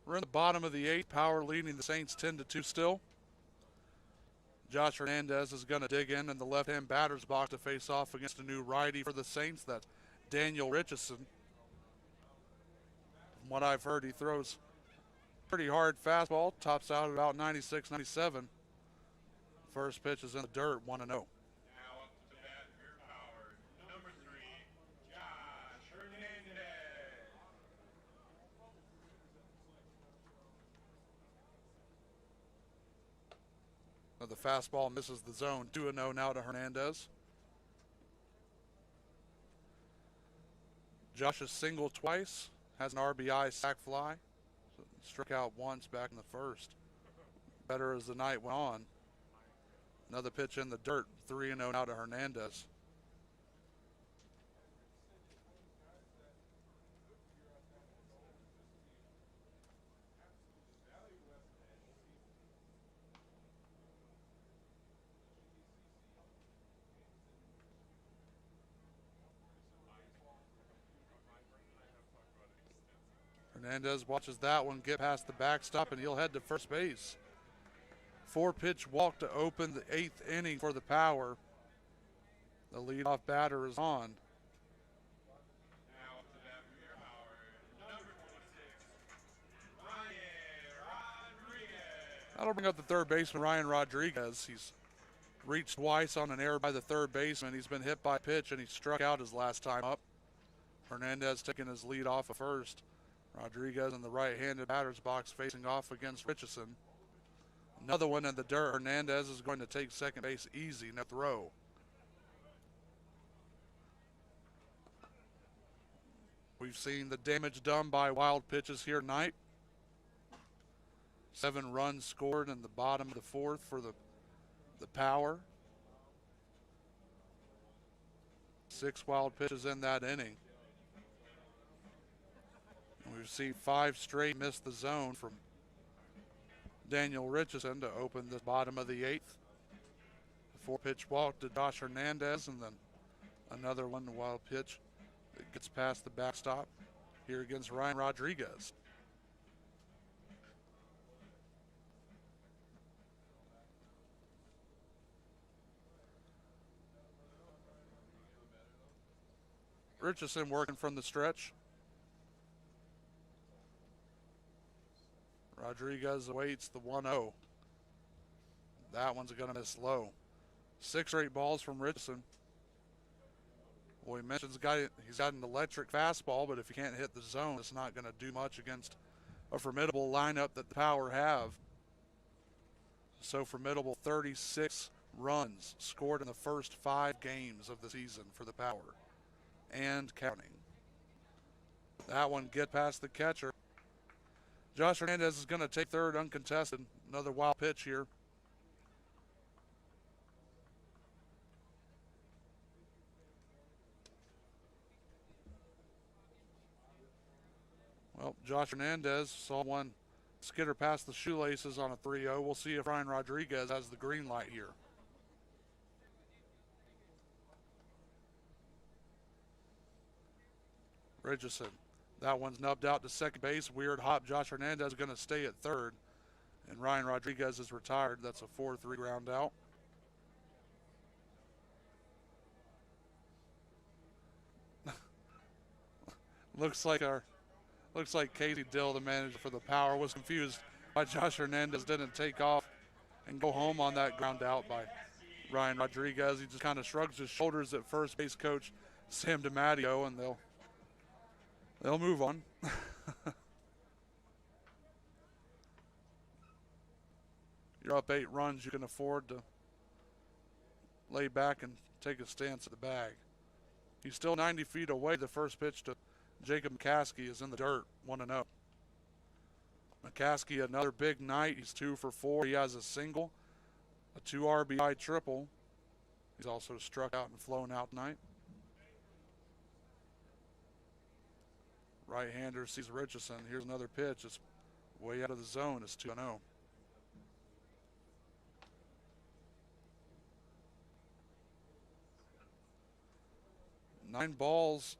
We're in the bottom of the 8th. Power leading the Saints 10-2 still. Josh Hernandez is going to dig in the left-hand batter's box to face off against a new righty for the Saints. That's Daniel Richardson. From what I've heard, he throws pretty hard fastball. Tops out at about 96, 97. First pitch is in the dirt, 1-0. Now up to bat for your Power, number 3, Josh Hernandez. The fastball misses the zone. 2-0 now to Hernandez. Josh has singled twice, has an RBI sac fly. So struck out once back in the first. Better as the night went on. Another pitch in the dirt. 3-0 now to Hernandez. Hernandez watches that one get past the backstop, and he'll head to first base. 4-pitch walk to open the 8th inning for the Power. The leadoff batter is on. Now up to bat for your Power, number 26, Ryan Rodriguez. That'll bring up the third baseman, Ryan Rodriguez. He's reached twice on an error by the third baseman. He's been hit by a pitch, and he struck out his last time up. Hernandez taking his lead off of first. Rodriguez in the right-handed batter's box facing off against Richardson. Another one in the dirt. Hernandez is going to take second base easy, no throw. We've seen the damage done by wild pitches here tonight. 7 runs scored in the bottom of the 4th for the Power. 6 wild pitches in that inning. We've seen 5 straight miss the zone from Daniel Richardson to open the bottom of the 8th. A 4-pitch walk to Josh Hernandez, and then another one wild pitch that gets past the backstop here against Ryan Rodriguez. Richardson working from the stretch. Rodriguez awaits the 1-0. That one's going to miss low. 6 straight balls from Richardson. Well, he mentions he's got an electric fastball, but if he can't hit the zone, it's not going to do much against a formidable lineup that the Power have. So formidable, 36 runs scored in the first 5 games of the season for the Power, and counting. That one get past the catcher. Josh Hernandez is going to take third uncontested. Another wild pitch here. Well, Josh Hernandez saw one skitter past the shoelaces on a 3-0. We'll see if Ryan Rodriguez has the green light here. Richardson. That one's nubbed out to second base. Weird hop. Josh Hernandez is going to stay at third. And Ryan Rodriguez is retired. That's a 4-3 ground out. Looks like Casey Dill, the manager for the Power, was confused why Josh Hernandez didn't take off and go home on that ground out by Ryan Rodriguez. He just kind of shrugs his shoulders at first base coach Sam DiMatteo, and they'll move on. You're up 8 runs. You can afford to lay back and take a stance at the bag. He's still 90 feet away. The first pitch to Jacob McCaskey is in the dirt, 1-0. McCaskey, another big night. He's 2 for 4. He has a single, a 2 RBI triple. He's also struck out and flown out tonight. Right-hander sees Richardson. Here's another pitch. It's way out of the zone. It's 2-0. Nine balls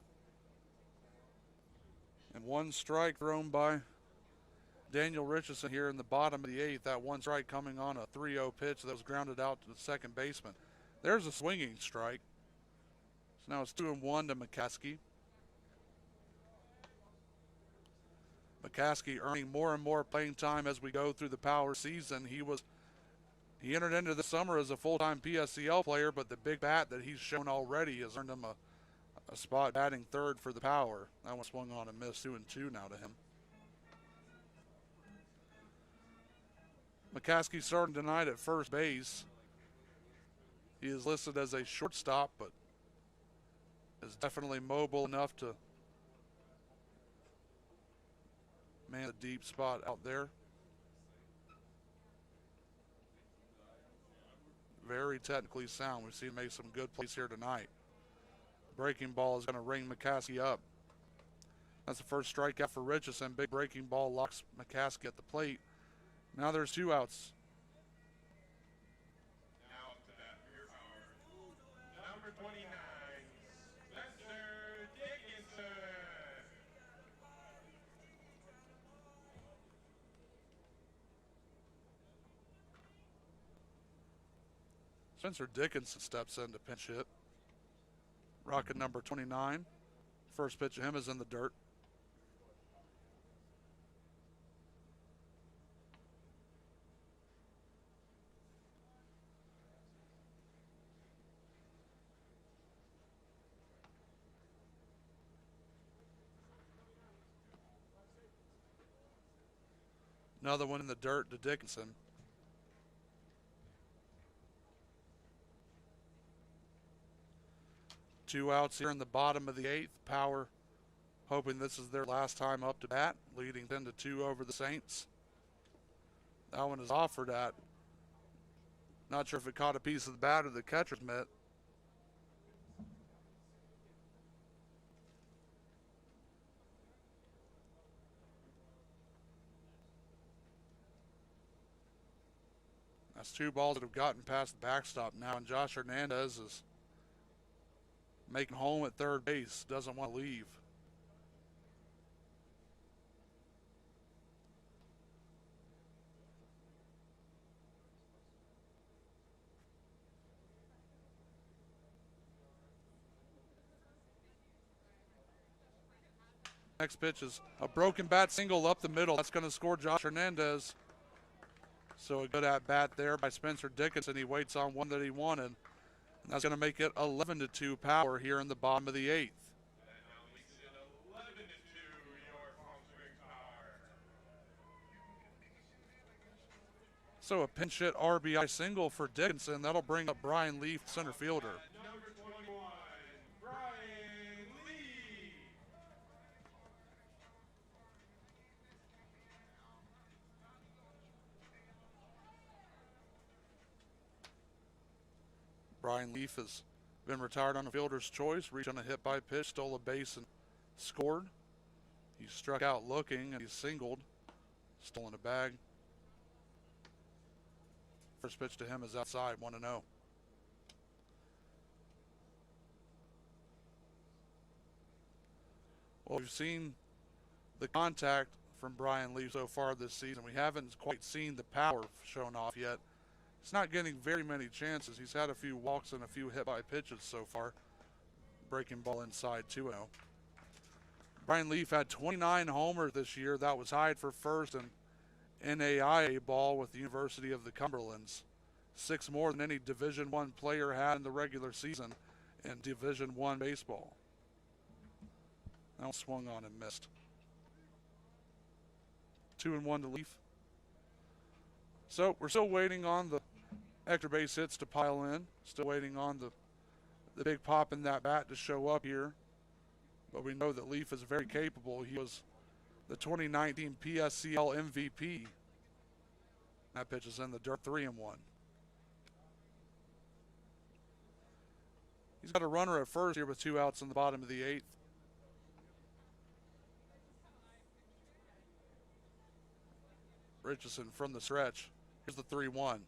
and 1 strike thrown by Daniel Richardson here in the bottom of the 8th. That 1 strike coming on a 3-0 pitch that was grounded out to the second baseman. There's a swinging strike. So now it's 2-1 to McCaskey. McCaskey earning more and more playing time as we go through the Power season. He entered into the summer as a full-time PSCL player, but the big bat that he's shown already has earned him a spot batting third for the Power. That one swung on and missed. 2-2 now to him. McCaskey starting tonight at first base. He is listed as a shortstop, but is definitely mobile enough to man the deep spot out there. Very technically sound. We've seen him make some good plays here tonight. Breaking ball is going to ring McCaskey up. That's the first strikeout for Richardson. Big breaking ball locks McCaskey at the plate. Now there's 2 outs. Now up to bat for your power. Number 29, Spencer Dickinson. Spencer Dickinson steps in to pinch hit. Rocket number 29. First pitch of him is in the dirt. Another one in the dirt to Dickinson. Two outs here in the bottom of the 8th. Power hoping this is their last time up to bat, leading 10-2 over the Saints. That one is offered at. Not sure if it caught a piece of the bat or the catcher's mitt. That's 2 balls that have gotten past the backstop now, and Josh Hernandez is making home at third base. Doesn't want to leave. Next pitch is a broken bat single up the middle. That's going to score Josh Hernandez. So a good at bat there by Spencer Dickinson. He waits on one that he wanted. And that's going to make it 11-2 Power here in the bottom of the 8th. That now makes it 11-2 your Palm Springs Power. So a pinch hit RBI single for Dickinson. That'll bring up Brian Leaf, center fielder. Number 21, Brian Lee. Brian Leaf has been retired on a fielder's choice, reached on a hit by pitch, stole a base and scored. He struck out looking and he's singled, stolen a bag. First pitch to him is outside, 1-0. Well, we've seen the contact from Brian Leaf so far this season. We haven't quite seen the power shown off yet. He's not getting very many chances. He's had a few walks and a few hit by pitches so far. Breaking ball inside, 2-0. Brian Leaf had 29 homers this year. That was tied for first in NAIA ball with the University of the Cumberlands. 6 more than any Division I player had in the regular season in Division I baseball. That one swung on and missed. 2-1 to Leaf. So we're still waiting on the extra base hits to pile in. Still waiting on the big pop in that bat to show up here. But we know that Leaf is very capable. He was the 2019 PSCL MVP. That pitch is in the dirt, 3-1. He's got a runner at first here with 2 outs in the bottom of the 8th. Richardson from the stretch. Here's the 3-1.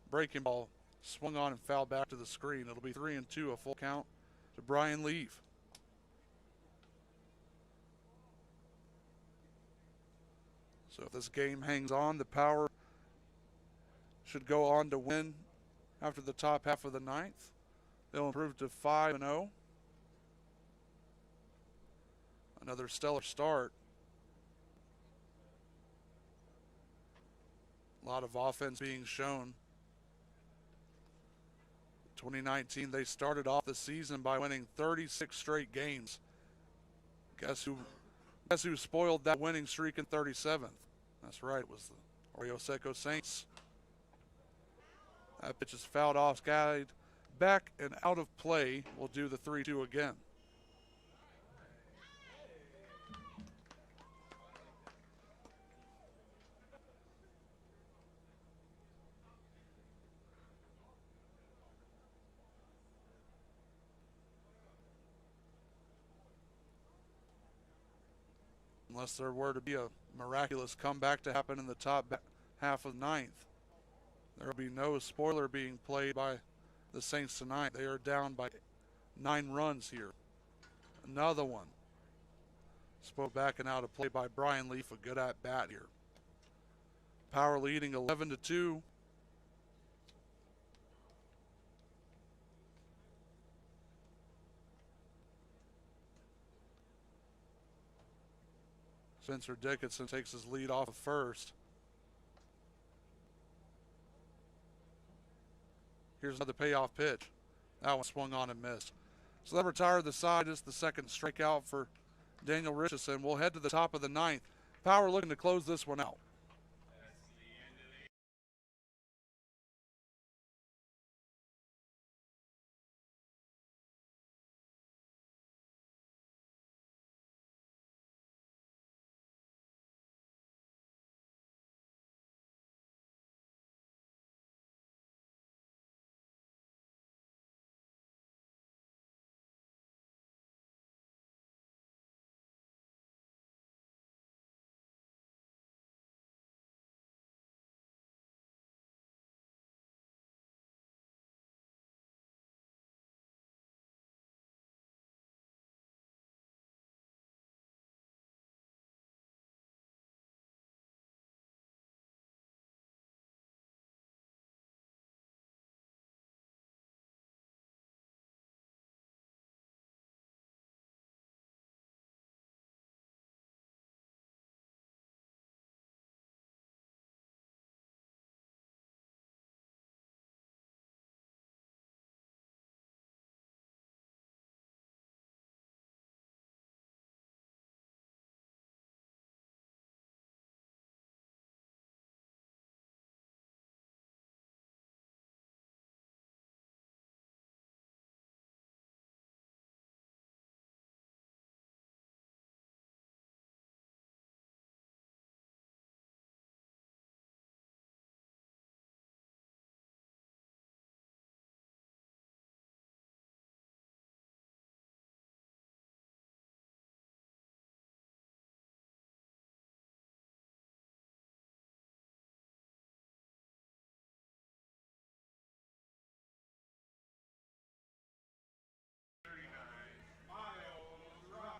Breaking ball swung on and fouled back to the screen. It'll be 3-2, a full count to Brian Leaf. So if this game hangs on, the Power should go on to win after the top half of the 9th. They'll improve to 5-0. Another stellar start. A lot of offense being shown. 2019, they started off the season by winning 36 straight games. Guess who spoiled that winning streak in 37th? That's right, it was the Arroyo Seco Saints. That pitch is fouled off, skied back and out of play. We'll do the 3-2 again. Unless there were to be a miraculous comeback to happen in the top half of ninth. There will be no spoiler being played by the Saints tonight. They are down by 9 runs here. Another one. Spoke back and out of play by Brian Leaf. A good at bat here. Power leading 11-2. Spencer Dickinson takes his lead off of first. Here's another payoff pitch. That one swung on and missed. So that retired the side. Is the second strikeout for Daniel Richardson. We'll head to the top of the ninth. Power looking to close this one out.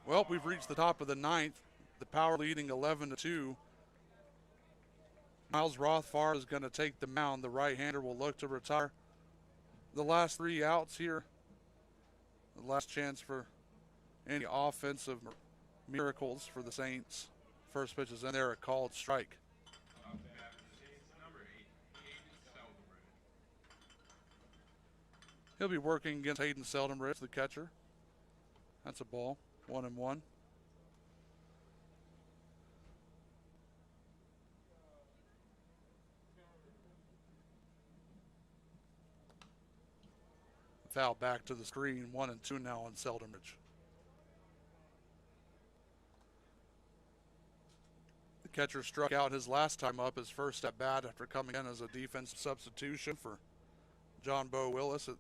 Well, we've reached the top of the ninth. The Power leading 11-2. Miles Rothfar is going to take the mound. The right-hander will look to retire the last 3 outs here. The last chance for any offensive miracles for the Saints. First pitch is in there, a called strike. He'll be working against Hayden Seldenbridge, the catcher. That's a ball, 1-1. Foul back to the screen, 1-2 now on Seldenbridge. The catcher struck out his last time up, his first at bat after coming in as a defensive substitution for John Bo Willis at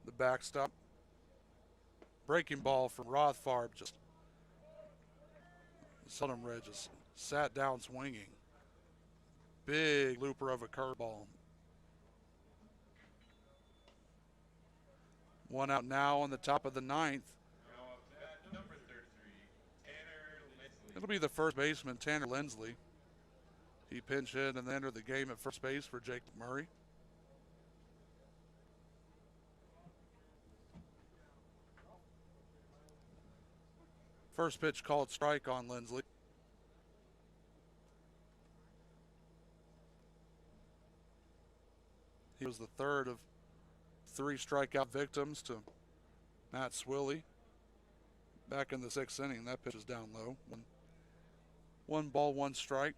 the backstop. Breaking ball from Rothfarb, just Seldenbridge just sat down swinging. Big looper of a curveball. 1 out now on the top of the ninth. It'll be the first baseman, Tanner Lindsley. He pinch hit and then entered the game at first base for Jake Murray. First pitch called strike on Lindsley. He was the third of 3 strikeout victims to Matt Swilly back in the 6th inning. That pitch is down low. 1 ball, 1 strike.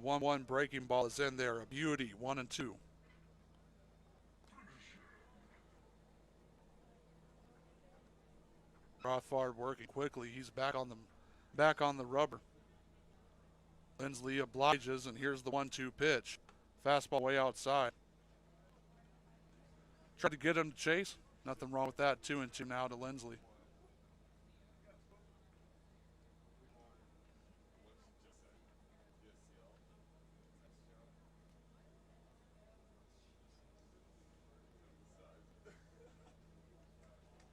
1-1 breaking ball is in there. A beauty, 1-2. Rothbard working quickly. He's back on the rubber. Lindsley obliges, and here's the 1-2 pitch. Fastball way outside. Tried to get him to chase. Nothing wrong with that. 2-2 now to Lindsley.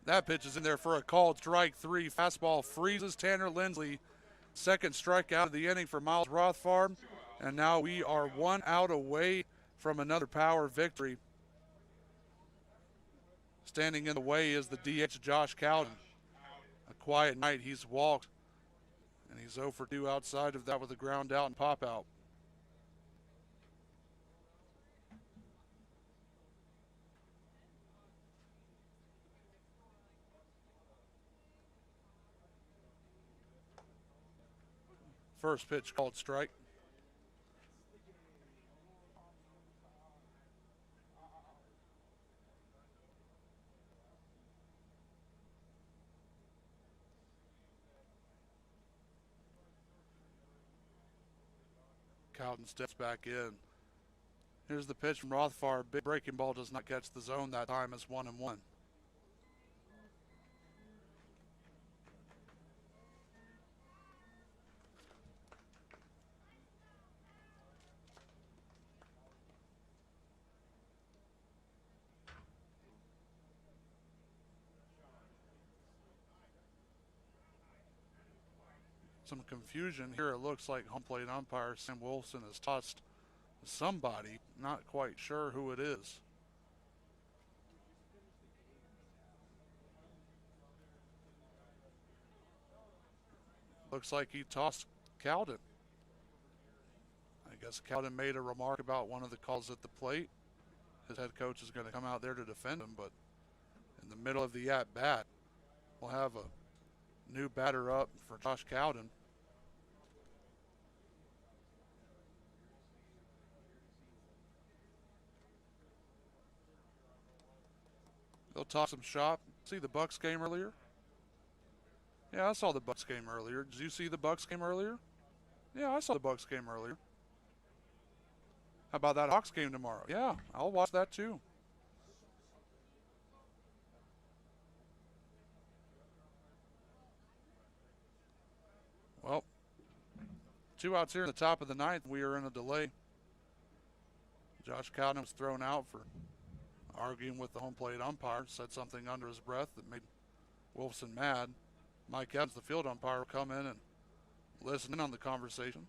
That pitch is in there for a called strike 3. Fastball freezes Tanner Lindsley. Second strikeout of the inning for Miles Rothbard. And now we are 1 out away from another power victory. Standing in the way is the DH Josh Cowden. A quiet night. He's walked. And he's 0 for 2 outside of that with a ground out and pop out. First pitch called strike. Cowden steps back in. Here's the pitch from Rothbard. Big breaking ball does not catch the zone that time. It's 1-1. Some confusion here. It looks like home plate umpire Sam Wilson has tossed somebody. Not quite sure who it is. Looks like he tossed Cowden. I guess Cowden made a remark about one of the calls at the plate. His head coach is going to come out there to defend him, but in the middle of the at-bat, we'll have a new batter up for Josh Cowden. They'll toss some shop. See the Bucks game earlier? Yeah, I saw the Bucks game earlier. Did you see the Bucks game earlier? Yeah, I saw the Bucks game earlier. How about that Hawks game tomorrow? Yeah, I'll watch that too. Well, 2 outs here in the top of the ninth. We are in a delay. Josh Cowden was thrown out for arguing with the home plate umpire. Said something under his breath that made Wolfson mad. Mike Evans, the field umpire, will come in and listen in on the conversation.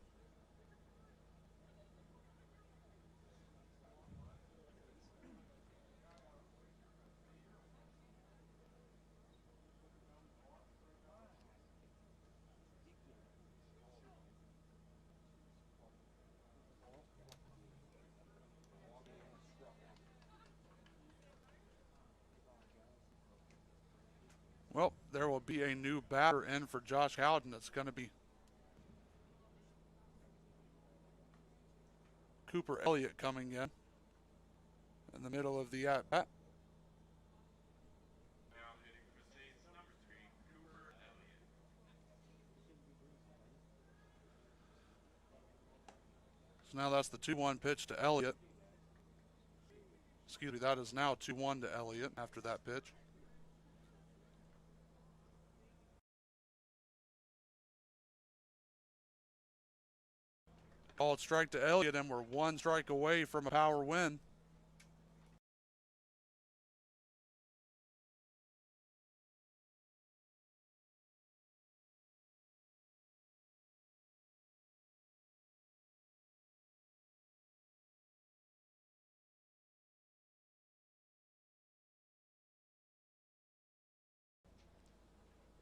Well, there will be a new batter in for Josh Cowden. It's going to be Cooper Elliott coming in the middle of the at-bat. Now hitting for the Saints, number 3, Cooper Elliott. So now that's the 2-1 pitch to Elliott. Excuse me, that is now 2-1 to Elliott after that pitch. Called strike to Elliott, and we're 1 strike away from a power win.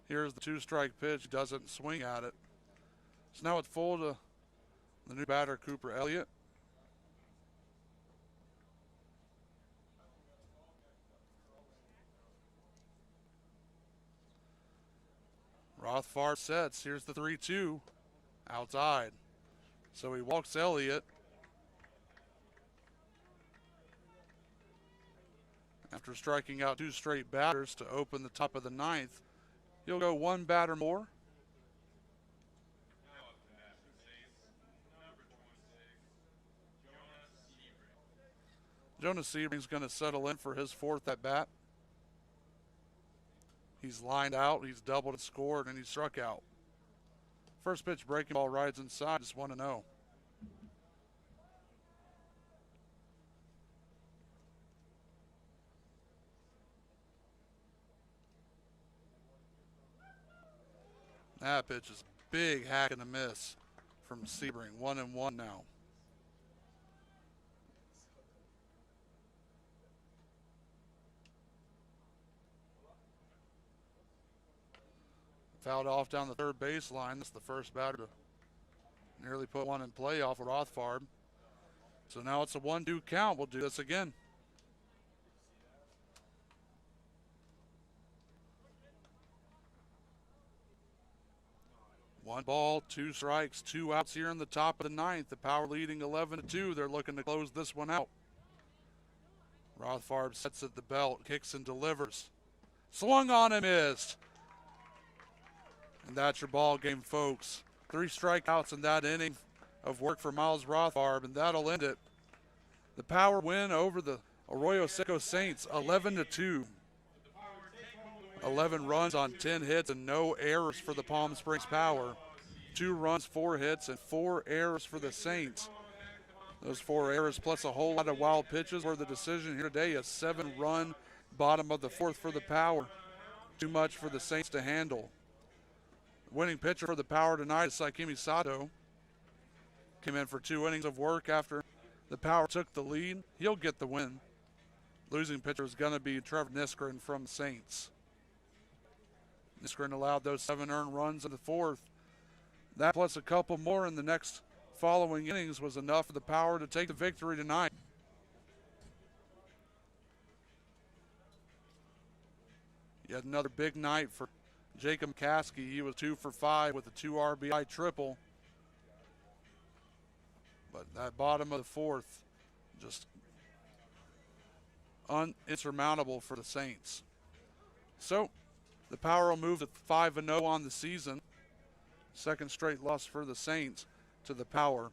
Here's the 2-strike pitch. Doesn't swing at it. So now it's full to the new batter, Cooper Elliott. Rothbard sets. Here's the 3-2. Outside. So he walks Elliott. After striking out 2 straight batters to open the top of the 9th, he'll go 1 batter more. Now up to bat for the Saints, number 26, Jonas Sebring. Jonas Sebring's going to settle in for his 4th at bat. He's lined out, he's doubled and scored, and he struck out. First pitch breaking ball rides inside, it's 1-0. That pitch is big hack and a miss from Sebring. 1-1 now. Fouled off down the 3rd baseline. That's the first batter to nearly put one in play off of Rothfarb. So now it's a 1-2 count. We'll do this again. One ball, 2 strikes, 2 outs here in the top of the 9th. The Power leading 11-2. They're looking to close this one out. Rothfarb sets at the belt, kicks and delivers. Swung on and missed. And that's your ball game, folks. 3 strikeouts in that inning of work for Miles Rothfarb, and that'll end it. The Power win over the Arroyo Seco Saints, 11-2. 11 runs on 10 hits and no errors for the Palm Springs Power. 2 runs, 4 hits, and 4 errors for the Saints. Those 4 errors plus a whole lot of wild pitches were the decision here today. A 7-run bottom of the 4th for the Power. Too much for the Saints to handle. Winning pitcher for the Power tonight is Saikimi Sato. Came in for 2 innings of work after the Power took the lead. He'll get the win. Losing pitcher is going to be Trevor Niskren from Saints. Niskren allowed those 7 earned runs in the 4th. That plus a couple more in the next following innings was enough for the Power to take the victory tonight. Yet another big night for Jacob Kasky. He was 2 for 5 with a 2 RBI triple. But that bottom of the 4th, just insurmountable for the Saints. So the Power will move to 5-0 on the season. 2nd straight loss for the Saints to the Power.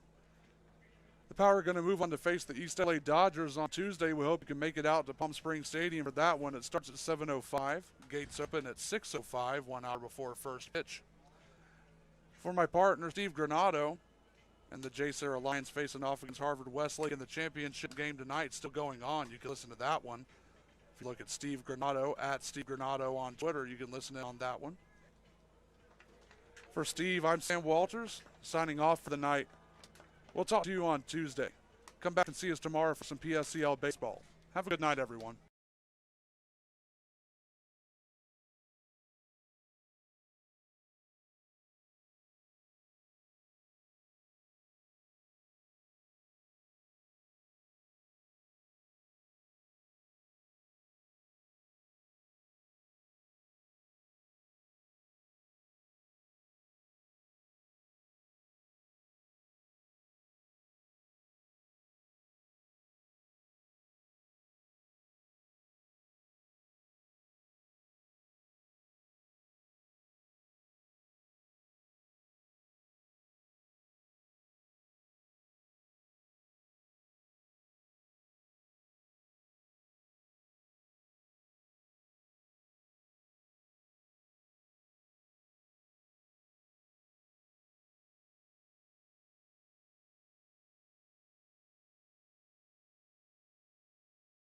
The Power are going to move on to face the East LA Dodgers on Tuesday. We hope you can make it out to Palm Springs Stadium for that one. It starts at 7:05. Gates open at 6:05, 1 hour before first pitch. For my partner, Steve Granado, and the J-Sarah Lions facing off against Harvard Westlake in the championship game tonight, still going on. You can listen to that one. If you look at Steve Granado, at Steve Granado on Twitter, you can listen in on that one. For Steve, I'm Sam Walters, signing off for the night. We'll talk to you on Tuesday. Come back and see us tomorrow for some PSCL baseball. Have a good night, everyone.